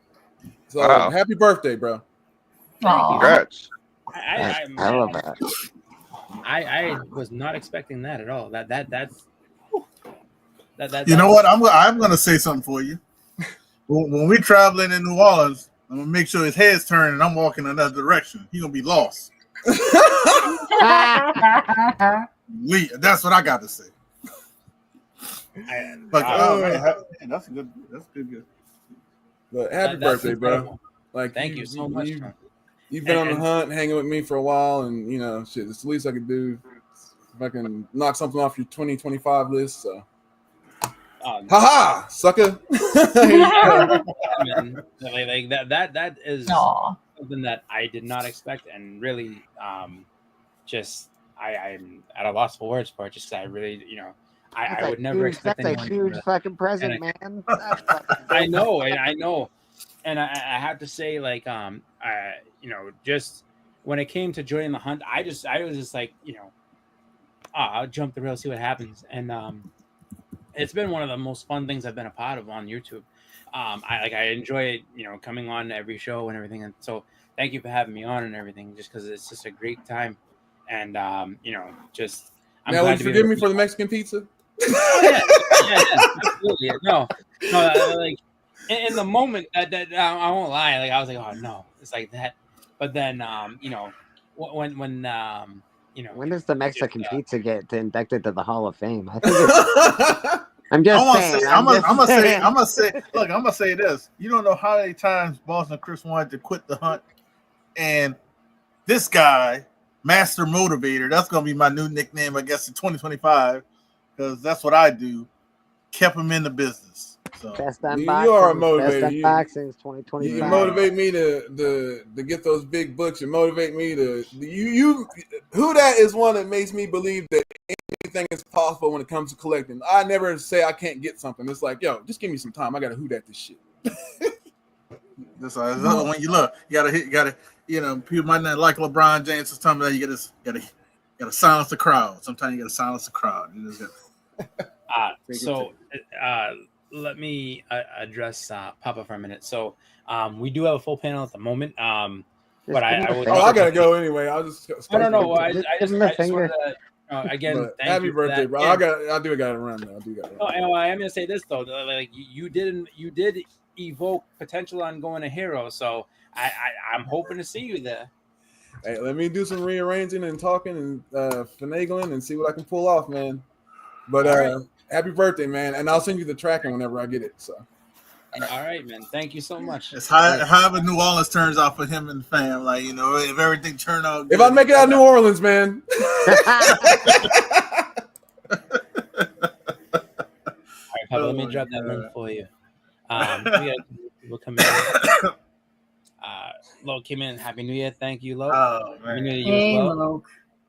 So happy birthday, bro! Congrats! I love that. I was not expecting that at all. That's. You know what? I'm gonna say something for you. When we're traveling in New Orleans, I'm gonna make sure his head's turned and I'm walking another direction. He's gonna be lost. That's what I got to say. That's good. That's good. But happy birthday, bro! Thank you so much. You've been on the hunt, hanging with me for a while, and shit. It's the least I could do if I can knock something off your 2025 list. So, haha, sucker! Like that is something that I did not expect, and really, I'm at a loss for words for it. Just because I really, I would never expect anyone. That's a huge fucking present, man. I know, and I have to say, like, just when it came to joining the hunt, I was just like, I'll jump the rail, see what happens, and it's been one of the most fun things I've been a part of on YouTube. I enjoy coming on every show and everything, and so thank you for having me on and everything, just because it's just a great time, and just. Now, will you forgive me for the Mexican pizza? Oh, yeah, absolutely. No, like in the moment that I won't lie, like I was like, oh no, it's like that. But then, when when does the Mexican pizza get inducted to the Hall of Fame? I think I'm gonna say this. You don't know how many times Boston Chris wanted to quit the hunt, and this guy, Master Motivator, that's gonna be my new nickname, I guess, in 2025, because that's what I do. Kept him in the business. So best unboxing, you are a motivator. Best unboxings 2025. You motivate me to get those big books. You motivate me to who that is one that makes me believe that anything is possible when it comes to collecting. I never say I can't get something. It's like, yo, just give me some time. I gotta who that this shit. That's when you look, you gotta people might not like LeBron James. Sometimes that you gotta silence the crowd. Sometimes you gotta silence the crowd. Let me address Papa for a minute. So we do have a full panel at the moment. But I gotta go anyway. I'll just no. I just want to again. Thank happy you birthday, bro! Yeah. I gotta run now. I am gonna say this though, like you did evoke potential on going to Hero, so I'm hoping to see you there. Hey, let me do some rearranging and talking and finagling and see what I can pull off, man. But happy birthday, man! And I'll send you the tracking whenever I get it. So. All right, man. Thank you so much. It's however New Orleans turns out for him and the fam. Like, if everything turned out good. If I make it out of New Orleans, man. All right, Papa, let me drop that link for you. We'll come in. Lo came in. Happy New Year. Thank you, Lo. Happy New Year to you as well.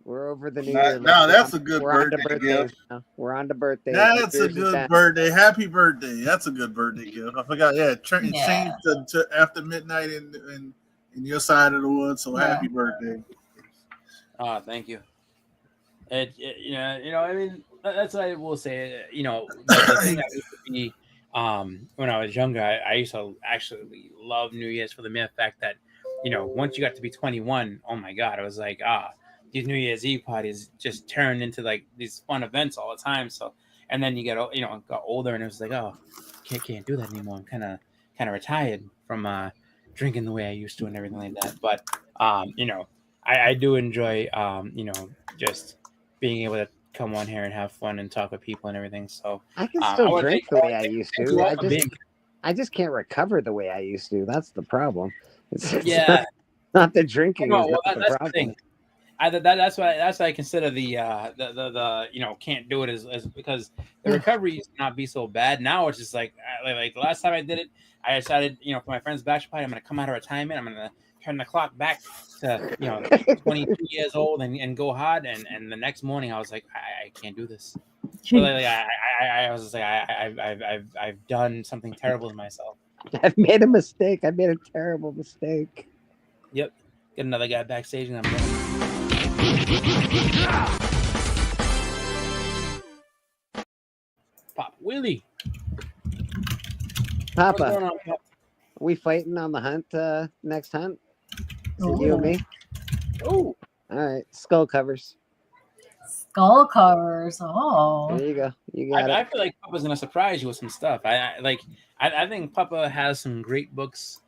We're over the New Year. Now that's a good birthday gift. We're on the birthday. That's a good birthday. Happy birthday. That's a good birthday gift. I forgot. Yeah, change to after midnight in your side of the woods. So happy birthday. Thank you. I mean, that's what I will say. The thing that used to be when I was younger, I used to actually love New Year's for the mere fact that, once you got to be 21, oh my God, I was like, these New Year's Eve parties just turned into like these fun events all the time. So, and then you get, got older, and it was like, oh, can't do that anymore. I'm kind of retired from drinking the way I used to and everything like that. But I do enjoy just being able to come on here and have fun and talk with people and everything. So I can still drink the way I used to. I just can't recover the way I used to. That's the problem. It's not the drinking. No, that's the thing. That's why I consider the can't do it as because the recovery used to not be so bad. Now it's just like the last time I did it, I decided for my friend's bachelor party, I'm gonna come out of retirement. I'm gonna turn the clock back to 22 years old and go hard. And the next morning I was like, I can't do this. So I was like, I've done something terrible to myself. I've made a mistake. I made a terrible mistake. Yep. Get another guy backstage and I'm done. Pop Willie. Papa, we fighting on the hunt next hunt? You and me? Oh. All right. Skull covers. Skull covers. Oh. There you go. You got it. I feel like Papa's gonna surprise you with some stuff. I think Papa has some great books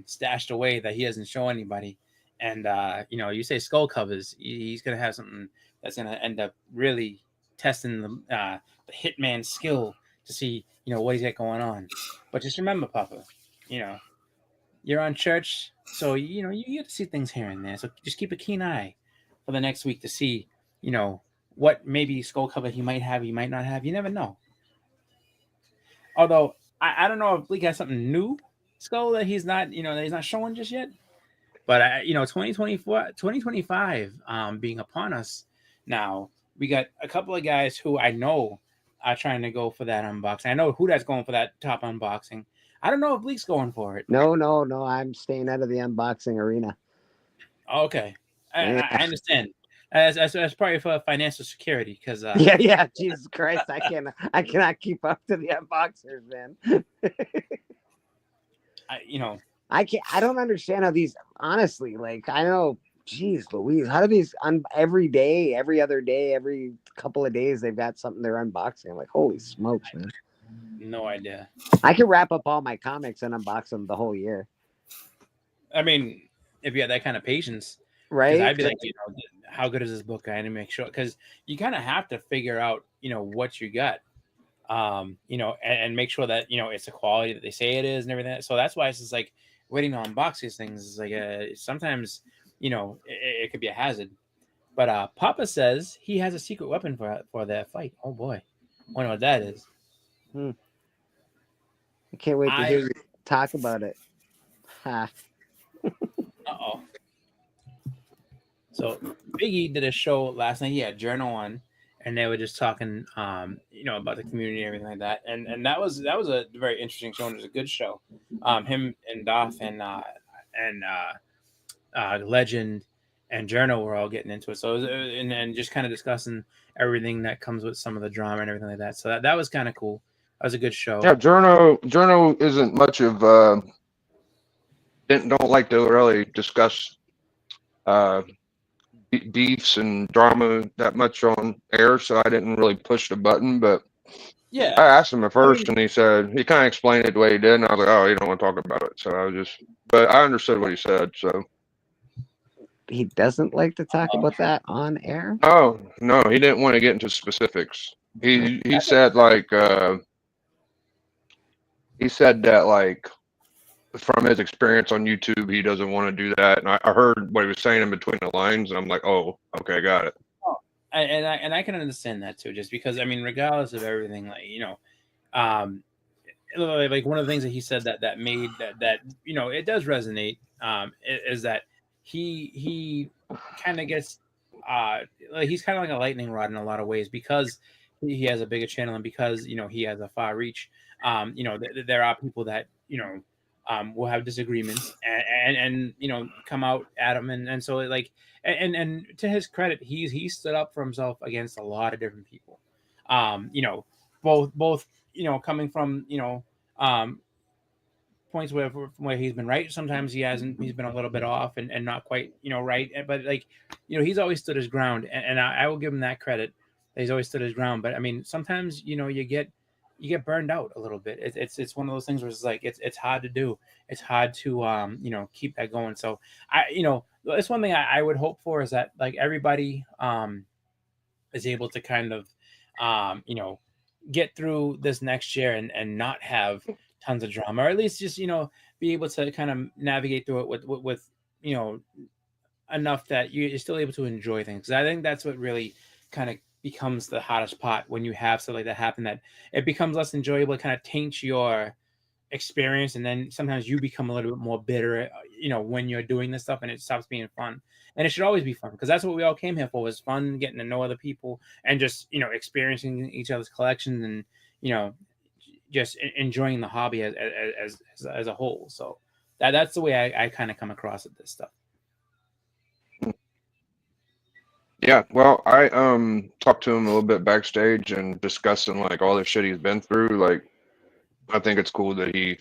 stashed away that he doesn't show anybody. And you say skull covers, he's gonna have something that's gonna end up really testing the hitman skill to see what he's got going on. But just remember, Papa, you're on church, so you get to see things here and there. So just keep a keen eye for the next week to see what maybe skull cover he might have, he might not have. You never know. Although I don't know if Bleak has something new skull that he's not that he's not showing just yet. But 2025 being upon us now, we got a couple of guys who I know are trying to go for that unboxing. I know who that's going for that top unboxing. I don't know if Bleak's going for it. No. I'm staying out of the unboxing arena. Okay, I understand. That's probably for financial security, because yeah. Jesus Christ, I cannot keep up to the unboxers, man. I don't understand how these. Honestly, like I know. Jeez Louise, how do these every day, every other day, every couple of days they've got something they're unboxing? I'm like, holy smokes, man. No idea. I could wrap up all my comics and unbox them the whole year. I mean, if you had that kind of patience, right? I'd be like, how good is this book? I need to make sure, because you kind of have to figure out, what you got, and make sure that it's the quality that they say it is and everything. So that's why it's just like waiting to unbox these things is like sometimes. It could be a hazard. But Papa says he has a secret weapon for that fight. Oh boy, wonder what that is. I can't wait to hear you talk about it. Uh-oh. So Biggie did a show last night. He had Journal on, and they were just talking, about the community and everything like that. And that was a very interesting show. And it was a good show. Him and Doth and Legend and Journal were all getting into it. So and just kind of discussing everything that comes with some of the drama and everything like that. So that was kind of cool. That was a good show. Yeah, Journal isn't much of don't like to really discuss beefs and drama that much on air, so I didn't really push the button. But yeah, I asked him at first, and he said he kind of explained it the way he did, and I was like, oh, you don't want to talk about it. So but I understood what he said. So he doesn't like to talk about that on air. Oh no, he didn't want to get into specifics. He said that like from his experience on YouTube, he doesn't want to do that. And I heard what he was saying in between the lines, and I'm like, oh, okay, got it. And I can understand that too, just because, I mean, regardless of everything, like, like one of the things that he said that made that it does resonate, is that he kind of gets like he's kind of like a lightning rod in a lot of ways, because he has a bigger channel, and because he has a far reach. There are people that will have disagreements and come out at him, and so like and to his credit, he stood up for himself against a lot of different people. Both coming from points where he's been right. Sometimes he hasn't. He's been a little bit off and not quite right. But like he's always stood his ground, and I will give him that credit. He's always stood his ground. But I mean, sometimes you get burned out a little bit. It's one of those things where it's like it's hard to do. It's hard to keep that going. So it's one thing I would hope for, is that like everybody is able to kind of get through this next year and not have tons of drama, or at least just be able to kind of navigate through it with enough that you're still able to enjoy things. 'Cause I think that's what really kind of becomes the hottest pot when you have something like that happen, that it becomes less enjoyable. It kind of taints your experience, and then sometimes you become a little bit more bitter when you're doing this stuff, and it stops being fun. And it should always be fun, because that's what we all came here for, was fun, getting to know other people, and just experiencing each other's collections, and just enjoying the hobby as a whole. So that's the way I kind of come across at this stuff. Yeah, well, I talked to him a little bit backstage and discussing like all the shit he's been through. Like, I think it's cool that he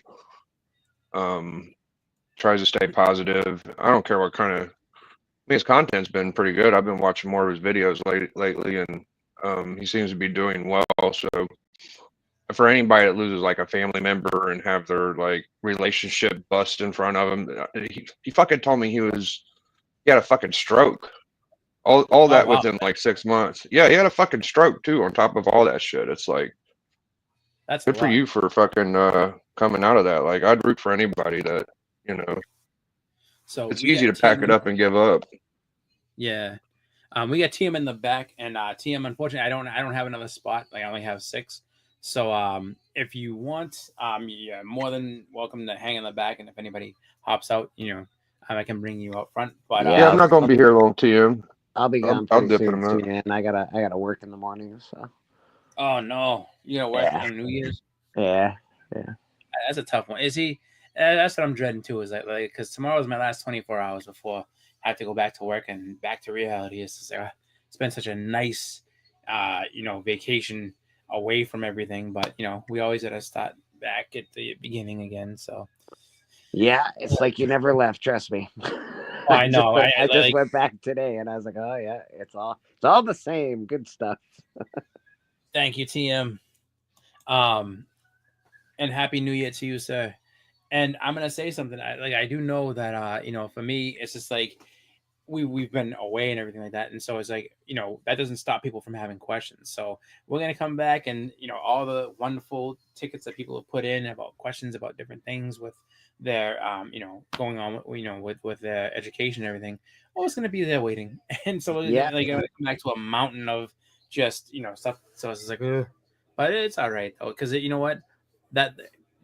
tries to stay positive. I don't care what kind of. I mean, his content's been pretty good. I've been watching more of his videos lately, and he seems to be doing well. So, for anybody that loses like a family member and have their like relationship bust in front of him, he fucking told me he had a fucking stroke. All that within like 6 months. Yeah, he had a fucking stroke too on top of all that shit. It's like, that's good for you for fucking coming out of that. Like, I'd root for anybody that So it's easy to pack it up and give up. Yeah. We got TM in the back, and TM, unfortunately, I don't have another spot. Like, I only have 6. So if you want, you're more than welcome to hang in the back, and if anybody hops out, I can bring you up front. But yeah, I'm not gonna be here long, TM. I'll be gone pretty soon, too, man. I gotta work in the morning. So Oh no, you know what? On New Year's. Yeah. That's a tough one. Is he? That's what I'm dreading too. Is like because tomorrow is my last 24 hours before I have to go back to work and back to reality. It's just, it's been such a nice, vacation away from everything. But we always got to start back at the beginning again. So. Yeah, it's like you never left. Trust me. Oh, I know. I just went back today, and I was like, oh yeah, it's all the same. Good stuff. Thank you, TM. And Happy New Year to you, sir. And I'm gonna say something. I do know that for me, it's just like we've been away and everything like that, and so it's like that doesn't stop people from having questions. So we're gonna come back and all the wonderful tickets that people have put in about questions about different things with their going on with their education and everything. Oh, it's gonna be there waiting, and so we're gonna come back to a mountain of just stuff. So it's just like, ugh. But it's all right though, because you know what,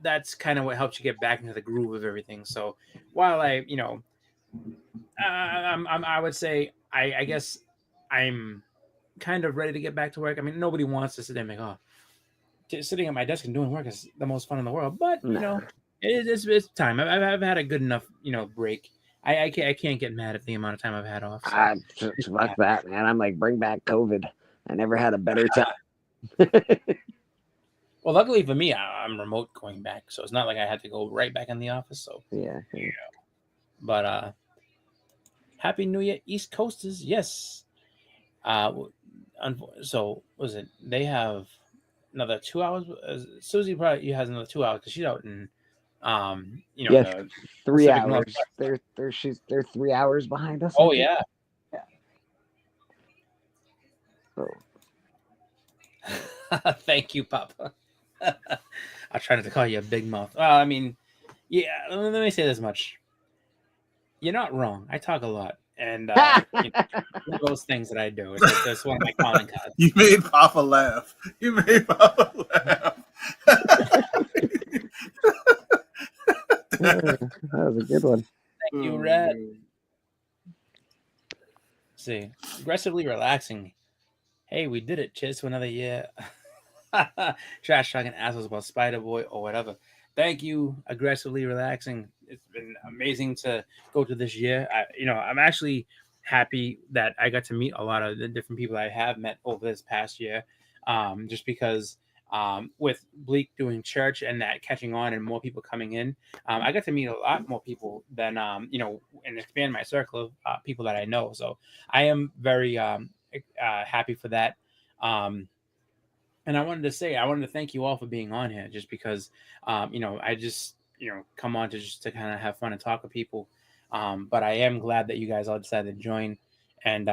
that's kind of what helps you get back into the groove of everything. So while I would say I guess I'm kind of ready to get back to work. I mean, nobody wants to sit there and make sitting at my desk and doing work is the most fun in the world. But it's time. I've had a good enough break. I can't get mad at the amount of time I've had off. So. Fuck that, man. I'm like, bring back COVID. I never had a better time. Well, luckily for me, I'm remote going back, so it's not like I had to go right back in the office. So yeah. But Happy New Year, East Coasters. Yes. So was it? They have another 2 hours. Susie probably has another 2 hours because she's out in 3 hours. They're 3 hours behind us. Oh yeah. So. Thank you, Papa. I try not to call you a big mouth. Well, I mean, yeah. Let me say this much. You're not wrong. I talk a lot, and one of those things that I do. It's like, that's one of my calling cards. You made Papa laugh. That was a good one. Thank you, Red. See, aggressively relaxing. Hey, we did it. Cheers to another year. Trash talking assholes about Spider-Boy or whatever. Thank you, aggressively relaxing. It's been amazing to go to this year. I'm actually happy that I got to meet a lot of the different people I have met over this past year. Just because with Bleak doing church and that catching on and more people coming in, I got to meet a lot more people than and expand my circle of people that I know. So I am very happy for that. And I wanted to thank you all for being on here, just because, I just, come on to kind of have fun and talk with people. But I am glad that you guys all decided to join and,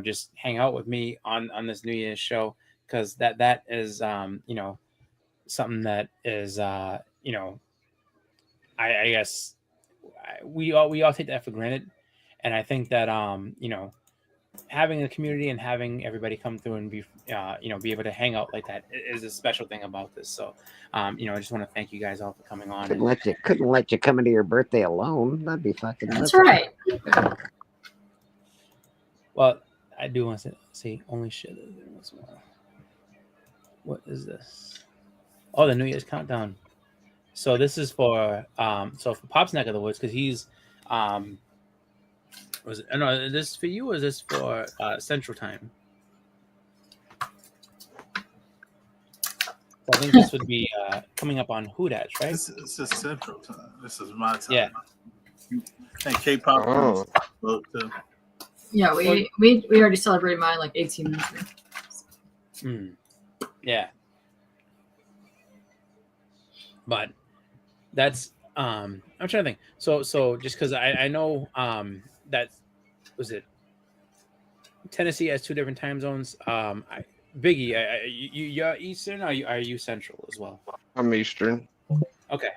just hang out with me on this New Year's show, because that is, something that is, I guess we all take that for granted. And I think that, having a community and having everybody come through and be able to hang out like that is a special thing about this. So, I just want to thank you guys all for coming on. Couldn't let you come into your birthday alone. That'd be fucking. That's right. Well, I do want to say only shit. What is this? Oh, the New Year's countdown. So this is for for Pop's neck of the woods, because he's was it? No, is this for you or is this for Central Time? I think this would be coming up on Hoodatch, right? This is Central Time. This is my time. Yeah. And K-pop. Oh. Yeah, we already celebrated mine like 18 minutes ago. Yeah. But that's I'm trying to think. So just because I know that was it. Tennessee has 2 different time zones. Biggie, you're Eastern, or are you Central as well? I'm Eastern. Okay,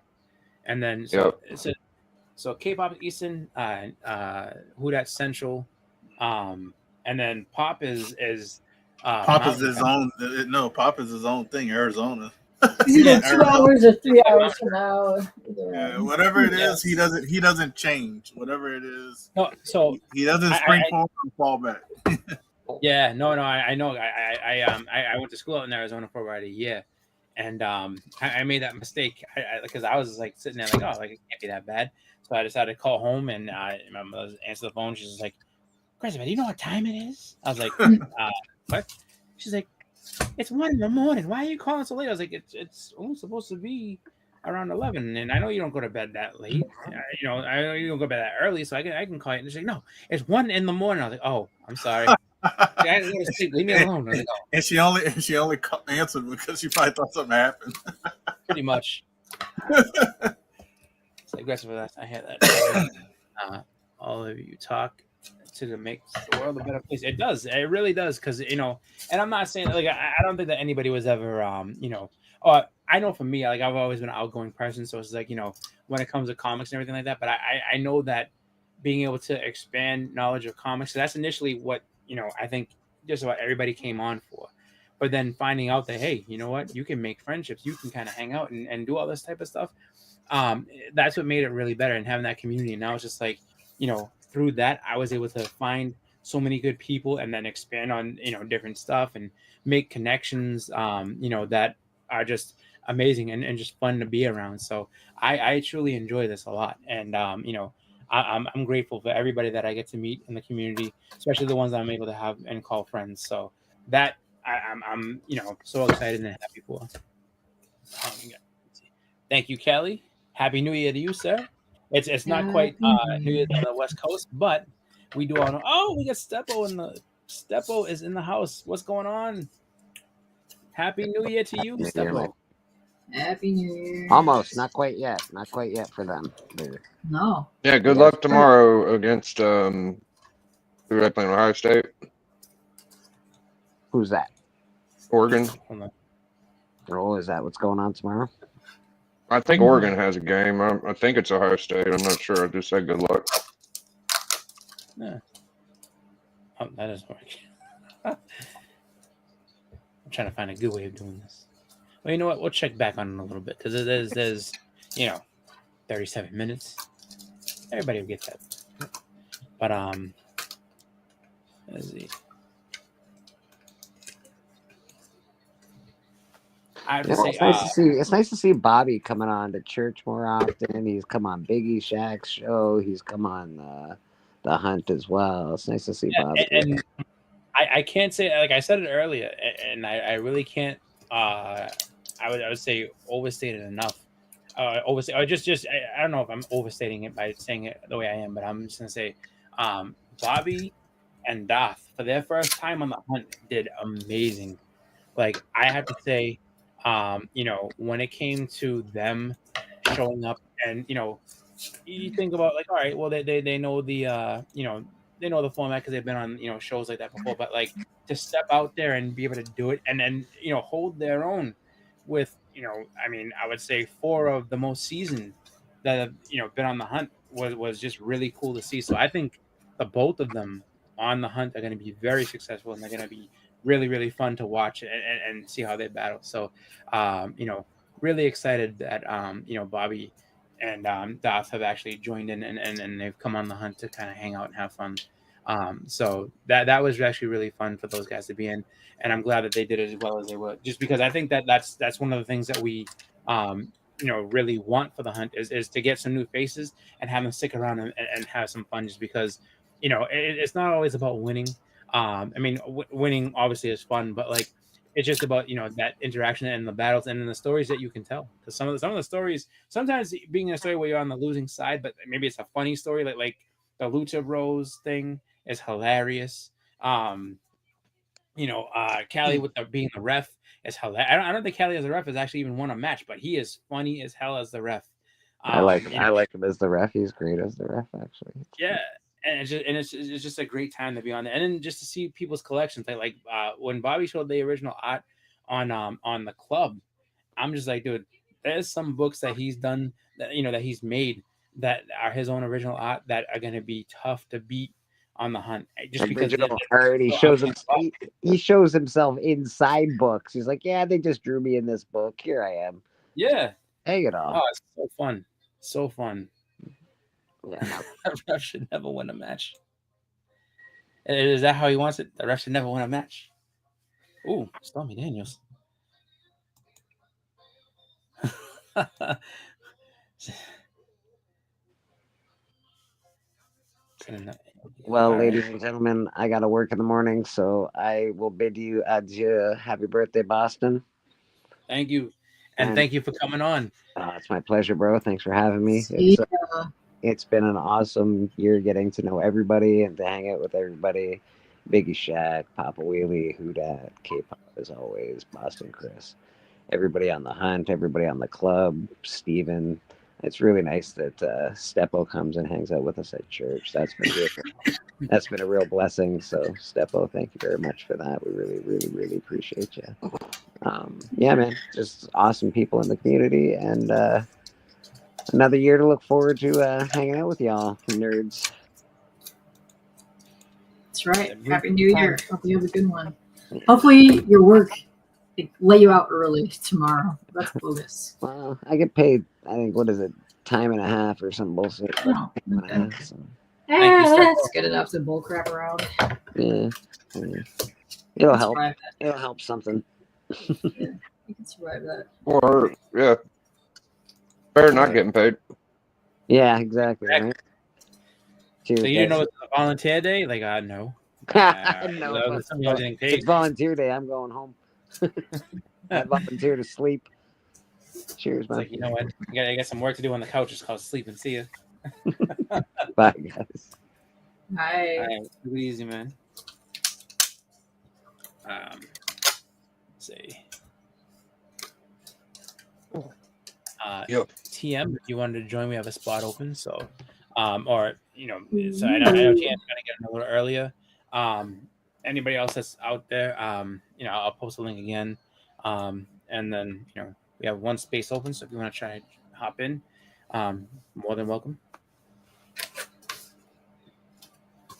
and then so K-pop Eastern, Hoodatch Central, and then Pop is Pop is his own. No, Pop is his own thing. Arizona. Is it 2 hours or 3 hours from now? Yeah, whatever it is, he doesn't change. Whatever it is, no. So he doesn't spring forward and fall back. Yeah, no, I know. I went to school out in Arizona for about a year, and I made that mistake because I was like sitting there like, oh, like it can't be that bad. So I decided to call home, and my mother answered the phone. She's just like, "Christopher, do you know what time it is?" I was like, "What?" She's like, "It's 1 a.m. Why are you calling so late?" I was like, "It's only supposed to be around 11, and I know you don't go to bed that late. You know, I know you don't go to bed that early, so I can call you." And she's like, "No, it's 1 a.m. I was like, "Oh, I'm sorry." I had to go to sleep. Leave me alone. Like, oh. And she only answered because she probably thought something happened. Pretty much. It's aggressive for that. I had that. All of you talk to make the world a better place. It does. It really does. Because and I'm not saying like I don't think that anybody was ever I know for me, like I've always been an outgoing person, so it's like when it comes to comics and everything like that. But I know that being able to expand knowledge of comics, so that's initially what I think just about everybody came on for. But then finding out that, hey, you know what, you can make friendships, you can kind of hang out and do all this type of stuff. That's what made it really better, and having that community. And now it's just like, through that, I was able to find so many good people and then expand on, different stuff and make connections, that are just amazing and just fun to be around. So I truly enjoy this a lot. And, I'm grateful for everybody that I get to meet in the community, especially the ones that I'm able to have and call friends. So that I'm so excited and happy for. Thank you, Kelly. Happy New Year to you, sir. It's not quite New Year's on the West Coast, but we do all know. Oh, we got Steppo is in the house. What's going on? Happy New Year to you, Steppo. Happy New Year. Almost, not quite yet. Not quite yet for them. No. Yeah, good luck tomorrow against who are they playing? Ohio State. Who's that? Oregon. Oh, is that what's going on tomorrow? I think Oregon has a game. I think it's Ohio State. I'm not sure. I just said good luck. Yeah. Oh, that doesn't work. I'm trying to find a good way of doing this. Well, you know what? We'll check back on it a little bit because there's 37 minutes. Everybody will get that. But let's see. I have to say, it's nice to see Bobby coming on to church more often. He's come on Biggie Shaq's show. He's come on the Hunt as well. It's nice to see Bobby. And I can't say, like I said it earlier, and I really can't. I would say overstated enough. I don't know if I'm overstating it by saying it the way I am, but I'm just gonna say, Bobby and Doth for their first time on the Hunt did amazing. Like I have to say. When it came to them showing up and, you think about like, all right, well, they know the, they know the format because they've been on, shows like that before, but like to step out there and be able to do it and then, hold their own with, I would say 4 of the most seasoned that have, been on the Hunt was just really cool to see. So I think the both of them on the Hunt are going to be very successful and they're going to be really, really fun to watch and see how they battle. So, really excited that, Bobby and Doth have actually joined in and they've come on the Hunt to kind of hang out and have fun. So that was actually really fun for those guys to be in. And I'm glad that they did it as well as they would, just because I think that's one of the things that we, really want for the Hunt is to get some new faces and have them stick around and have some fun, just because, it's not always about winning. Winning obviously is fun, but like it's just about that interaction and the battles and then the stories that you can tell. Because some of the stories, sometimes being in a story where you're on the losing side, but maybe it's a funny story, like the Lucha Bros thing is hilarious. Callie with being the ref is hilarious. I don't think Callie as a ref has actually even won a match, but he is funny as hell as the ref. I like him as the ref. He's great as the ref, actually. Yeah. And it's just a great time to be on there, and then just to see people's collections. Like when Bobby showed the original art on the club, I'm just like, dude, there's some books that he's done that that he's made that are his own original art that are going to be tough to beat on the Hunt. Just because he shows himself inside books. He's like, yeah, they just drew me in this book. Here I am. Yeah, hang it on. Oh, it's so fun. Yeah, Ref should never win a match. Is that how he wants it? The ref should never win a match. Ooh, Stormy Daniels. Well, ladies and gentlemen, I got to work in the morning, so I will bid you adieu. Happy birthday, Boston. Thank you. And thank you for coming on. It's my pleasure, bro. Thanks for having me. It's been an awesome year getting to know everybody and to hang out with everybody. Biggie Shaq, Papa Wheelie, Who Dat, K-Pop as always, Boston Chris. Everybody on the hunt, everybody on the club, Steven. It's really nice that Steppo comes and hangs out with us at church. That's been a real blessing. So Steppo, thank you very much for that. We really, really, really appreciate you. Yeah, man, just awesome people in the community, and another year to look forward to hanging out with y'all, nerds. That's right. Happy New Year. Hope you have a good one. Hopefully your work let you out early tomorrow. That's bogus. Well, I get paid, I think, what is it, time and a half or some bullshit. Oh, okay. That's good enough to bull crap around. Yeah. It'll help. It'll help something. Yeah, you can survive that. Or, yeah. Better not getting paid. Yeah, exactly. Right? Cheers, so you didn't know it's a volunteer day? Like, no. No. It's volunteer day. I'm going home. I volunteer to sleep. Cheers, man. Like, you know what? I got some work to do on the couch. It's called sleep and see you. Bye, guys. Bye. All right, take it easy, man. Let's see. TM, if you wanted to join, we have a spot open. So, or you know, so I know TM's gonna get a little earlier. Anybody else that's out there, you know, I'll post a link again. And then, you know, we have one space open. So if you want to try to hop in, more than welcome.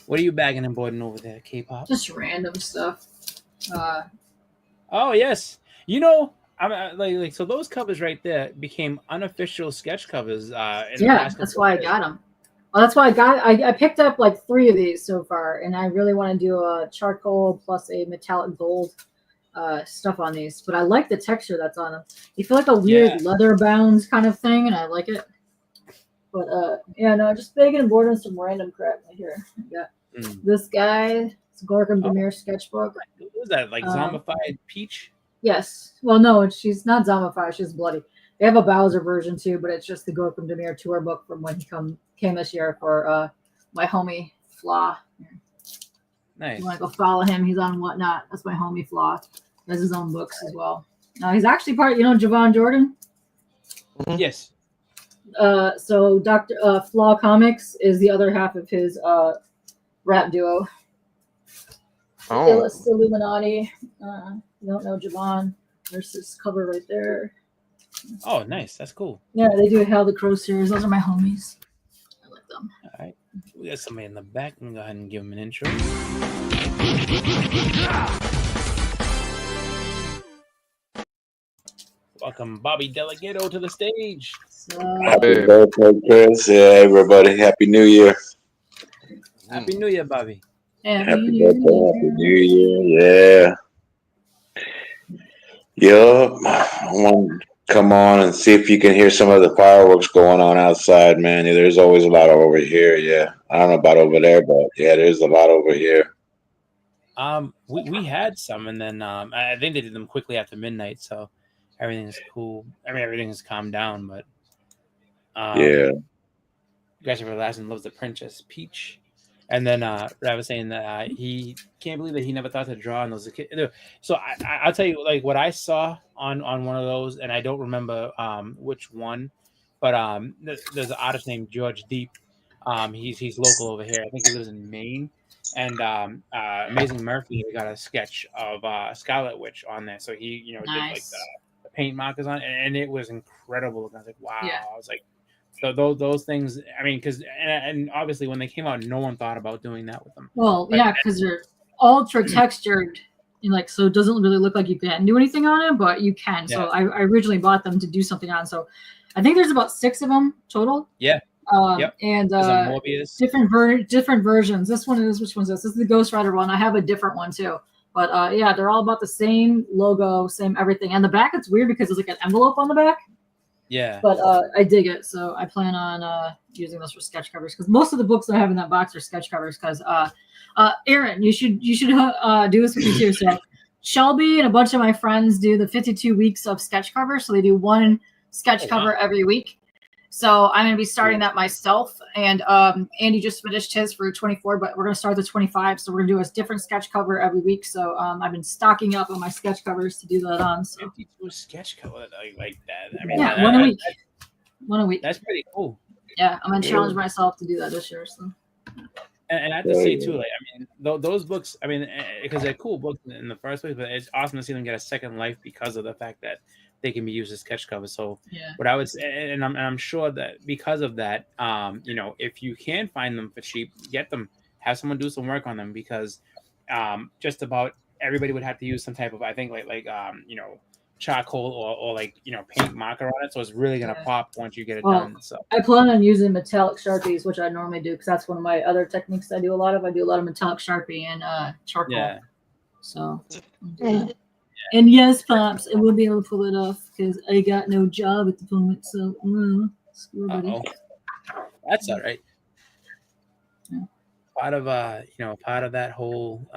What are you bagging and boarding over there, K-pop? Just random stuff. Oh yes, you know, I'm like so those covers right there became unofficial sketch covers. Yeah, that's why I got them. Well, that's why I picked up like 3 of these so far, and I really want to do a charcoal plus a metallic gold stuff on these. But I like the texture that's on them. You feel like a weird leather bound kind of thing, and I like it. But yeah, no, just bagging and boarding some random crap right here. I got this guy. It's Gorkum Demir sketchbook. What was that, like zombified Peach? Yes. Well, no, she's not zombified. She's bloody. They have a Bowser version too, but it's just the Gorkum Demir tour book from when he came this year for my homie Flaw. Nice. You want to go follow him? He's on Whatnot. That's my homie Flaw. He has his own books as well. He's actually part. You know Javon Jordan? Yes. So Dr. Flaw Comics is the other half of his rap duo. Oh. Illuminati. You don't know Javon. There's this cover right there. Oh, nice. That's cool. Yeah, they do Hell the Crow series. Those are my homies. I like them. All right. We got somebody in the back. I'm going to go ahead and give him an intro. Welcome, Bobby Delegato, to the stage. Happy birthday, Chris. Yeah, everybody. Happy New Year. Happy New Year, Bobby. Happy birthday. Happy New Year. Yeah. Yup. I want to come on and see if you can hear some of the fireworks going on outside, man. Yeah, there's always a lot over here. Yeah. I don't know about over there, but yeah, there's a lot over here. We had some, and then I think they did them quickly after midnight, so everything's cool. I mean, everything has calmed down, but yeah. You guys are everlasting loves the Princess Peach. And then Rav was saying that he can't believe that he never thought to draw on those. So I'll tell you, like, what I saw on one of those, and I don't remember which one, but there's an artist named George Deep. He's local over here. I think he lives in Maine. And Amazing Murphy got a sketch of Scarlet Witch on there. So he, did like the paint markers on it, and it was incredible. And I was like, wow. Yeah. I was like, so those things, I mean, because and obviously when they came out, no one thought about doing that with them. Well, yeah, because they're ultra textured, so it doesn't really look like you can do anything on it, but you can. Yeah. So I originally bought them to do something on. So I think there's about 6 of them total. Yeah. And There's a Morbius. different versions. This one is, which one's this? This is the Ghost Rider one. I have a different one too. But yeah, they're all about the same logo, same everything. And the back, it's weird because there's like an envelope on the back. Yeah. But I dig it, so I plan on using those for sketch covers because most of the books that I have in that box are sketch covers. Because Aaron, you should do this with me too. So Shelby and a bunch of my friends do the 52 weeks of sketch covers. So they do one sketch cover every week. So I'm going to be starting that myself. And Andy just finished his for 24, but we're going to start the 25. So we're going to do a different sketch cover every week. So I've been stocking up on my sketch covers to do that on. So 52 sketch cover like that. I mean, yeah, one a week. One a week. That's pretty cool. Yeah, I'm going to challenge myself to do that this year. So. And I have to say too, like, I mean, those books, I mean, because they're cool books in the first place, but it's awesome to see them get a second life because of the fact that they can be used as sketch covers. So what I would say, and I'm sure that because of that, you know, if you can find them for cheap, get them, have someone do some work on them, because just about everybody would have to use some type of, I think like you know, charcoal or like, you know, paint marker on it. So it's really going to pop once you get it done. So I plan on using metallic Sharpies, which I normally do, because that's one of my other techniques I do a lot of. I do a lot of metallic Sharpie and charcoal. Yeah. So and yes, Pops, I will be able to pull it off because I got no job at the moment. So that's all right. Yeah. Part of you know, part of that whole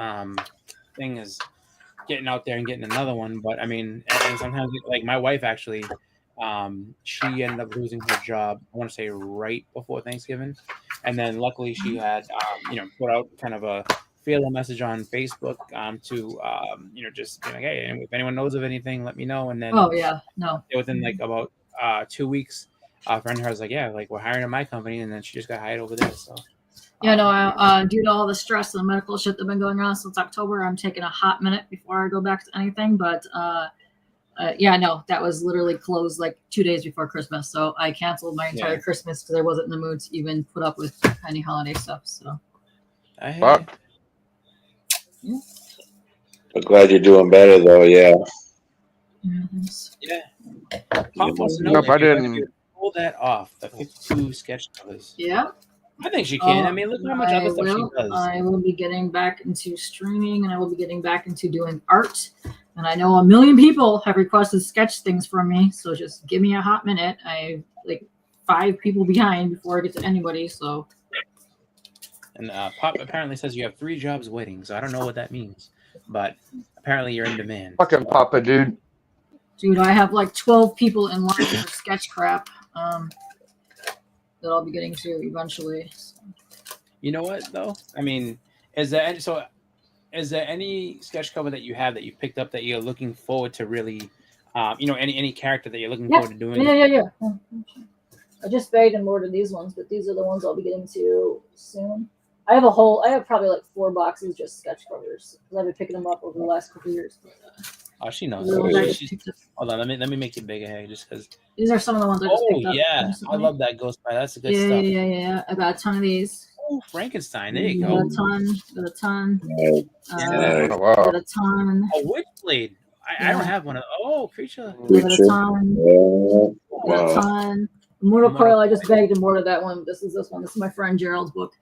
thing is getting out there and getting another one. But I mean, and sometimes like my wife actually, she ended up losing her job, I want to say right before Thanksgiving, and then luckily she had you know, put out kind of a failer message on Facebook to you know, just be like, hey, if anyone knows of anything, let me know. And then within like about 2 weeks, a friend of hers was like, yeah, like we're hiring at my company, and then she just got hired over there. So yeah, no, due to all the stress and medical shit that's been going on since October, I'm taking a hot minute before I go back to anything. But yeah, no, that was literally closed like 2 days before Christmas. So I canceled my entire Christmas because I wasn't in the mood to even put up with any holiday stuff. So I'm glad you're doing better though. Yeah. Yeah. Pop wants to know if I didn't pull that off, the 52 sketch covers. Yeah. I think she can. I mean, look how much other stuff she does. I will be getting back into streaming, and I will be getting back into doing art. And I know 1 million people have requested sketch things from me, so just give me a hot minute. I like 5 people behind before I get to anybody. So. And Pop apparently says you have 3 jobs waiting, so I don't know what that means, but apparently you're in demand. Fucking Papa, dude. Dude, I have like 12 people in line for sketch crap. That I'll be getting to eventually. You know what though? I mean, is there any sketch cover that you have that you picked up that you're looking forward to really, you know, any character that you're looking forward to doing? Yeah. I just bagged and ordered these ones, but these are the ones I'll be getting to soon. I have probably like 4 boxes just sketch covers because I've been picking them up over the last couple of years. But, oh, she knows. Hold on, let me make you bigger here, just because. These are some of the ones I just picked up. Yeah, recently. I love that Ghost Spider. That's a good stuff. Yeah. I got a ton of these. Oh, Frankenstein. There you go. Got a ton. Wow. Got a ton. A Witchblade. I don't have one of. Oh, Creature. Got a ton. Got a ton. Mortal Coil. I just begged and ordered that one. This one. This is my friend Gerald's book.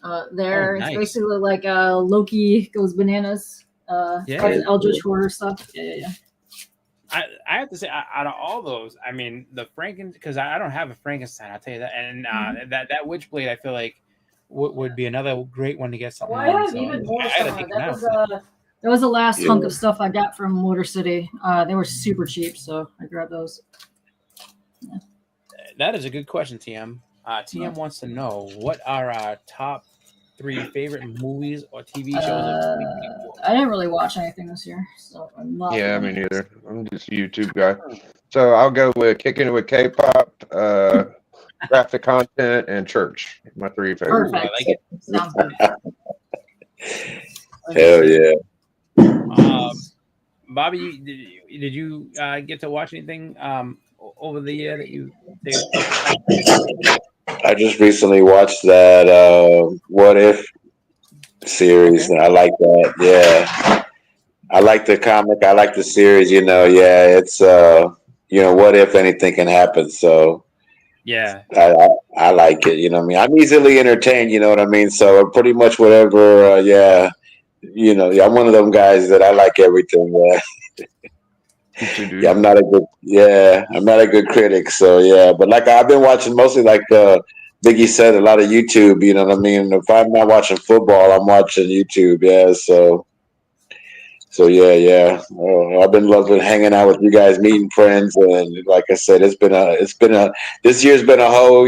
Nice. It's basically like Loki goes bananas. Eldritch horror stuff. Yeah. I have to say, out of all those, I mean, because I don't have a Frankenstein, I'll tell you that, and that Witchblade, I feel like would be another great one to get something. Well, I have even more that was the last hunk of stuff I got from Motor City. They were super cheap, so I grabbed those. Yeah. That is a good question, TM. TM wants to know, what are our top 3 favorite movies or TV shows? I didn't really watch anything this year, so I'm not. Yeah, me neither. I'm just a YouTube guy. So I'll go with Kicking It with K-pop, graphic content, and church. My 3 favorites. Perfect. I like it. Sounds good. Hell yeah. Bobby, did you get to watch anything over the year that you? I just recently watched that What If series. Okay. I like that. Yeah. I like the comic. I like the series, you know. Yeah, it's you know, what if anything can happen. So Yeah. I like it. You know what I mean? I'm easily entertained. You know what I mean? So pretty much whatever. Yeah. You know, I'm one of them guys that I like everything. Yeah, I'm not a good. Yeah, I'm not a good critic. So yeah, but like I've been watching mostly like Biggie said, a lot of YouTube. You know what I mean? If I'm not watching football, I'm watching YouTube. Yeah, so yeah. I've been loving hanging out with you guys, meeting friends, and like I said, it's been a this year's been a whole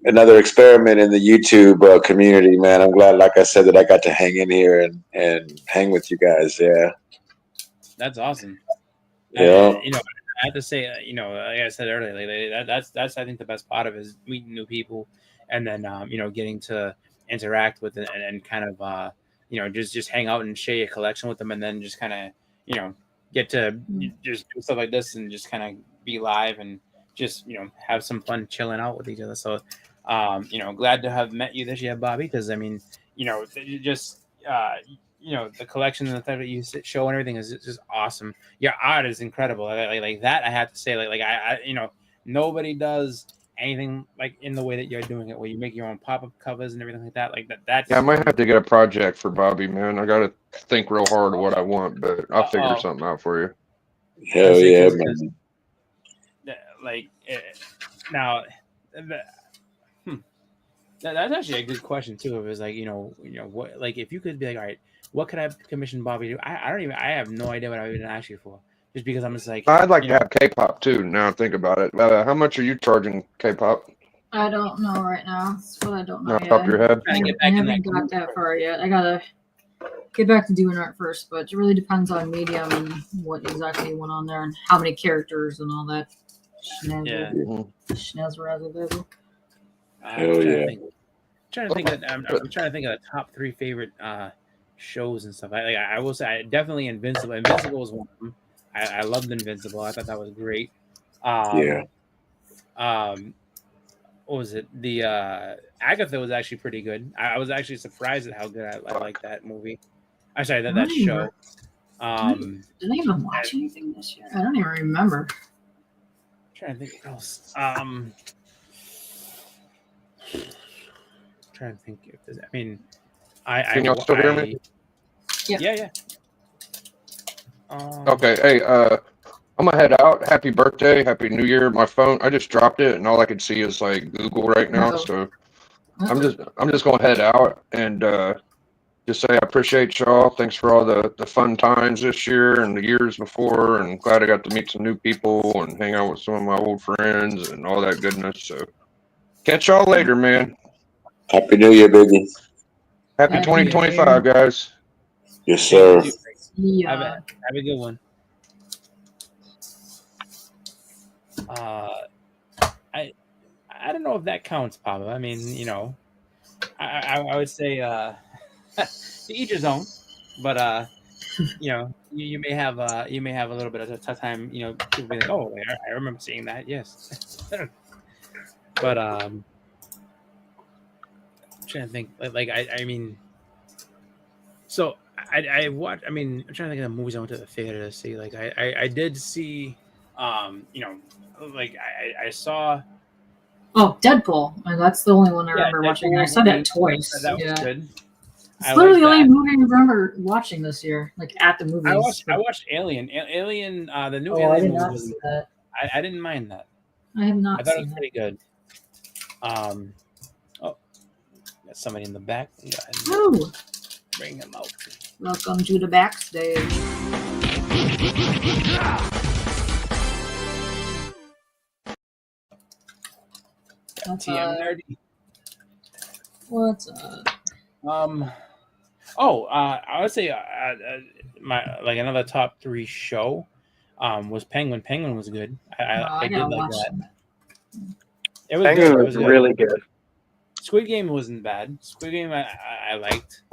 another experiment in the YouTube community, man. I'm glad, like I said, that I got to hang in here and hang with you guys. Yeah, that's awesome. Yeah, I have to say, like I said earlier, that's I think the best part of it is meeting new people, and then getting to interact with it and kind of just hang out and share your collection with them, and then just kind of get to just do stuff like this and just kind of be live and just have some fun chilling out with each other. So glad to have met you this year, Bobby, because I mean just the collection and the stuff that you show and everything is just awesome. Your art is incredible. Like that, I have to say, I nobody does anything like in the way that you're doing it, where you make your own pop-up covers and everything like that. That's I might have to get a project for Bobby, man. I gotta think real hard what I want, but I'll figure something out for you. Hell yeah, man. Now, that's actually a good question too. If it was what, like, if you could be like, all right, what could I commission Bobby to do? I have no idea what I would even ask you for, just because I'm just like, I'd like to have K-pop too. Now I think about it, how much are you charging K-pop? I don't know right now. That's what I don't know Not yet. top of your head. I haven't got that far yet. I gotta get back to doing art first, but it really depends on medium and what exactly went on there and how many characters and all that. Yeah. Schnazzle. Hell yeah. I'm trying to think of the top 3 favorite shows and stuff. I will say, definitely Invincible. Invincible was one of them. I loved Invincible. I thought that was great. Yeah. What was it? The Agatha was actually pretty good. I was actually surprised at how good I liked that movie. I'm sorry, that show. Did I even watch anything this year? I don't even remember. I'm trying to think what else. Trying to think if there's. I mean, Can y'all still hear me? Yeah. Okay, hey, I'm gonna head out. Happy birthday, happy New Year. My phone, I just dropped it, and all I can see is like Google right now. So I'm just gonna head out and just say I appreciate y'all. Thanks for all the fun times this year and the years before, and glad I got to meet some new people and hang out with some of my old friends and all that goodness. So catch y'all later, man. Happy New Year, Biggie. Happy 2025, guys. Yes, sir. Have a good one. I don't know if that counts, Papa. I mean, I would say to each his own, but you may have a little bit of a tough time. People be like, oh, I remember seeing that. Yes, but I'm trying to think. I mean, so I watched. I mean, I'm trying to think of the movies I went to the theater to see. Like I did see, I saw. Oh, Deadpool. That's the only one I remember watching. I saw that twice. That was good. It's literally the only movie I remember watching this year, like at the movies. I watched Alien. Alien, the new I Alien did movie not was. see that. I didn't mind that. I have not. I thought it seen was pretty good. Got somebody in the back. Oh, bring him out. Welcome to the backstage. TM nerdy. What's up? I would say my another top 3 show was Penguin. Penguin was good. I did like that. It was Penguin good. was really good. Squid Game wasn't bad. Squid Game I liked.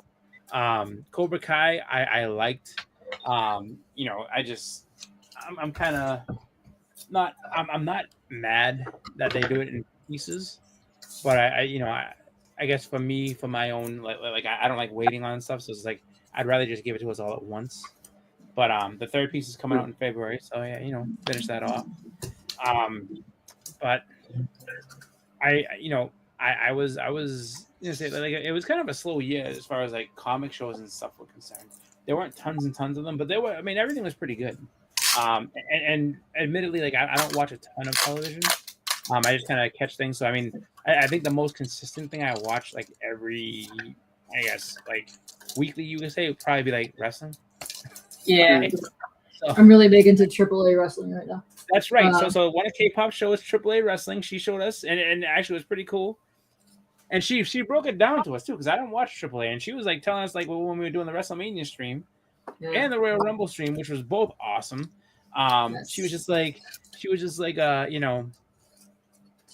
Cobra Kai I liked. I'm kind of not. I'm not mad that they do it in pieces, but I guess for me, for my own, I don't like waiting on stuff, so it's like I'd rather just give it to us all at once. But the third piece is coming out in February, so yeah, finish that off. but I was say like it was kind of a slow year as far as like comic shows and stuff were concerned. There weren't tons and tons of them, but there were. I mean, everything was pretty good. And admittedly, like I don't watch a ton of television. I just kind of catch things. So I mean, I think the most consistent thing I watch like every, I guess like weekly, you could say, would probably be like wrestling. Yeah, so, I'm really big into AAA wrestling right now. That's right. So one of K-pop shows AAA wrestling. She showed us, and actually it was pretty cool. And she broke it down to us too, because I don't watch AAA, and she was like telling us like when we were doing the WrestleMania stream and the Royal Rumble stream, which was both awesome. She was just like you know,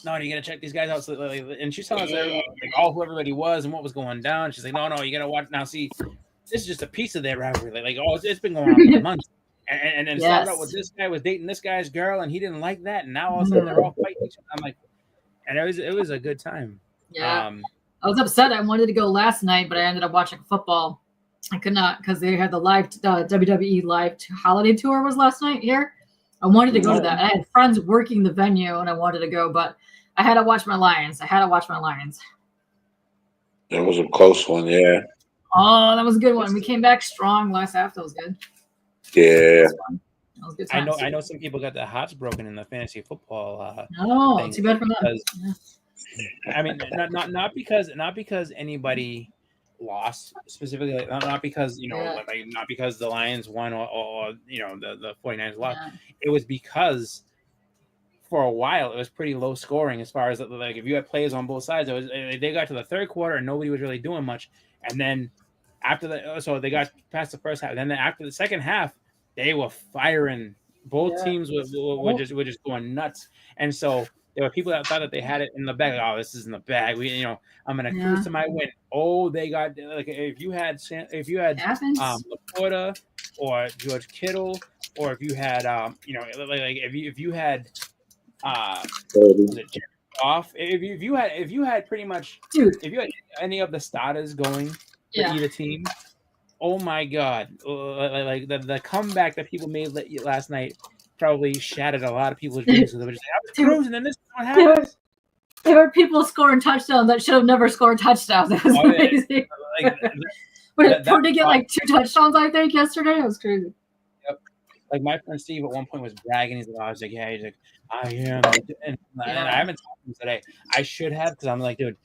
no, you gotta check these guys out. So, like, and she's telling us who everybody was and what was going down. She's like, no, you gotta watch now. See, this is just a piece of their rivalry. Like it's been going on for months. And then started out with this guy was dating this guy's girl, and he didn't like that, and now all of a sudden they're all fighting each other. I'm like, and it was a good time. Yeah, I was upset. I wanted to go last night, but I ended up watching football. I could not because they had the live WWE live holiday tour was last night here. I wanted to go to that. I had friends working the venue, and I wanted to go, but I had to watch my Lions. That was a close one, yeah. Oh, that was a good one. We came back strong last half. That was good. Yeah. I know some people got their hearts broken in the fantasy football. Oh, too bad for them. I mean, not because anybody lost specifically, like, not because not because the Lions won or the 49ers lost. Yeah. It was because for a while it was pretty low scoring as far as like if you had players on both sides. They got to the third quarter and nobody was really doing much, and then after so they got past the first half, and then after the second half they were firing. Both teams were just going nuts, and so there were people that thought that they had it in the bag. Like, oh, this is in the bag. I'm gonna cruise to my win. Oh, they got like if you had Laporta or George Kittle, or if you had if you had Goff, if you had pretty much if you had any of the starters going for either team. Oh my God! Like the comeback that people made last night probably shattered a lot of people's dreams. So they were just like, I was cruising, and this is what happens. There were people scoring touchdowns that should have never scored touchdowns. It was amazing. But Purdy get like 2 touchdowns, I think, yesterday. It was crazy. Yep. Like my friend Steve at one point was bragging. He's like, I am. And I haven't talked to him today. I should have, because I'm like, dude.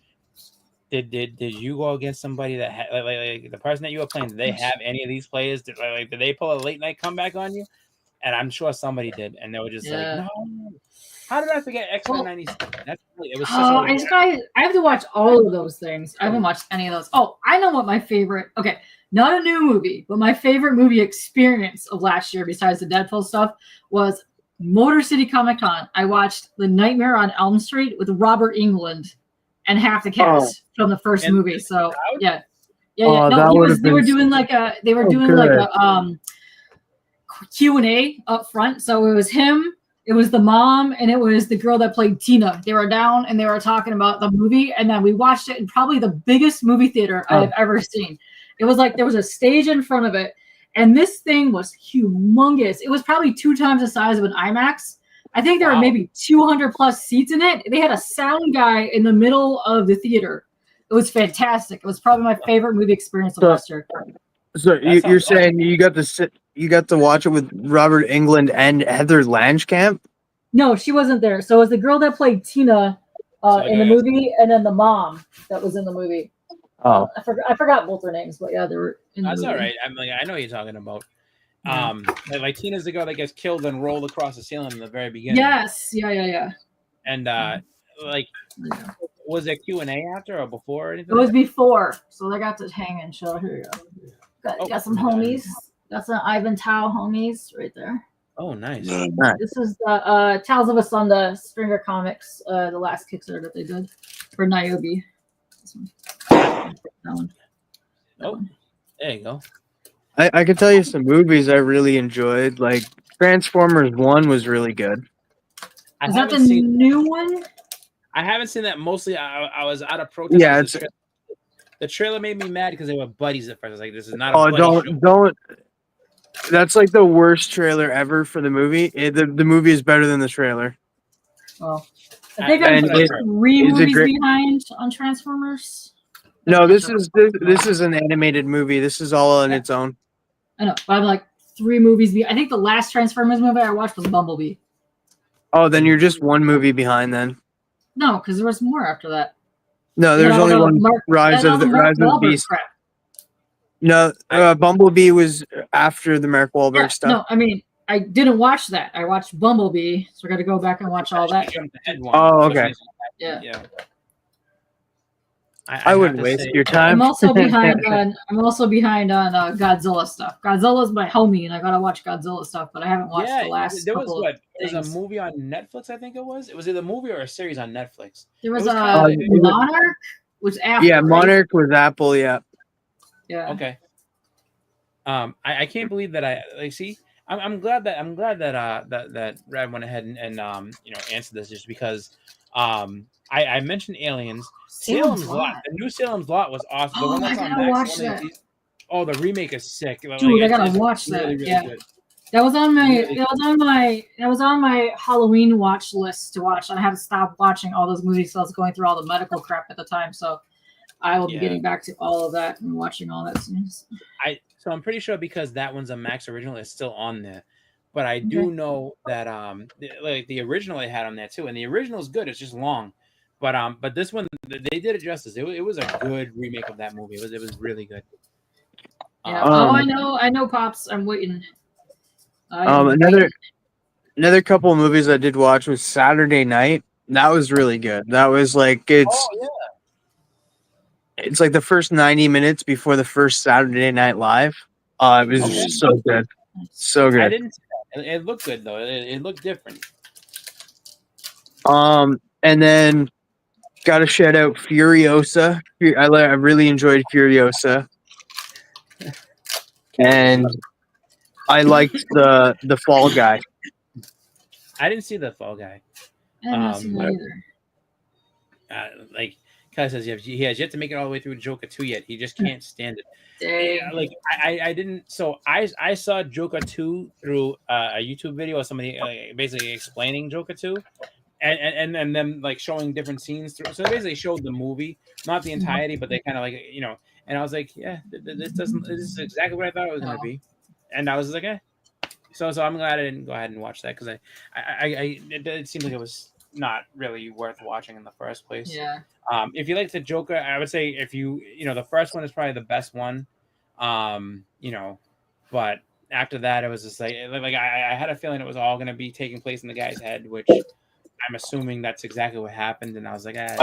Did you go against somebody that had like the person that you were playing? Did they have any of these players? Did they pull a late night comeback on you? And I'm sure somebody did, and they were just like, no. How did I forget X-Men '97? That's really, it was. I have to watch all of those things. I haven't watched any of those. Oh, I know what my favorite. Okay, not a new movie, but my favorite movie experience of last year, besides the Deadpool stuff, was Motor City Comic Con. I watched The Nightmare on Elm Street with Robert Englund and half the cast from the first movie. So yeah. No, they were doing like a Q&A up front. So it was him, it was the mom, and it was the girl that played Tina. They were down and they were talking about the movie, and then we watched it in probably the biggest movie theater I've ever seen. It was like there was a stage in front of it, and this thing was humongous. It was probably 2 times the size of an IMAX. I think there were maybe 200 plus seats in it. They had a sound guy in the middle of the theater. It was fantastic. It was probably my favorite movie experience of last year. So you're saying you got to watch it with Robert Englund and Heather Langenkamp? No, she wasn't there. So it was the girl that played Tina in the movie, and then the mom that was in the movie. Oh, I forgot both their names, but yeah, they were in the movie. That's all right. I'm like, I know what you're talking about. Like Tina's the girl that gets killed and rolled across the ceiling in the very beginning. Yes, yeah. And was there Q&A after or before or anything? It was before, so they got to hang and show. Here you go. Got some homies. Got some Ivan Tao homies right there. Oh, nice. This is the Tales of Asunda Stringer Comics, the last Kickstarter that they did for Niobe. That one. There you go. I can tell you some movies I really enjoyed. Like Transformers 1 was really good. Is that the new one? I haven't seen that. Mostly, I was out of protest. Yeah, the trailer made me mad because they were buddies at first. I was like, this is not. Don't. That's like the worst trailer ever for the movie. The movie is better than the trailer. Well, I think I'm 3 movies behind on Transformers. No, this is an animated movie. This is all on its own. I know, but I'm like 3 movies behind. I think the last Transformers movie I watched was Bumblebee. Oh, then you're just 1 movie behind then. No, because there was more after that. No, there's only one. Rise of the Beast. Crap. No, Bumblebee was after the Mark Wahlberg stuff. No, I mean, I didn't watch that. I watched Bumblebee, so I got to go back and watch all that. Oh, okay. Yeah. I wouldn't waste your time. I'm also behind on. Godzilla stuff. Godzilla's my homie, and I gotta watch Godzilla stuff, but I haven't watched the last. There was couple of There's things. a movie on Netflix. I think it was. It was either a movie or a series on Netflix. There was a Monarch, was Apple. Yeah, right? Monarch was Apple. Yeah. Yeah. Okay. I can't believe that I'm glad that Rad went ahead and answered this just because I mentioned Aliens. Salem's Lot. The new Salem's Lot was awesome. The one that's on Max. Watch that. Oh, the remake is sick. Dude, I gotta watch that. Really, really yeah. good. That was on my Halloween watch list to watch. And I had to stop watching all those movies, so I was going through all the medical crap at the time. So I will be getting back to all of that and watching all that soon. So I'm pretty sure because that one's a Max original, it's still on there. But I do know that the original they had on there too, and the original is good. It's just long. But this one they did it justice. It was a good remake of that movie. It was really good. Yeah. I know, Pops. I'm waiting. Another couple of movies I did watch was Saturday Night. That was really good. That was like it's like the first 90 minutes before the first Saturday Night Live. It was just so good, so good. I didn't see that. It looked good though. It looked different. And then got to shout out Furiosa. I really enjoyed Furiosa, and I liked the Fall Guy. I didn't see the Fall Guy. I didn't see that either. Like Kelly says, he has yet to make it all the way through Joker 2 yet. He just can't stand it. Dang. Like I didn't. So I saw Joker 2 through a YouTube video of somebody basically explaining Joker 2. And them like showing different scenes through. So they basically showed the movie, not the entirety, but they kind of like And I was like, yeah, this is exactly what I thought it was gonna be. And I was like, So I'm glad I didn't go ahead and watch that because it seemed like it was not really worth watching in the first place. Yeah. If you like the Joker, I would say if the first one is probably the best one. But after that, it was just like I had a feeling it was all gonna be taking place in the guy's head, which I'm assuming that's exactly what happened, and I was like, I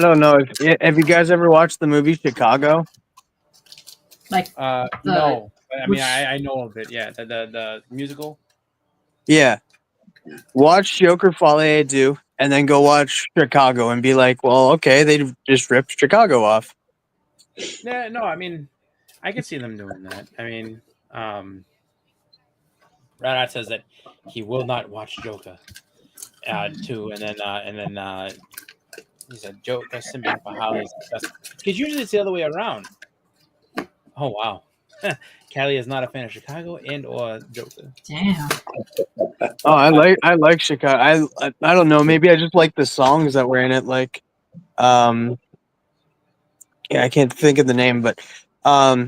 don't know. Have you guys ever watched the movie Chicago? Like, no. But, I mean, I know of it. Yeah, the musical. Yeah, watch Joker Folie à Deux, and then go watch Chicago, and be like, well, okay, they just ripped Chicago off. Yeah, no, I mean, I could see them doing that. I mean, Radat says that he will not watch Joker. 2, and then he said Joker symbiote for Holly's because usually it's the other way around. Oh wow, Callie is not a fan of Chicago and or Joker. Damn. Oh, I like Chicago. I don't know. Maybe I just like the songs that were in it. Like, I can't think of the name, but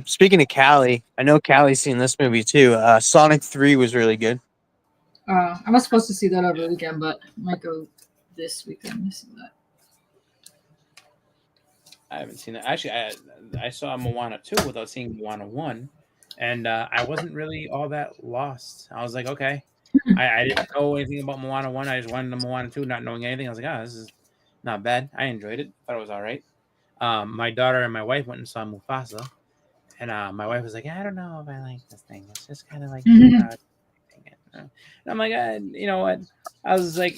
speaking of Callie, I know Callie's seen this movie too. Sonic 3 was really good. I was supposed to see that over the weekend, but I might go this weekend to see that. I haven't seen it. Actually, I saw Moana 2 without seeing Moana 1, and I wasn't really all that lost. I was like, okay. I didn't know anything about Moana 1. I just went into Moana 2 not knowing anything. I was like, this is not bad. I enjoyed it. Thought it was all right. My daughter and my wife went and saw Mufasa, and my wife was like, I don't know if I like this thing. It's just kind of like... And I'm like, you know what? I was like,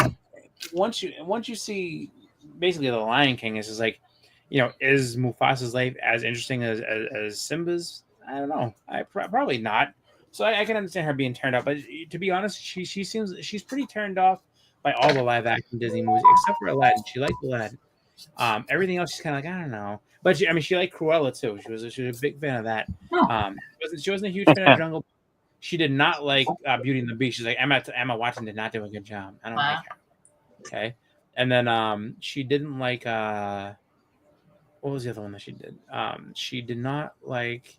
once you see basically the Lion King, it's just like, is Mufasa's life as interesting as Simba's? I don't know. Probably not. So I can understand her being turned off, but to be honest, she's pretty turned off by all the live action Disney movies except for Aladdin. She liked Aladdin. Everything else, she's kind of like, I don't know. But she liked Cruella too. She was a big fan of that. She wasn't a huge fan of Jungle. She did not like Beauty and the Beast. She's like, Emma Watson did not do a good job. I don't like her. Okay, and then she didn't like what was the other one that she did? She did not like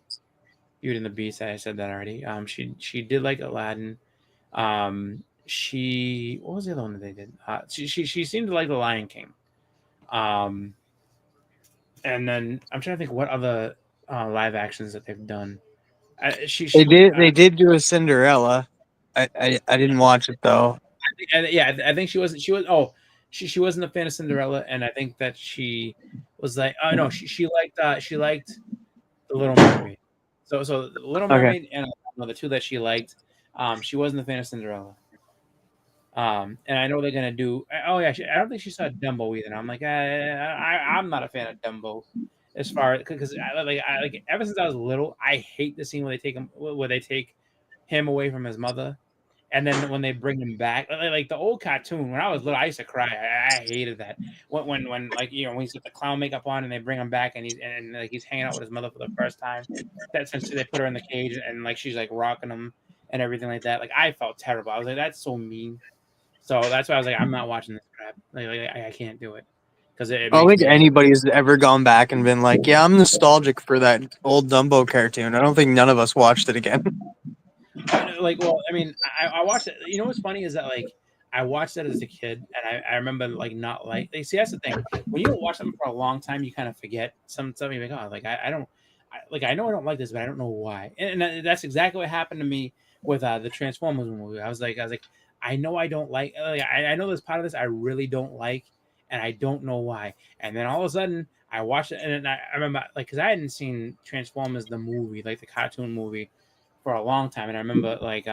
Beauty and the Beast. I said that already. She did like Aladdin. She what was the other one that they did? She seemed to like The Lion King. And then I'm trying to think what other live actions that they've done. They did do a Cinderella. I didn't watch it though. I think she wasn't. She wasn't a fan of Cinderella, and I think that she was like, oh no, she liked The Little Mermaid. So The Little Mermaid and the two that she liked. She wasn't a fan of Cinderella. And I know they're gonna do. Oh yeah, I don't think she saw Dumbo either. And I'm like, I'm not a fan of Dumbo, as far because like ever since I was little, I hate the scene where they take him away from his mother, and then when they bring him back, like the old cartoon. When I was little, I used to cry. I hated that when like when he's got the clown makeup on and they bring him back and he's hanging out with his mother for the first time. That since they put her in the cage and like she's like rocking him and everything like that. Like I felt terrible. I was like, that's so mean. So that's why I was like, I'm not watching this crap. Like I can't do it because I don't think anybody's ever gone back and been like, yeah, I'm nostalgic for that old Dumbo cartoon. I don't think none of us watched it again. Like, well, I mean, I watched it. You know what's funny is that like I watched it as a kid, and I remember like not like. See, that's the thing. When you don't watch something for a long time, you kind of forget some stuff. You're like, oh, like I know I don't like this, but I don't know why. And that's exactly what happened to me with the Transformers movie. I was like, I know I don't like. I know there's part of this I really don't like, and I don't know why. And then all of a sudden, I watched it, and I remember like because I hadn't seen Transformers the movie, like the cartoon movie, for a long time. And I remember like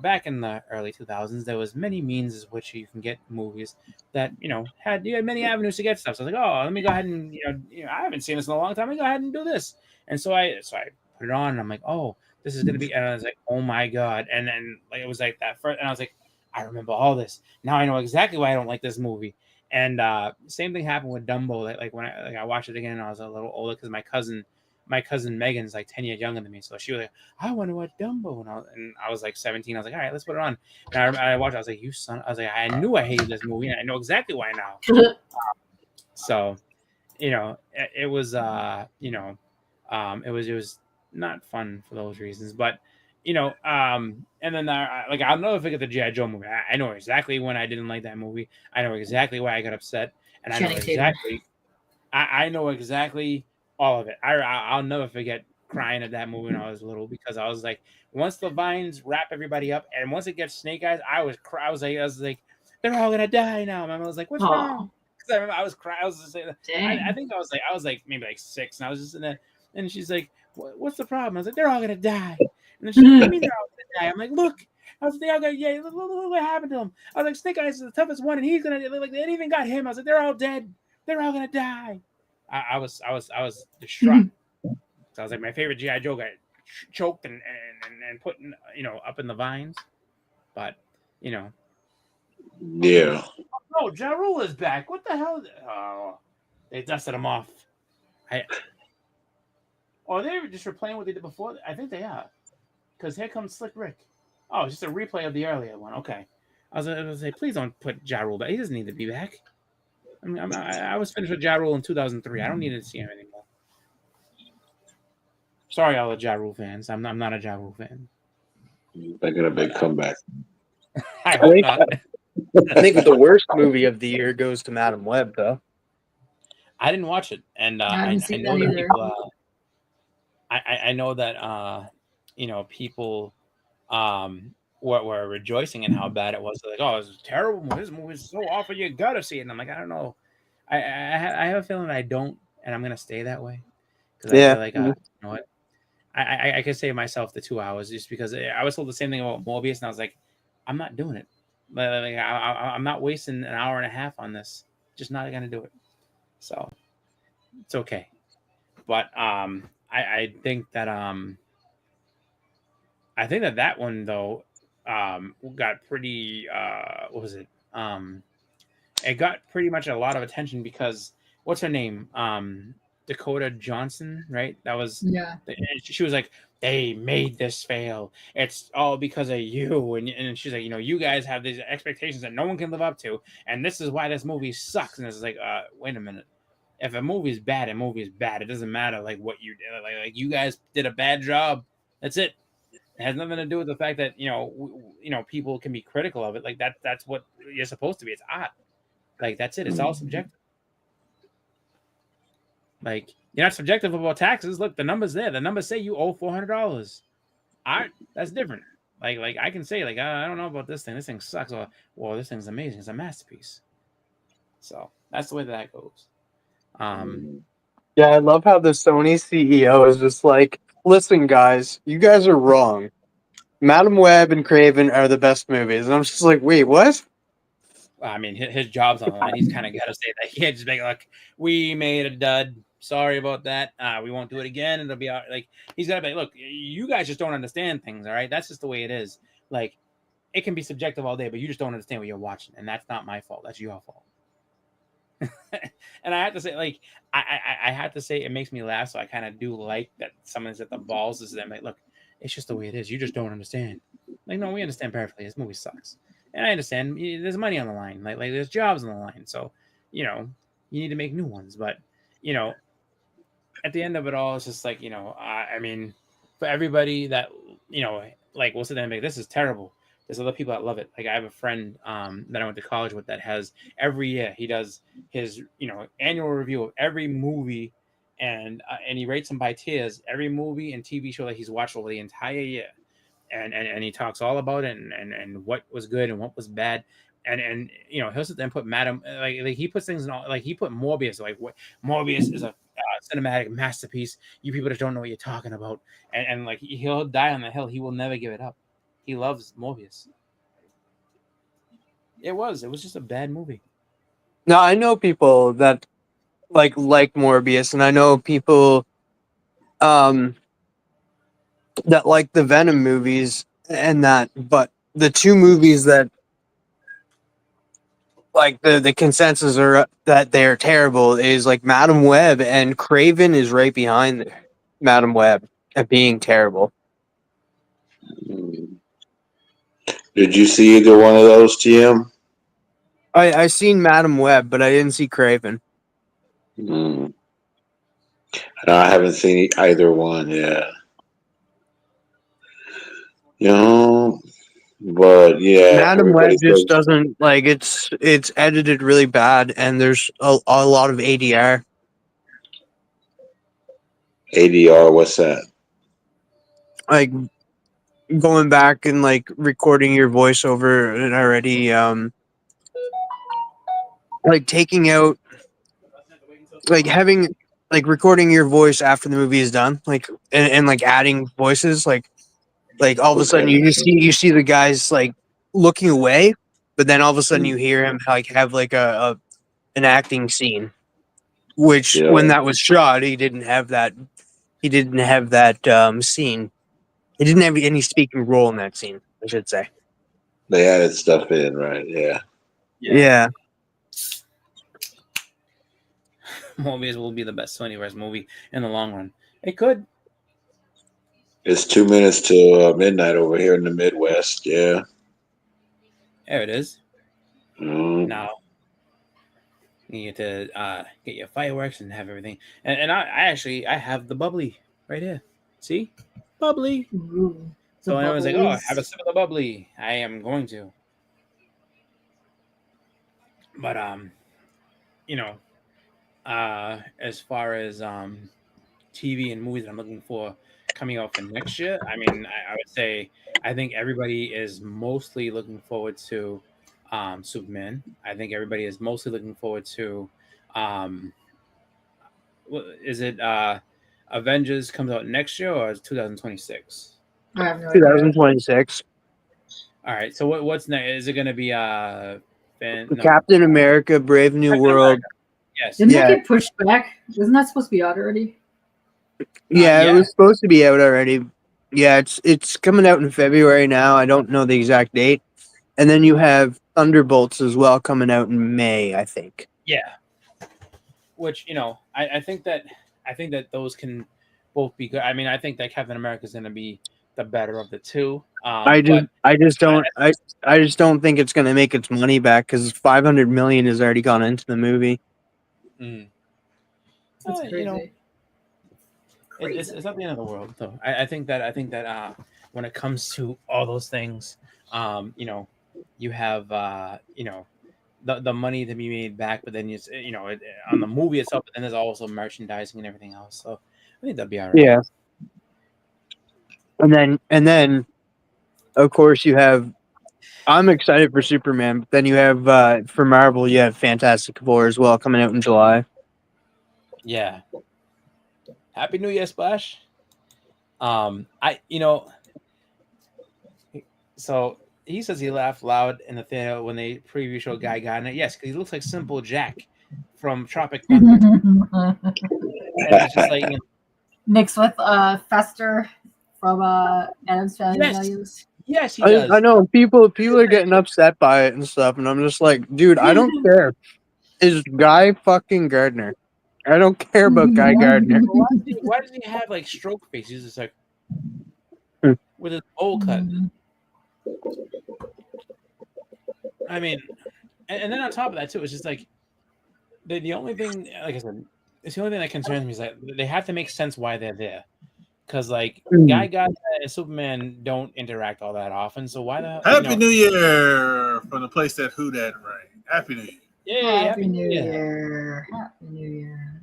back in the early 2000s, there was many means as which you can get movies that you had many avenues to get stuff. So I was like, oh, let me go ahead and I haven't seen this in a long time. Let me go ahead and do this. And so I put it on, and I'm like, oh. This is gonna be, and I was like, "Oh my god!" And then like it was like that first, and I was like, "I remember all this. Now I know exactly why I don't like this movie." And same thing happened with Dumbo. Like when I watched it again, and I was a little older because my cousin Megan's like 10 years younger than me, so she was like, "I want to watch Dumbo," and I was like 17. I was like, "All right, let's put it on." And I watched. I was like, "You son!" I was like, "I knew I hated this movie, and I know exactly why now." So, it was it was not fun for those reasons, but and then I'll never forget the G.I. Joe movie. I know exactly when I didn't like that movie. I know exactly why I got upset, and I know exactly I know exactly all of it. I'll never forget crying at that movie when I was little because I was like, once the vines wrap everybody up, and once it gets Snake Eyes, I was like, they're all gonna die now. My mom was like, what's wrong? Because I remember I was crying. I was just saying, I think I was like maybe like 6, and I was just in there, and she's like, what's the problem? I was like, they're all gonna die. And then she's like, what do you mean they're all gonna die? I'm like, look. I was like, they all gonna, yeah, look what happened to them. I was like, Snake Eyes is the toughest one, and he's gonna like they didn't even got him. I was like, they're all dead. They're all gonna die. I was distraught. So I was like, my favorite G.I. Joe got choked and put up in the vines. But Yeah. Oh, Ja Rule is back. What the hell? Oh, they dusted him off. Or they're just replaying what they did before. I think they are. Because here comes Slick Rick. Oh, it's just a replay of the earlier one. Okay. I was going to say, please don't put Ja Rule back. He doesn't need to be back. I mean, I was finished with Ja Rule in 2003. I don't need to see him anymore. Sorry, all the Ja Rule fans. I'm not a Ja Rule fan. Making a big comeback. I hope not. I think the worst movie of the year goes to Madam Web, though. I didn't watch it, and I know that people. I know that people were rejoicing in how bad it was. They're like, oh, it's a terrible movie. This movie is so awful. You gotta see it. And I'm like, I don't know. I have a feeling I don't, and I'm gonna stay that way because I feel like you know what. I could save myself the 2 hours just because I was told the same thing about Morbius, and I was like, I'm not doing it. Like, I'm not wasting an hour and a half on this. Just not gonna do it. So it's okay. But I think that that one though got pretty what was it? It got pretty much a lot of attention because what's her name? Dakota Johnson, right? That was Yeah. She was like, they made this fail. It's all because of you. And she's like, you guys have these expectations that no one can live up to, and this is why this movie sucks. And it's like, wait a minute. If a movie is bad, a movie is bad. It doesn't matter like what you did. Like you guys did a bad job. That's it. It has nothing to do with the fact that people can be critical of it. Like that's what you're supposed to be. It's art. Like that's it. It's all subjective. Like you're not subjective about taxes. Look, the number's there. The numbers say you owe $400. Art, that's different. Like I can say like I don't know about this thing. This thing sucks. Or well, this thing's amazing. It's a masterpiece. So that's the way that goes. Yeah, I love how the Sony CEO is just like, listen, guys, you guys are wrong. Madam Web and Craven are the best movies. And I'm just like, wait, what? I mean, his job's on the line. He's kind of got to say that. He can't just make it like, we made a dud. Sorry about that. We won't do it again. It'll be out. Like, he's got to be, look, you guys just don't understand things, all right? That's just the way it is. Like, it can be subjective all day, but you just don't understand what you're watching. And that's not my fault. That's your fault. And I have to say, like, I have to say it makes me laugh. So I kind of do like that someone's at the balls is them. Like, look, it's just the way it is. You just don't understand. Like, no, we understand perfectly. This movie sucks. And I understand there's money on the line. Like there's jobs on the line. So, you need to make new ones. But, at the end of it all, it's just like, I mean, for everybody that, like we'll sit there and be like, this is terrible. There's other people that love it. Like I have a friend that I went to college with that has every year he does his annual review of every movie, and he rates them by tiers. Every movie and TV show that he's watched over the entire year, and he talks all about it and what was good and what was bad, and he'll sit there and put Madam like he puts things in all, like he put Morbius, like what Morbius is a cinematic masterpiece. You people just don't know what you're talking about, and like he'll die on the hill. He will never give it up. He loves Morbius. It was just a bad movie. No, I know people that like Morbius, and I know people that like the Venom movies and that, but the two movies that like the consensus are that they're terrible is like Madam Web, and Craven is right behind Madam Web at being terrible. Did you see either one of those, TM? I seen Madam Web, but I didn't see Craven. No, I haven't seen either one yet. But yeah, Madam Web just doesn't like it's edited really bad, and there's a lot of ADR. ADR, what's that? Like going back and like recording your voiceover and already like taking out like having like recording your voice after the movie is done, like and like adding voices, like all of a sudden you see the guys like looking away, but then all of a sudden you hear him like have like an acting scene, which when that was shot he didn't have that scene. He didn't have any speaking role in that scene, I should say. They added stuff in, right? Yeah. Morbius will be the best Sonyverse movie in the long run. It could. It's 2 minutes till midnight over here in the Midwest. Yeah. There it is. Now you get to get your fireworks and have everything. And I have the bubbly right here. See? Bubbly. So I was like, oh, have a sip of the bubbly. I am going to. But as far as TV and movies that I'm looking for coming out for next year, I mean, I would say I think everybody is mostly looking forward to Superman. I think everybody is mostly looking forward to is it Avengers comes out next year or is it 2026? 2026. All right. So what's next? Is it going to be Captain America: Brave New World? Yes. Didn't that get pushed back? Wasn't that supposed to be out already? Yeah, it was supposed to be out already. Yeah, it's coming out in February now. I don't know the exact date. And then you have Thunderbolts as well coming out in May, I think. Yeah. Which, I think that I think that those can both be good. I mean, I think that Captain America is going to be the better of the two. I just don't think it's going to make its money back because 500 million has already gone into the movie. That's crazy. You know, it's not the end of the world, though. I think that when it comes to all those things, you know, you have you know, the money to be made back, but then you know on the movie itself, but then there's also merchandising and everything else. So I think that'll be all right. Yeah. And then, of course, you have. I'm excited for Superman, but then you have for Marvel, you have Fantastic Four as well coming out in July. Yeah. Happy New Year, Splash. You know, so he says he laughed loud in the theater when they preview show Guy Gardner. Yes, because he looks like Simple Jack from Tropic Thunder. And it's just like, you know, mixed with Fester from Adam's Family Values. Yes, he does. I know people are getting upset by it and stuff, and I'm just like, dude, I don't care. Is Guy fucking Gardner? I don't care about Guy Gardner. Why does he have like stroke face? He's just like with his bowl cut. I mean, and then on top of that too, it's just like the only thing, like I said, it's the only thing that concerns me is that they have to make sense why they're there. Because like Guy Gardner and Superman don't interact all that often, so why the Happy New Year from the place that Who Dat Right. Happy New Year. Yeah, Happy New Year. Happy New Year.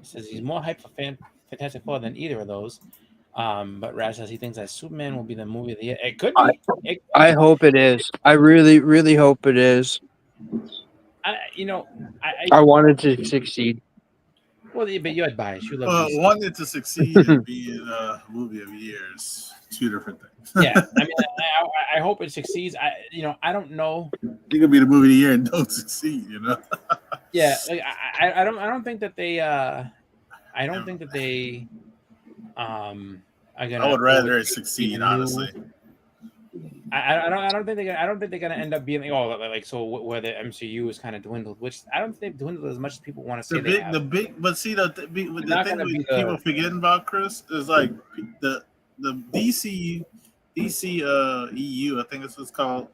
Says he's more hyped for Fantastic Four than either of those. But Raz says he thinks that Superman will be the movie of the year. It could be. I hope it is. I really, really hope it is. I wanted to succeed. Well, but you had bias. You love wanted to succeed and be in a movie of years. Two different things. Yeah, I mean, I hope it succeeds. I don't know. You could be the movie of the year and don't succeed. You know. Yeah, like I don't think that they. I don't think that they. Are gonna. I would rather it succeed, honestly. I don't think they're gonna end up being where the MCU is kind of dwindled, which I don't think they've dwindled as much as people want to say. But see the thing people forgetting about, Chris, is like the DC EU, I think it's what's called.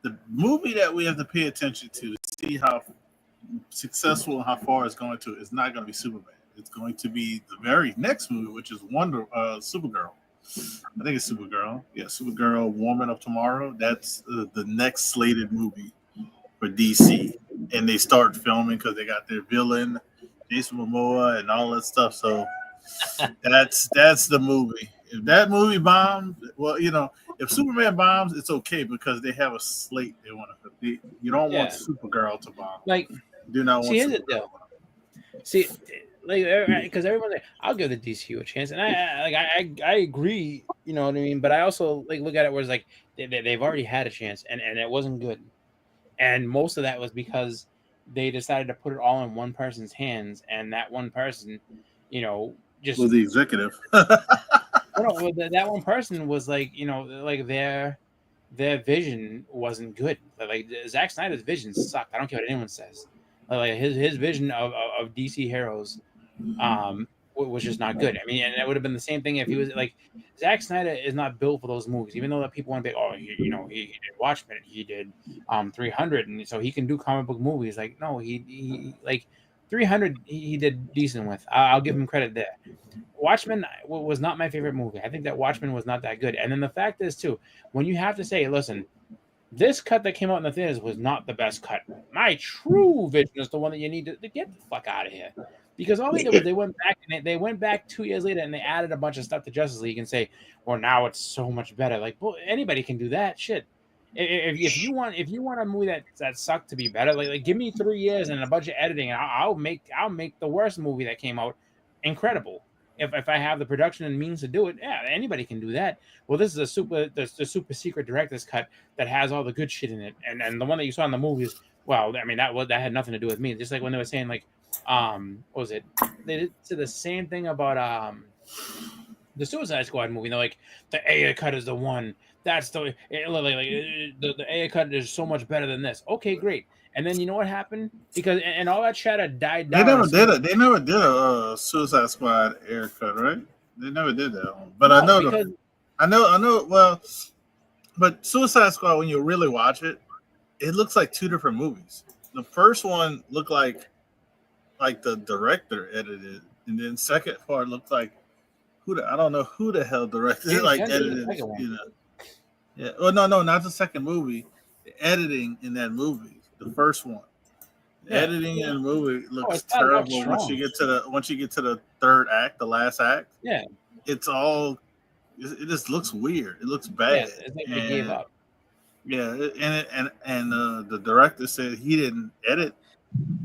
The movie that we have to pay attention to see how successful and how far it's going to is not going to be Superman. It's going to be the very next movie, which is Supergirl. I think it's Supergirl. Yeah, Supergirl, Woman of Tomorrow. That's the next slated movie for DC. And they start filming because they got their villain, Jason Momoa, and all that stuff. So that's the movie. If that movie bombs, well, if Superman bombs, it's okay because they have a slate they want to. You don't want Supergirl to bomb. Like, do not want. Here's it though. See. Because everyone's like, I'll give the DCU a chance, and I agree, you know what I mean. But I also look at it where it's like they've already had a chance, and it wasn't good, and most of that was because they decided to put it all in one person's hands, and that one person, just was the executive. That one person was their vision wasn't good. Like Zack Snyder's vision sucked. I don't care what anyone says. Like his vision of DC heroes was just not good. I mean, and it would have been the same thing if he was like Zack Snyder is not built for those movies. Even though that people want to be, he did Watchmen, he did 300, and so he can do comic book movies. Like no, he like 300 he did decent with. I'll give him credit there. Watchmen was not my favorite movie. I think that Watchmen was not that good. And then the fact is too, when you have to say, listen, this cut that came out in the theaters was not the best cut. My true vision is the one that you need to get the fuck out of here. Because all they did was they went back 2 years later and they added a bunch of stuff to Justice League and say, well, now it's so much better. Like, well, anybody can do that. Shit. If you want a movie that sucked to be better, like give me 3 years and a bunch of editing, and I'll make the worst movie that came out incredible. If I have the production and means to do it, yeah, anybody can do that. Well, this is the super secret director's cut that has all the good shit in it, and the one that you saw in the movies. Well, I mean that had nothing to do with me. Just like when they were saying what was it? They did the same thing about the Suicide Squad movie. They're like the A cut is the one. That's the A cut is so much better than this. Okay, great. And then you know what happened? Because and all that chatter died They down. never did a Suicide Squad air cut, right? They never did that one. But No, I know. Well, but Suicide Squad, when you really watch it, it looks like two different movies. The first one looked like the director edited, and then second part looked like I don't know who the hell directed it, like edited, you know. Yeah. Well, no, not the second movie. The editing in that movie, the first one. The editing in the movie looks terrible once you get to the third act, the last act. Yeah. It just looks weird. It looks bad. Yeah, it's like they gave up. Yeah, and the director said he didn't edit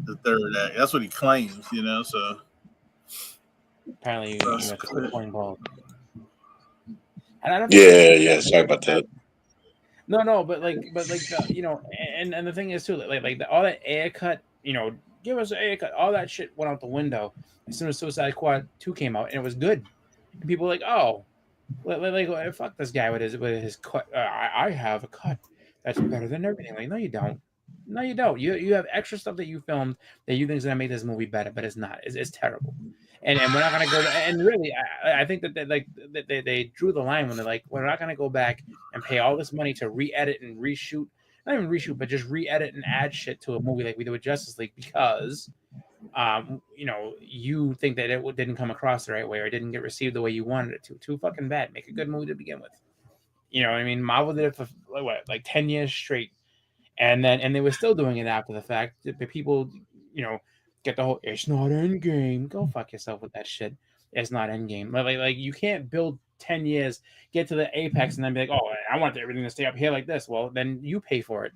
the third act. That's what he claims, you know. So apparently, you got the point involved. And I don't. Yeah. Sorry about that. No, but you know, and the thing is too, like all that air cut, you know, give us an air cut. All that shit went out the window as soon as Suicide Squad 2 came out, and it was good. And people were like, oh, like fuck this guy with his cut. I have a cut that's better than everything. Like, no, you don't. No, you don't. You have extra stuff that you filmed that you think is gonna make this movie better, but it's not. It's terrible. And we're not gonna go. And really, I think that they drew the line when they're like, we're not gonna go back and pay all this money to re-edit and reshoot. Not even reshoot, but just re-edit and add shit to a movie like we did with Justice League because, you know, you think that it didn't come across the right way or it didn't get received the way you wanted it to. Too fucking bad. Make a good movie to begin with. You know what I mean? Marvel did it for like 10 years straight. And they were still doing it after the fact. The people, you know, get the whole it's not Endgame. Go fuck yourself with that shit. It's not Endgame. Like you can't build 10 years, get to the apex, and then be like, oh, I want everything to stay up here like this. Well, then you pay for it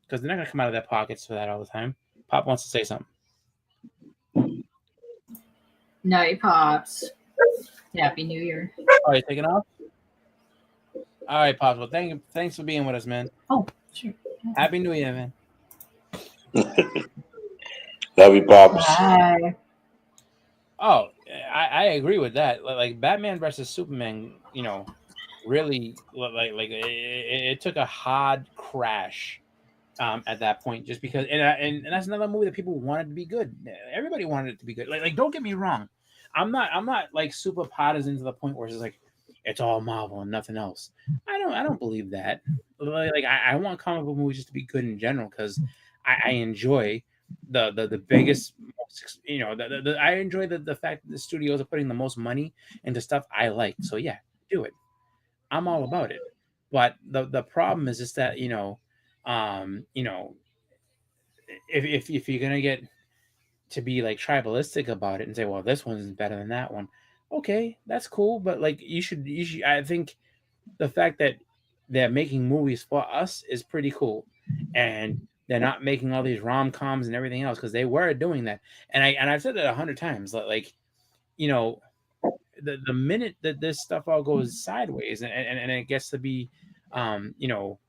because they're not gonna come out of their pockets for that all the time. Pop wants to say something. Night, Pops. Happy New Year. Are you taking off? All right, Pops. Well, thanks for being with us, man. Oh, sure. Happy New Year, man. Love you, Pops. Bye. Oh, I agree with that. Like Batman versus Superman, you know, really like it took a hard crash at that point just because and that's another movie that people wanted to be good. Everybody wanted it to be good. Like don't get me wrong. I'm not like super partisan to the point where it's like it's all Marvel and nothing else. I don't believe that. Like I want comic book movies just to be good in general because I enjoy the biggest, you know, I enjoy the fact that the studios are putting the most money into stuff I like. So yeah, do it. I'm all about it. But the problem is just that you know, if you're gonna get to be like tribalistic about it and say, well, this one's better than that one. Okay, that's cool, but like you should I think the fact that they're making movies for us is pretty cool. And they're not making all these rom-coms and everything else because they were doing that. And I've said that 100 times. Like, you know, the minute that this stuff all goes sideways and it gets to be you know,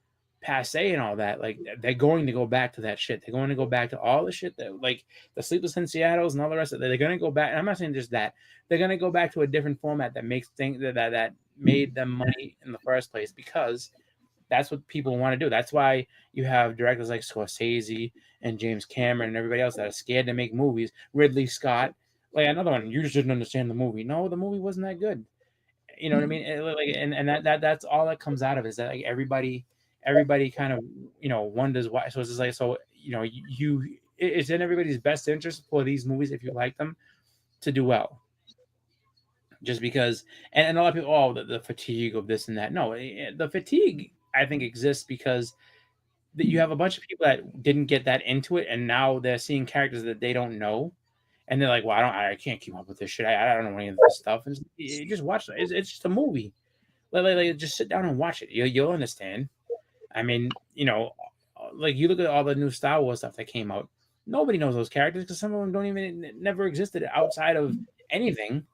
passe and all that, like they're going to go back to that shit. They're going to go back to all the shit that like the Sleepless in Seattle's and all the rest of it. They're going to go back. And I'm not saying just that. They're going to go back to a different format that makes things that made them money in the first place because that's what people want to do. That's why you have directors like Scorsese and James Cameron and everybody else that are scared to make movies. Ridley Scott, like another one. You just didn't understand the movie. No, the movie wasn't that good. You know what I mean? And that's all that comes out of it is that like everybody kind of, you know, wonders why. So it's just like, so, you know, it's in everybody's best interest for these movies, if you like them, to do well. Just because, and a lot of people, oh, the fatigue of this and that. No, the fatigue, I think, exists because you have a bunch of people that didn't get that into it, and now they're seeing characters that they don't know. And they're like, well, I can't keep up with this shit. I don't know any of this stuff. And you just watch it. It's just a movie. Like, just sit down and watch it. You'll understand. I mean, you know, like you look at all the new Star Wars stuff that came out. Nobody knows those characters because some of them never existed outside of anything.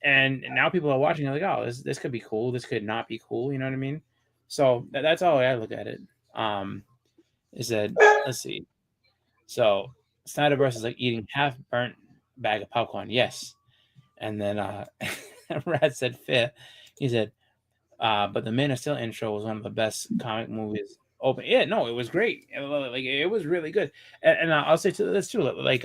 And now people are watching. They're like, oh, this could be cool. This could not be cool. You know what I mean? So that's all I look at it. Is that, let's see. So Snyderverse is like eating half burnt bag of popcorn. Yes. And then Rad said fair. He said, but the Man of Steel intro was one of the best comic movies open. Yeah, no, it was great. Like it was really good. And I'll say to this too, like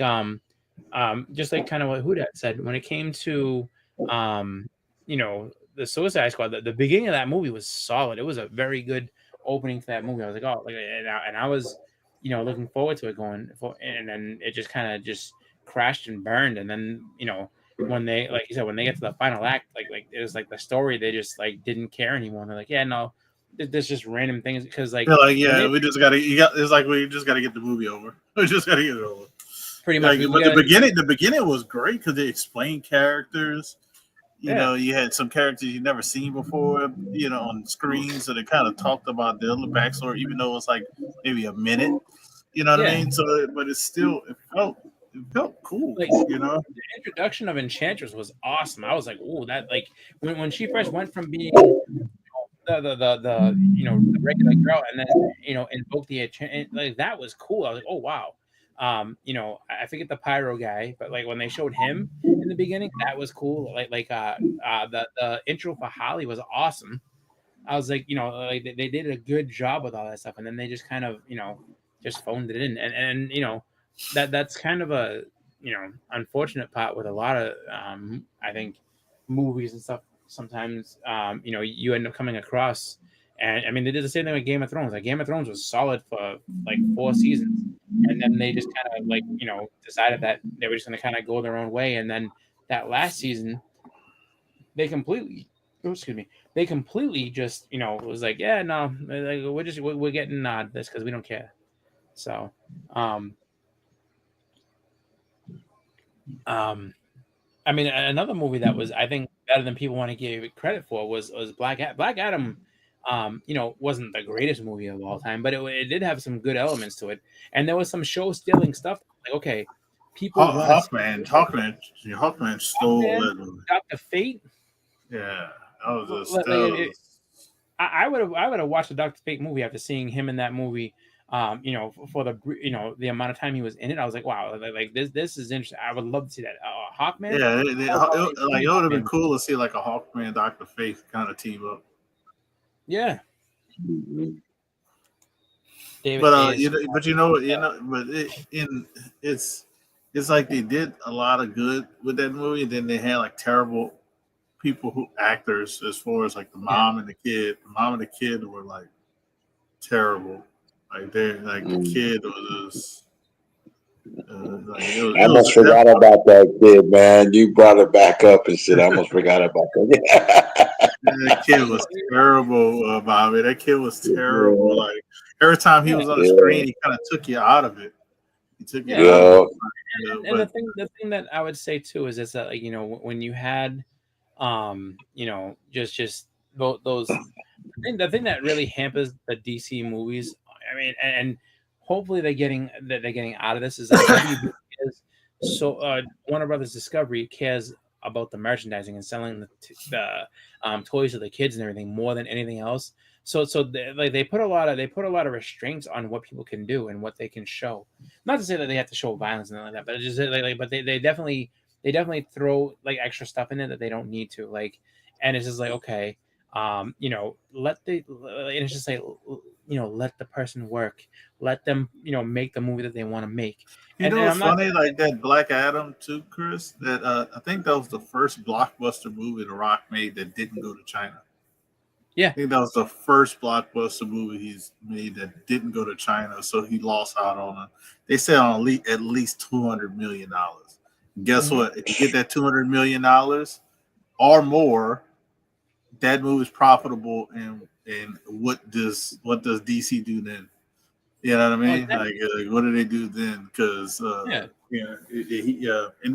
just like kind of what Huda said when it came to you know, the Suicide Squad. The beginning of that movie was solid. It was a very good opening to that movie. I was like, oh, like, and I was, you know, looking forward to it going for, and then it just kind of just crashed and burned. And then, you know, when they, like you said, when they get to the final act, like it was like the story, they just like didn't care anymore. They're like, yeah, no, there's just random things because like, yeah, we just gotta, it's like we just gotta get the movie over. We just gotta get it over. Pretty much. Like, but the beginning was great because they explained characters. You know, you had some characters you never seen before, you know, on screen. So they kind of talked about their little backstory, even though it's like maybe a minute. You know what I mean? So, but it's still, it felt cool. Like, you know, the introduction of Enchantress was awesome. I was like, oh, that like when she first went from being the you know, the regular girl and then, you know, invoked the enchant, like that was cool. I was like, oh wow. You know, I forget the pyro guy, but like when they showed him in the beginning, that was cool. The intro for Holly was awesome. I was like, you know, like they did a good job with all that stuff, and then they just kind of, you know, just phoned it in, and you know, that's kind of a, you know, unfortunate part with a lot of I think movies and stuff. Sometimes you know, you end up coming across. And I mean, they did the same thing with Game of Thrones. Like Game of Thrones was solid for like 4 seasons, and then they just kind of like, you know, decided that they were just going to kind of go their own way. And then that last season, they completely just, you know, was like, yeah, no, like, we're getting this because we don't care. So, I mean, another movie that was, I think, better than people want to give it credit for was Black Adam. You know, wasn't the greatest movie of all time, but it did have some good elements to it, and there was some show-stealing stuff. Like, okay, people Hawkman stole that movie. Dr. Fate. Yeah, that was I would have watched the Dr. Fate movie after seeing him in that movie. You know, for the, you know, the amount of time he was in it, I was like, wow, like this is interesting. I would love to see that. Hawkman. Yeah, it would have been cool to see like a Hawkman Dr. Fate kind of team up. Yeah. But it's like they did a lot of good with that movie, and then they had like terrible actors as far as like the mom and the kid. The mom and the kid were like terrible. Like they like the kid was. I almost forgot about that kid, man. You brought it back up and shit. I almost forgot about that. That kid was terrible, Bobby. That kid was terrible. Like every time he was on the screen, he kind of took you out of it. He took you out of it. And the thing that I would say too is that, like, you know, when you had, you know, just those, the thing that really hampers the DC movies. I mean, and hopefully they're getting out of this is that Warner Brothers Discovery cares about the merchandising and selling the toys to the kids and everything more than anything else. So they put a lot of restraints on what people can do and what they can show. Not to say that they have to show violence and like that, but it's just but they definitely throw like extra stuff in it that they don't need to. Like, and it's just like, okay, you know, and it's just like, you know, let the person work, let them, you know, make the movie that they want to make. You know what's funny, like that Black Adam too, Chris? That I think that was the first blockbuster movie The Rock made that didn't go to China. Yeah, I think that was the first blockbuster movie he's made that didn't go to China, so he lost out on it. They said on at least $200 million. Guess what? If you get that $200 million or more, that movie's profitable. And what does DC do then? You know what I mean? Like what do they do then? Because and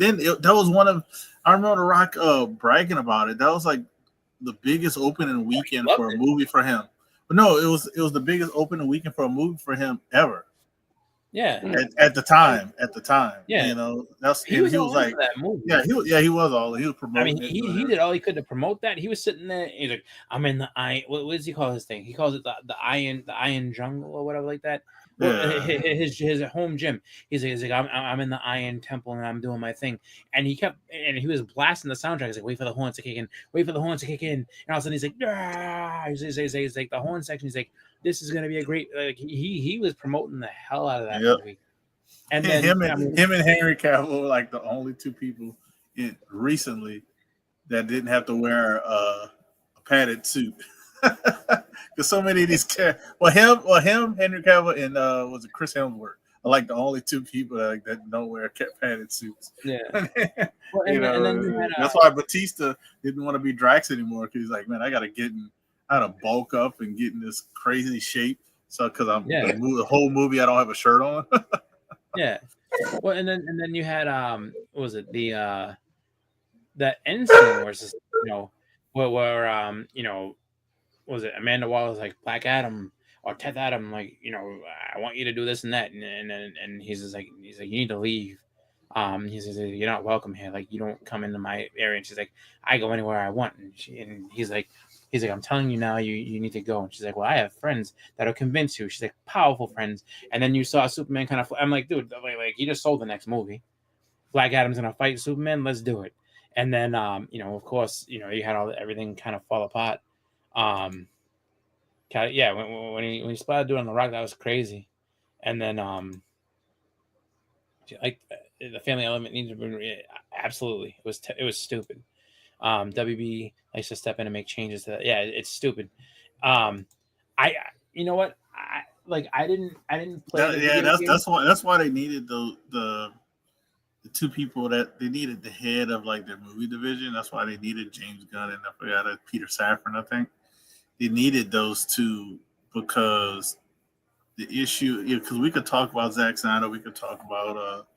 then that was one of, I remember The Rock bragging about it. That was like the biggest opening weekend for a movie for him. But no, it was the biggest opening weekend for a movie for him ever. Yeah. At the time. Yeah. You know, he was like that movie. Yeah, he was all. He was promoting. I mean, he did all he could to promote that. He was sitting there. He's like, "I'm in the iron." What does he call his thing? He calls it the iron jungle or whatever like that. his home gym. He's like I'm in the Iron Temple and I'm doing my thing. And he was blasting the soundtrack. He's like, wait for the horns to kick in, wait for the horns to kick in. And all of a sudden he's like, ah! He's like the horn section. He's like, this is gonna be a great. Like he was promoting the hell out of that movie. And then him and Henry Cavill were like the only two people recently that didn't have to wear a padded suit. Because so many of these him, Henry Cavill, and was it Chris Hemsworth? Are like the only two people that don't wear padded suits. Yeah. That's why Batista didn't want to be Drax anymore, because he's like, man, I gotta bulk up and get in this crazy shape. So because the whole movie I don't have a shirt on. Yeah. Well, and then you had what was it, the that end scene where it's just, where was it Amanda Waller's like, Black Adam or Teth Adam, like, I want you to do this and that, and he's like you need to leave. He says, you're not welcome here, like you don't come into my area. And she's like, I go anywhere I want. And he's like I'm telling you now, you need to go. And she's like, well, I have friends that'll convince you. She's like, powerful friends. And then you saw Superman kind of, I'm like, dude, like you just sold the next movie. Black Adam's gonna fight Superman, let's do it. And then of course, you had everything kind of fall apart. When he splattered dude on the rock, that was crazy. And then like the family element needs to be absolutely, it was stupid. WB likes to step in and make changes to that. Yeah, it's stupid. You know what, I didn't play that's why they needed the two people that they needed, the head of like their movie division. That's why they needed James Gunn and I forgot Peter Safran, I think. They needed those two because the issue, because we could talk about Zack Snyder, we could talk about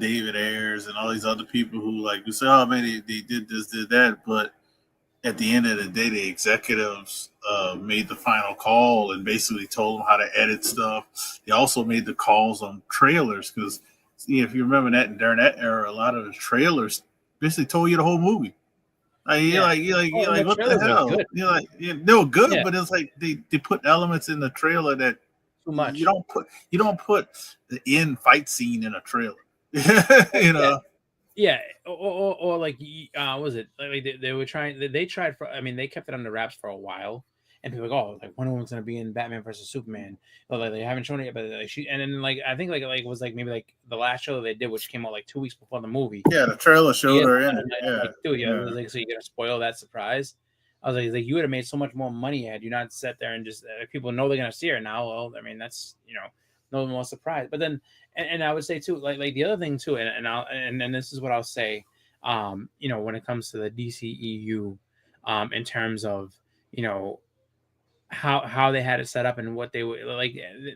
David Ayers and all these other people who like you say, oh man, they did this, did that, but at the end of the day, the executives made the final call and basically told them how to edit stuff. They also made the calls on trailers because if you remember that during that era, a lot of the trailers basically told you the whole movie. You're like, what the hell? They were good, but it's like they put elements in the trailer that too much. You don't put the end fight scene in a trailer. Yeah, or like, was it like they were trying? They tried for. I mean, they kept it under wraps for a while, and people were like, oh, like Wonder Woman's gonna be in Batman versus Superman. But like they haven't shown it yet. But like and then like I think like it was like maybe like the last show that they did, which came out like 2 weeks before the movie. Yeah, the trailer showed her in it. It was like, so you're gonna spoil that surprise? I was like you would have made so much more money had you not sat there and just people know they're gonna see her now. Well, I mean that's no more surprise. But then and I would say too, like the other thing too, and this is what I'll say, when it comes to the DCEU, in terms of how they had it set up and what they were like,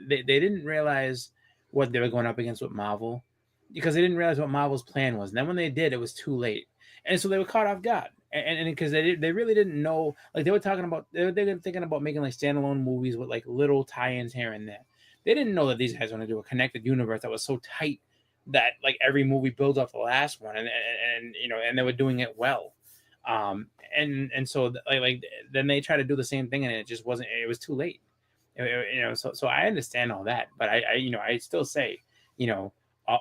they didn't realize what they were going up against with Marvel, because they didn't realize what Marvel's plan was. And then when they did, it was too late, and so they were caught off guard. And because they really didn't know, like they were thinking about making like standalone movies with like little tie-ins here and there. They didn't know that these guys were going to do a connected universe that was so tight that like every movie builds off the last one, and they were doing it well. And so like then they tried to do the same thing, and it just wasn't. It was too late. So I understand all that, but I still say,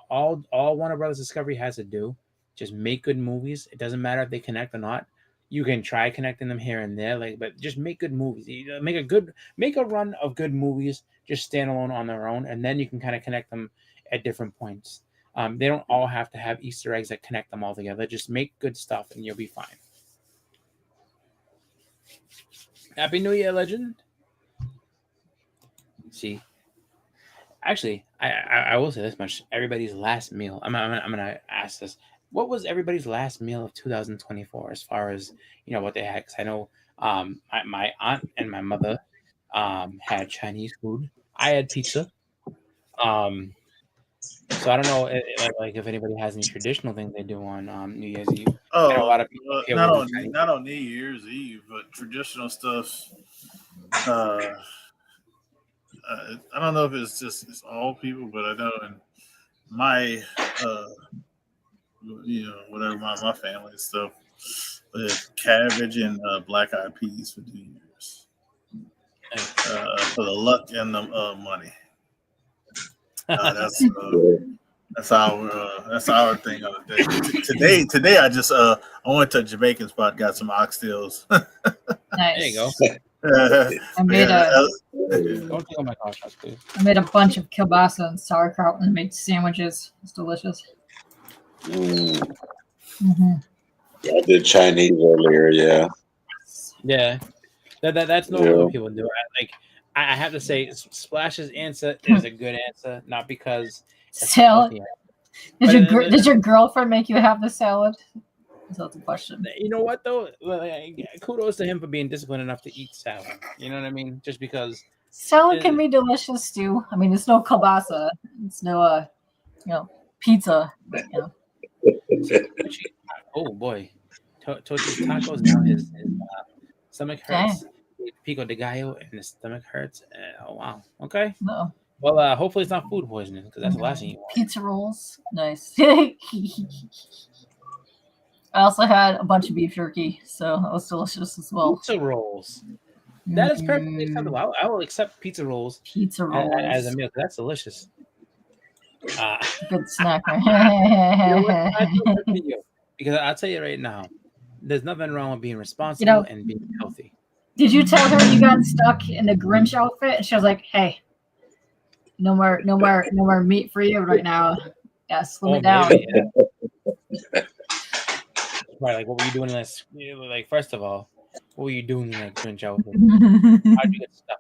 all Warner Brothers Discovery has to do, just make good movies. It doesn't matter if they connect or not. You can try connecting them here and there, but just make good movies. Make a run of good movies, just standalone on their own, and then you can kind of connect them at different points. They don't all have to have Easter eggs that connect them all together. Just make good stuff, and you'll be fine. Happy New Year, Legend. See, actually, I will say this much: everybody's last meal. I'm gonna ask this. What was everybody's last meal of 2024 as far as what they had? Because I know my aunt and my mother had Chinese food. I had pizza. So I don't know if anybody has any traditional things they do on New Year's Eve. Oh, I know a lot of people not on New Year's Eve, but traditional stuff. I don't know if it's all people, but I know in my whatever my family and stuff, with cabbage and black-eyed peas for New Year's, for the luck and the money. That's our thing of the day. Today I went to a Jamaican spot, got some oxtails. Nice. There you go. I made Don't take all my contracts, please. I made a bunch of kielbasa and sauerkraut and made sandwiches. It's delicious. Mm-hmm. Yeah, I did Chinese earlier. Yeah. Yeah, that's normal what people do. I have to say, Splash's answer is a good answer, not because salad. Did your girlfriend make you have the salad? That's the question. You know what though? Kudos to him for being disciplined enough to eat salad. You know what I mean? Just because salad can be delicious too. I mean, it's no kielbasa. It's no pizza. Oh boy, Tochi's tacos now his stomach hurts. Pico de gallo and his stomach hurts. Oh wow. Okay. No. Well, hopefully it's not food poisoning because that's the last thing you want. Pizza rolls, nice. I also had a bunch of beef jerky, so that was delicious as well. Pizza rolls. That is perfectly acceptable. I will accept pizza rolls. Pizza rolls as a meal. That's delicious. Good snack. Because I'll tell you right now, there's nothing wrong with being responsible and being healthy. Did you tell her you got stuck in the Grinch outfit? And she was like, "Hey, no more meat for you right now. Yeah, slim it down." Maybe, yeah. Right, like what were you doing in this? Like, first of all, what were you doing in that Grinch outfit? How'd you get stuck?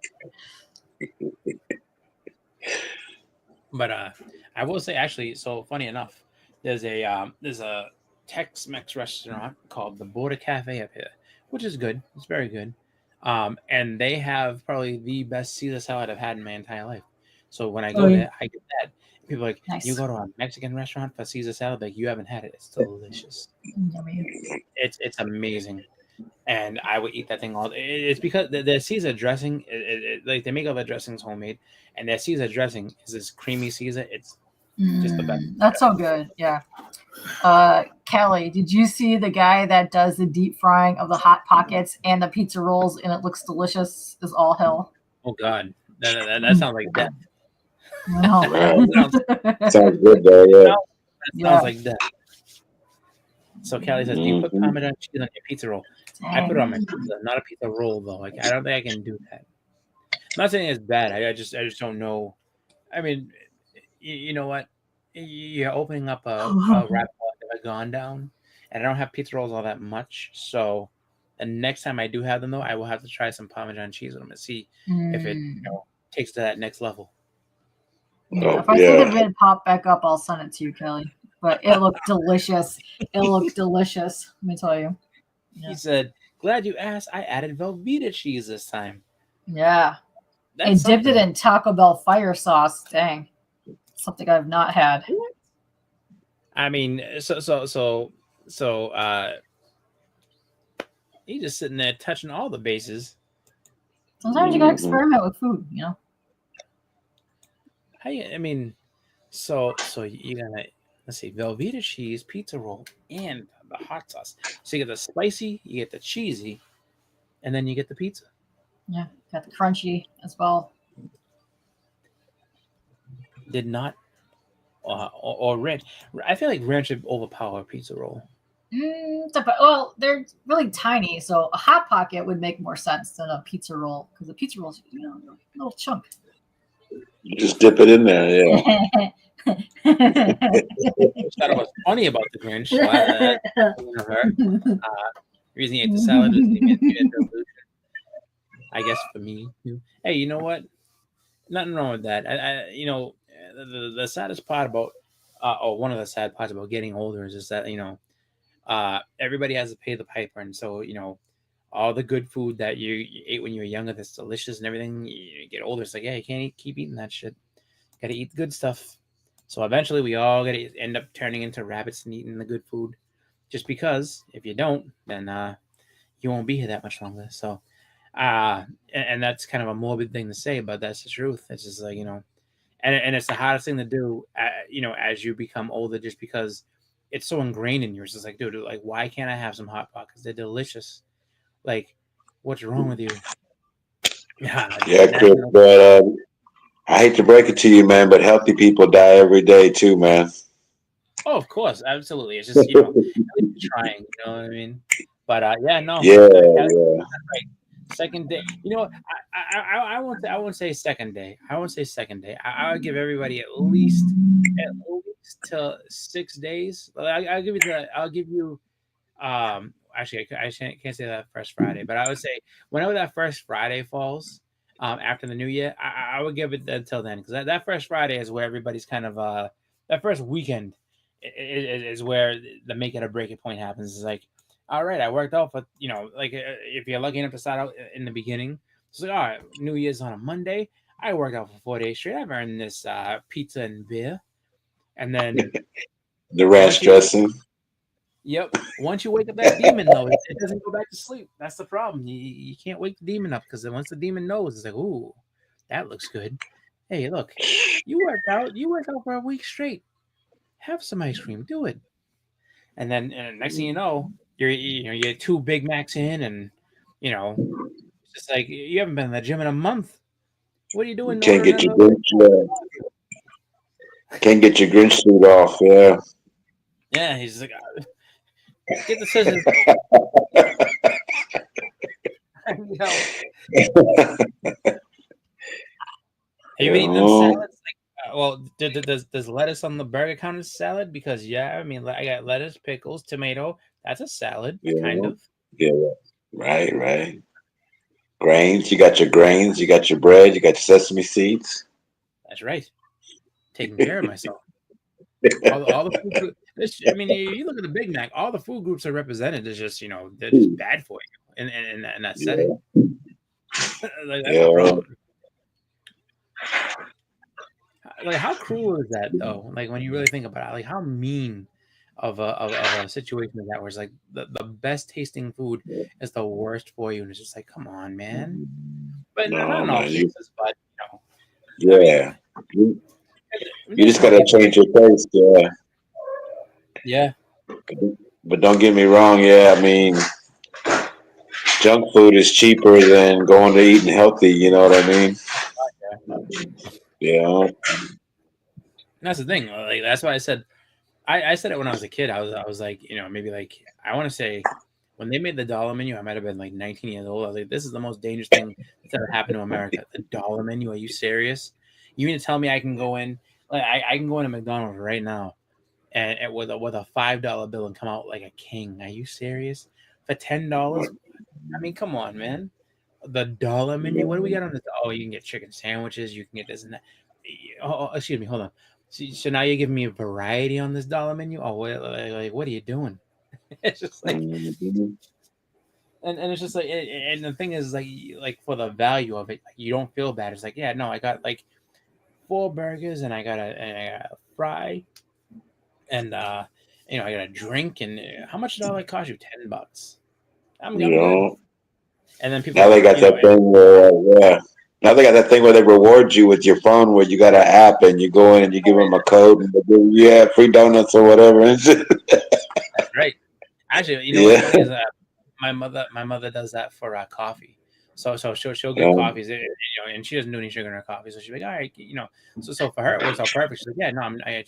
But I will say, actually, so funny enough, there's a Tex-Mex restaurant called the Border Cafe up here, which is good. It's very good. And they have probably the best Caesar salad I've had in my entire life. So when I go there, I get that. People are like, nice. You go to a Mexican restaurant for Caesar salad, like you haven't had it. It's delicious. It's amazing. And I would eat that thing all day. It's because the Caesar dressing, like they make all the dressings homemade, and their Caesar dressing is this creamy Caesar. It's just the best. That's so good. Yeah. Kelly, did you see the guy that does the deep frying of the Hot Pockets and the pizza rolls, and it looks delicious as all hell? Oh God, that sounds like death. No. Sounds good though. Yeah. That sounds like death. So Kelly says, "Do you put Parmesan cheese on your pizza roll?" I put it on my pizza, not a pizza roll though. Like I don't think I can do that. I'm not saying it's bad. I just don't know. I mean, you know what? You're opening up a wrap I've never gone down, and I don't have pizza rolls all that much. So the next time I do have them though, I will have to try some Parmesan cheese with them and see if it takes to that next level. If I see the vid pop back up, I'll send it to you, Kelly. But it looked delicious. Let me tell you. Yeah. He said, "Glad you asked. I added Velveeta cheese this time." Yeah. I dipped it in Taco Bell fire sauce. Dang. Something I've not had. I mean, so he's just sitting there touching all the bases. Sometimes you gotta experiment with food, you know. I mean, so you're gonna let's see, Velveeta cheese, pizza roll, and the hot sauce. So you get the spicy, you get the cheesy, and then you get the pizza. Yeah, got the crunchy as well. Did not or ranch. I feel like ranch would overpower a pizza roll. Well, they're really tiny, so a Hot Pocket would make more sense than a pizza roll because the pizza roll's a little chunk. You just dip it in there, yeah. That was funny about the Grinch. Reason he ate the salad is I guess for me. Hey, you know what? Nothing wrong with that. The saddest part about, or one of the sad parts about getting older is that everybody has to pay the piper, and so all the good food that you ate when you were younger that's delicious and everything, you get older, it's like, yeah, you can't keep eating that shit. Got to eat the good stuff. So eventually we all got to end up turning into rabbits and eating the good food, just because if you don't, then you won't be here that much longer. So and that's kind of a morbid thing to say, but that's the truth. It's just like, and it's the hardest thing to do, as you become older, just because it's so ingrained in you. It's just like, dude, like, why can't I have some Hot Pockets? They're delicious. Like, what's wrong with you? Yeah, Chris, but I hate to break it to you, man, but healthy people die every day too, man. Oh, of course, absolutely. It's just, you know, at least trying, you know what I mean? But no. Yeah, Right. Second day, you know, I won't say second day. I won't say second day. I would give everybody at least till 6 days. I'll give you actually I can't say that first Friday, but I would say whenever that first Friday falls, after the new year, I would give it until then, because that first Friday is where everybody's kind of that first weekend is where the make it or break it point happens. It's like, all right, I worked out for, you know, like if you're lucky enough to start out in the beginning, it's like, all right, New Year's on a Monday. I worked out for 4 days straight. I've earned this pizza and beer, and then the ranch dressing. Yep. Once you wake up that demon, though, it doesn't go back to sleep. That's the problem. You can't wake the demon up, because once the demon knows, it's like, ooh, that looks good. Hey, look, you worked out for a week straight. Have some ice cream. Do it. And then next thing you know, you're 2 Big Macs in, and you know, it's just like you haven't been in the gym in a month. What are you doing? Can't get your Grinch suit off. Yeah. Yeah, he's like, get the scissors. Have you eaten them salads? Like, well, does lettuce on the burger count as salad? Because I mean, I got lettuce, pickles, tomato. That's a salad, kind of. Yeah. Right. Grains. You got your grains. You got your bread. You got your sesame seeds. That's right. Taking care of myself. All the food groups, I mean, you look at the Big Mac. All the food groups are represented. It's just, you know, they're just bad for you in that setting. Like, that's the problem. Like, how cruel is that, though? Like, when you really think about it, like, how mean of a situation is that, where it's like the best tasting food is the worst for you, and it's just like, come on, man. But not in all cases, but you know. Yeah. I mean, you just gotta change your taste, yeah. Yeah. But don't get me wrong, I mean, junk food is cheaper than going to eating healthy, you know what I mean? Yeah. That's the thing. Like, that's why I said, I said it when I was a kid. I was like, you know, maybe like, I want to say when they made the dollar menu, I might have been like 19 years old. I was like, this is the most dangerous thing that's ever happened to America. The dollar menu. Are you serious? You mean to tell me I can go in, like, I can go into McDonald's right now and with a $5 bill and come out like a king? Are you serious? For $10? I mean, come on, man. The dollar menu. What do we got on this? Oh, you can get chicken sandwiches. You can get this and that. Oh, excuse me. Hold on. So now you're giving me a variety on this dollar menu? Oh, like what are you doing? It's just like, and it's just like, and the thing is, like for the value of it, like, you don't feel bad. It's like, yeah, no, I got like 4 burgers and I got a fry, and you know, I got a drink, and how much did all that cost you? $10. I'm good. And then people now they got that thing where now they got that thing where they reward you with your phone, where you got an app and you go in and you give them a code and they give you free donuts or whatever. That's right. Actually, you know what's funny is my mother does that for coffee. So she'll get coffees, you know, and she doesn't do any sugar in her coffee. So she's like, all right, you know, so for her it works out perfect. She's like, yeah, no, I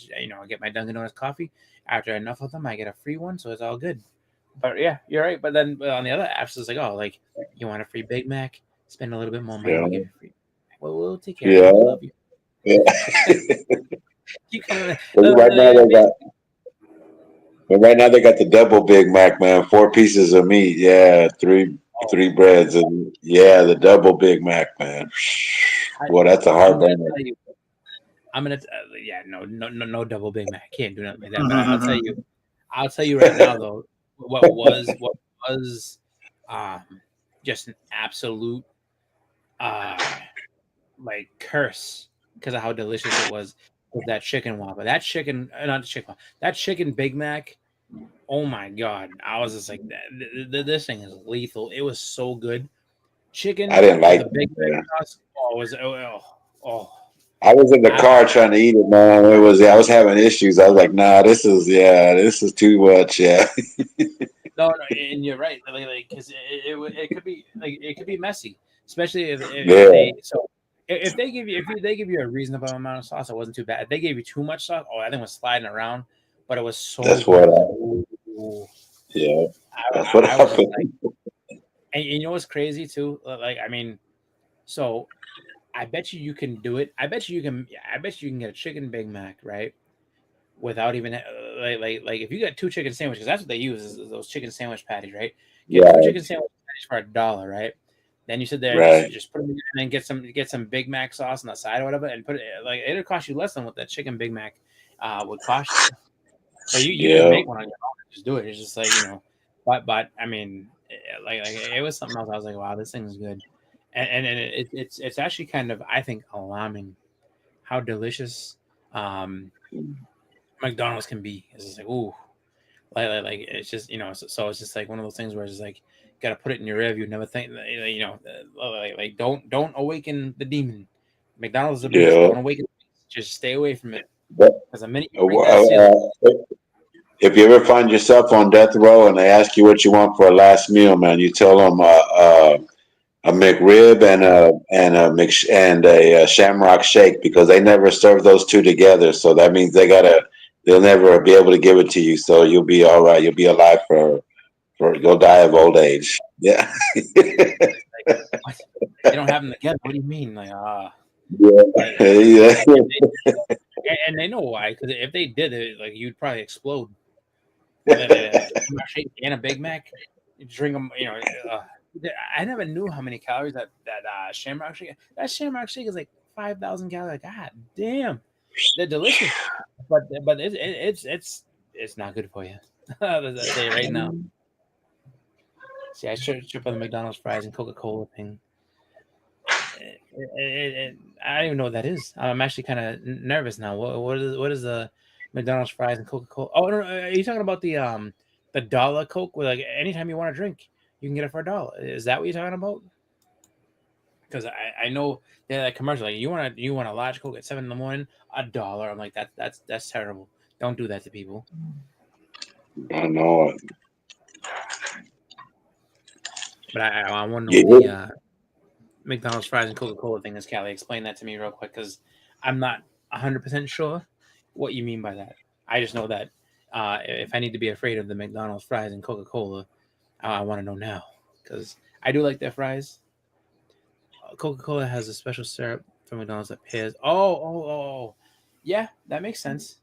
get my Dunkin' Donuts coffee. After enough of them, I get a free one, so it's all good. But yeah, you're right. But then on the other apps, it's like, oh, like, you want a free Big Mac? Spend a little bit more money. We'll give you free. Well, we'll take care of you. We love you. Right now they got the double Big Mac, man. 4 pieces of meat. Yeah, three breads, and the double Big Mac, man. Well, that's a heartburner. I'm gonna no double Big Mac. Can't do nothing like that. But I'll tell you right now, though, what was just an absolute like curse because of how delicious it was that chicken Whopper. That chicken Big Mac. Oh my God! I was just like, this thing is lethal. It was so good. Chicken. I didn't like the Big Mac sauce. Oh. I was in the car trying to eat it, man. I was having issues. I was like, nah, this is too much. Yeah. No, and you're right. Like, because it could be messy, especially if if they give you a reasonable amount of sauce, it wasn't too bad. If they gave you too much sauce, I think it was sliding around, but it was so. That's good. what. Yeah, that's what I was just like, and you know what's crazy too? Like, I mean, so I bet you can do it. I bet you can get a chicken Big Mac, right? Without even like if you got 2 chicken sandwiches, that's what they use is those chicken sandwich patties, right? Get 2 chicken sandwich patties for $1, right? Then you sit there and just put them in and then get some Big Mac sauce on the side or whatever, and put it like it'll cost you less than what that chicken Big Mac would cost you. So you can make one on your own and just do it. It's just like, you know, but I mean, like it was something else. I was like, wow, this thing is good, and it's actually kind of, I think, alarming how delicious McDonald's can be. It's just like, ooh, like it's just, you know, so it's just like one of those things where it's just like, got to put it in your rear view. Never think, you know, like don't awaken the demon. McDonald's is a beast. Don't awaken. Just stay away from it. Because the minute you break that seal, if you ever find yourself on death row and they ask you what you want for a last meal, man, you tell them a McRib and a Shamrock Shake, because they never serve those two together. So that means they'll never be able to give it to you. So you'll be all right. You'll be alive you'll die of old age. Yeah. Like, they don't have them together. What do you mean? Like, yeah. And they know why, because if they did it, like, you'd probably explode. And a Big Mac, you drink them. You know, I never knew how many calories that Shamrock Shake. That Shamrock Shake is like 5,000 calories. God damn, they're delicious, but it's not good for you. I'll say right now. See, I trip on the McDonald's fries and Coca-Cola thing. I don't even know what that is. I'm actually kind of nervous now. What is the McDonald's fries and Coca-Cola? Oh no, are you talking about the dollar Coke? Where like anytime you want to drink, you can get it for $1. Is that what you're talking about? Because I know that commercial. Like you want a large Coke at 7 a.m, $1. I'm like that's terrible. Don't do that to people. I know it. But I want to know the McDonald's fries and Coca-Cola thing is, Callie. Explain that to me real quick, because I'm not 100% sure what you mean by that. I just know that if I need to be afraid of the McDonald's fries and Coca-Cola, I want to know now, because I do like their fries. Coca-Cola has a special syrup from McDonald's that pairs. Oh, yeah, that makes sense.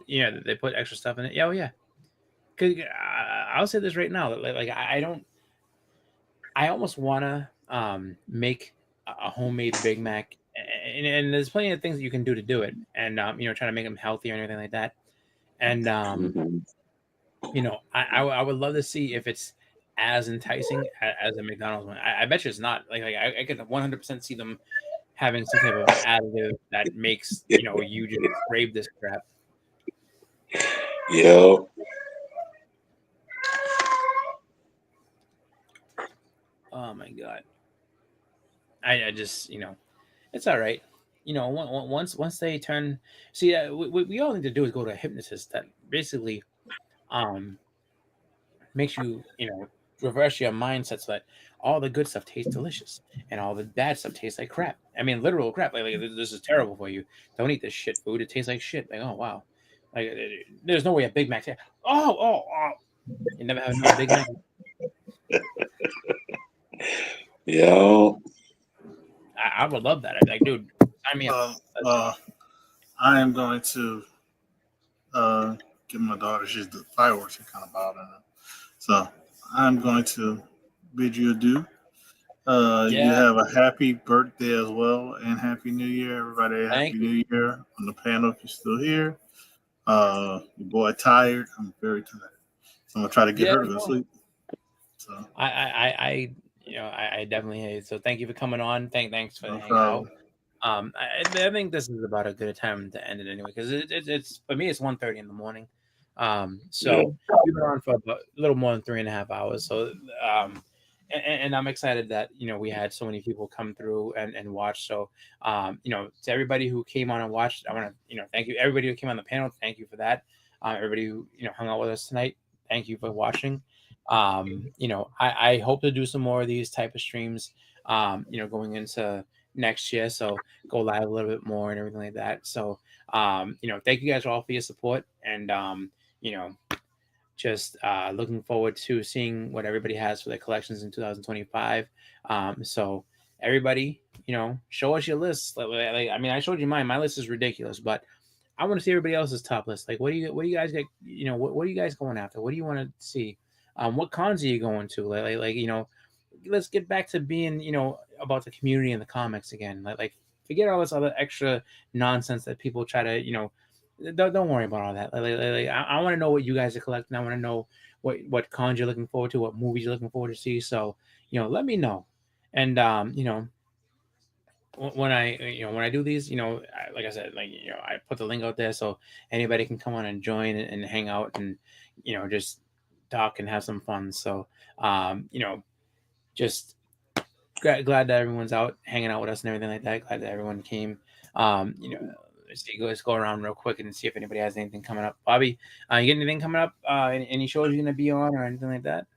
Yeah, they put extra stuff in it. Yeah, yeah. Cause I'll say this right now. Like I almost want to make a homemade Big Mac, and there's plenty of things that you can do to do it, and you know, trying to make them healthy or anything like that. And you know, I would love to see if it's as enticing as a McDonald's one. I bet you it's not. Like I could 100% see them having some type of additive that makes, you know, you just crave this crap. Yo. Oh my god. I just, you know, it's all right. You know, once they turn, see, we all need to do is go to a hypnotist that basically makes you, you know, reverse your mindset so that all the good stuff tastes delicious and all the bad stuff tastes like crap. I mean, literal crap. Like this is terrible for you. Don't eat this shit food. It tastes like shit. Like, oh wow. Like there's no way a Big Mac. Oh. You never have no Big Mac. Yo. I would love that. I'd be like, dude, sign me up. I am going to give my daughter, she's the fireworks are kind of bothering her. So I'm going to bid you adieu. You have a happy birthday as well, and happy New Year, everybody. Happy New Year on the panel if you're still here. Your boy tired. I'm very tired. So I'm gonna try to get her to go to sleep. So I definitely hate it. So thank you for coming on. Thanks for hanging out. I think this is about a good time to end it anyway, because it's for me it's 1:30 in the morning. So we've been on for about a little more than 3.5 hours. So and I'm excited that, you know, we had so many people come through and watch. So you know, to everybody who came on and watched, I want to, you know, thank you. Everybody who came on the panel, thank you for that. Everybody who, you know, hung out with us tonight, thank you for watching. You know, I hope to do some more of these type of streams, you know, going into next year. So go live a little bit more and everything like that. So thank you guys all for your support, and just looking forward to seeing what everybody has for their collections in 2025. So everybody, show us your lists. I showed you mine. My list is ridiculous, but I want to see everybody else's top list. Like, what do you guys get? What are you guys going after? What do you want to see? What cons are you going to? Let's get back to being, about the community and the comics again. Like forget all this other extra nonsense that people try to, don't worry about all that. I want to know what you guys are collecting. I want to know what cons you're looking forward to, what movies you're looking forward to see. So, let me know. And when I do these, like I said, I put the link out there so anybody can come on and join and hang out and just talk and have some fun. So just glad that everyone's out hanging out with us and everything like that. Glad that everyone came. Let's go around real quick and see if anybody has anything coming up. Bobby, you get anything coming up? Any shows you're gonna be on or anything like that?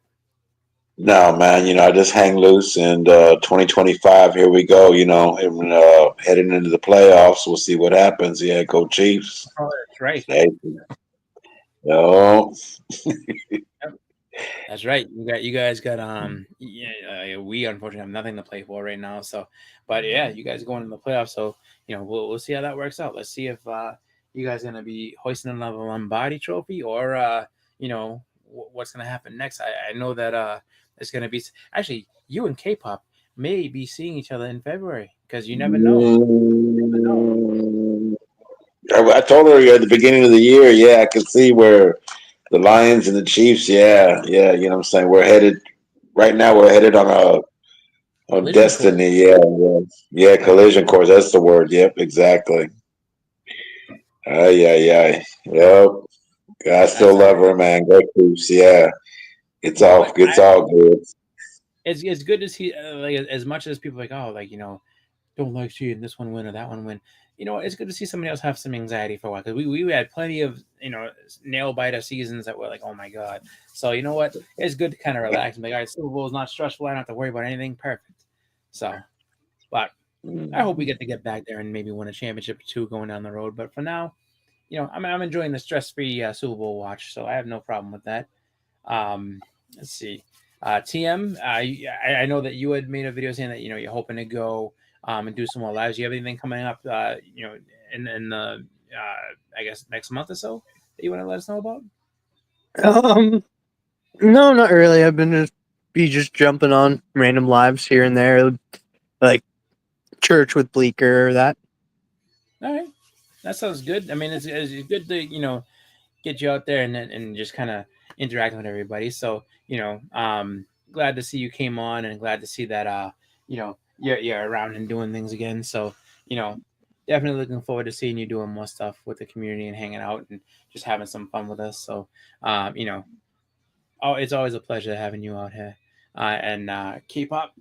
No, man. I just hang loose, and 2025. Here we go. And, heading into the playoffs. We'll see what happens. Yeah, go Chiefs. Oh, that's right. Hey. No. That's right. You guys got we unfortunately have nothing to play for right now. So, but yeah, you guys are going in the playoffs. So we'll see how that works out. Let's see if you guys are gonna be hoisting another Lombardi trophy or what's gonna happen next. I know that it's gonna be actually you and K-pop may be seeing each other in February because you never know. I told her at the beginning of the year. Yeah, I can see where. The Lions and the Chiefs, yeah. You know what I'm saying? We're headed right now. We're headed on a destiny. Course. Yeah. Collision course. That's the word. Yep, exactly. Yep. I still love her, man. Go Chiefs. Yeah, it's all good. It's good to see. As much as people don't like seeing this one win or that one win. It's good to see somebody else have some anxiety for a while because we had plenty of nail biter seasons that were like, oh my god. So you know what? It's good to kind of relax and be like, all right, Super Bowl is not stressful. I don't have to worry about anything. Perfect. So, but I hope we get back there and maybe win a championship or two going down the road. But for now, I'm enjoying the stress-free Super Bowl watch, so I have no problem with that. Let's see. TM, I know that you had made a video saying that you're hoping to go. And do some more lives. Do you have anything coming up, in the I guess next month or so that you want to let us know about? No, not really. I've been just jumping on random lives here and there, like church with Bleeker or that. All right, that sounds good. I mean, it's good to get you out there and just kind of interacting with everybody. So glad to see you came on and glad to see that you're around and doing things again. So, definitely looking forward to seeing you doing more stuff with the community and hanging out and just having some fun with us. So, it's always a pleasure having you out here. And K-pop,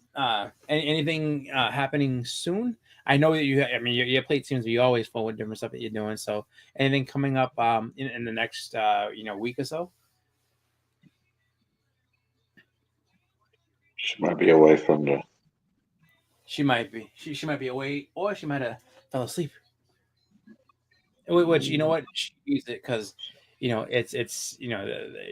anything happening soon? I know that your plate seems to be always full with different stuff that you're doing. So, anything coming up in the next week or so? She might be away from the. She might be. She might be away, or she might have fell asleep. Which you know what? She used it because it's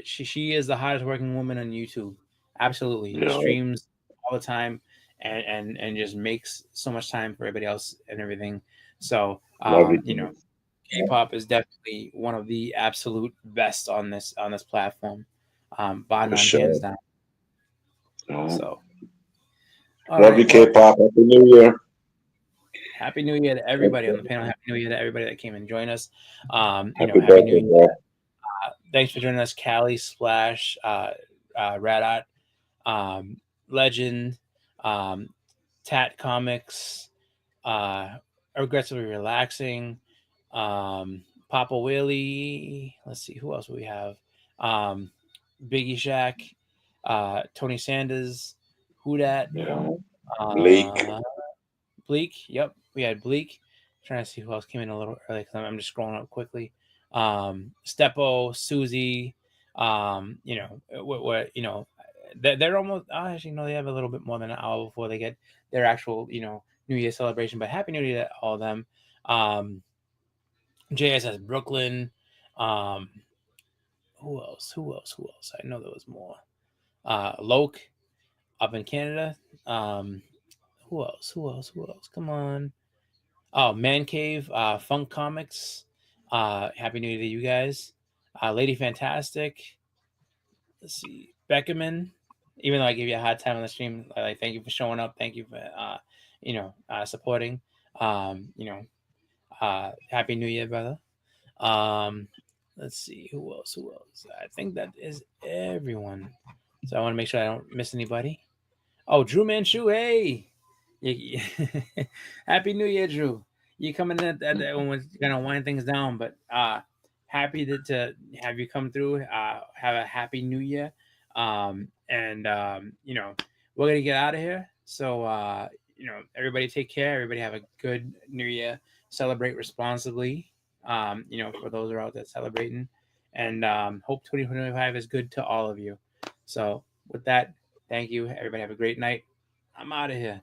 she is the hardest working woman on YouTube. Absolutely, streams all the time, and just makes so much time for everybody else and everything. So K-pop is definitely one of the absolute best on this platform. Bottom hands down. So. Love you, K-pop. Happy New Year. Happy New Year to everybody on the panel. Happy New Year to everybody that came and joined us. Happy New Year. Thanks for joining us, Callie, Splash, Radot, Legend, Tat Comics, Aggressively Relaxing, Papa Willie. Let's see, who else do we have? Biggie Shack, Tony Sanders. Who dat? Bleak. Yep, we had Bleak. Trying to see who else came in a little early because I'm just scrolling up quickly. Steppo, Susie. They're almost. Actually, no, they have a little bit more than an hour before they get their actual, New Year celebration, but Happy New Year to all of them. JS says Brooklyn. Who else? I know there was more. Loke up in Canada. Who else? Come on. Oh, Man Cave, Funk Comics. Happy New Year to you guys. Lady Fantastic. Let's see. Beckerman. Even though I gave you a hard time on the stream, like thank you for showing up. Thank you for supporting. Happy New Year, brother. Let's see who else. I think that is everyone. So I want to make sure I don't miss anybody. Oh, Drew Manchu, hey. Happy New Year, Drew. You coming in when we're gonna wind things down, but happy to have you come through. Have a happy New Year, and we're gonna get out of here. So everybody take care. Everybody have a good New Year. Celebrate responsibly. For those who are out there celebrating, and hope 2025 is good to all of you. So with that, thank you. Everybody have a great night. I'm out of here.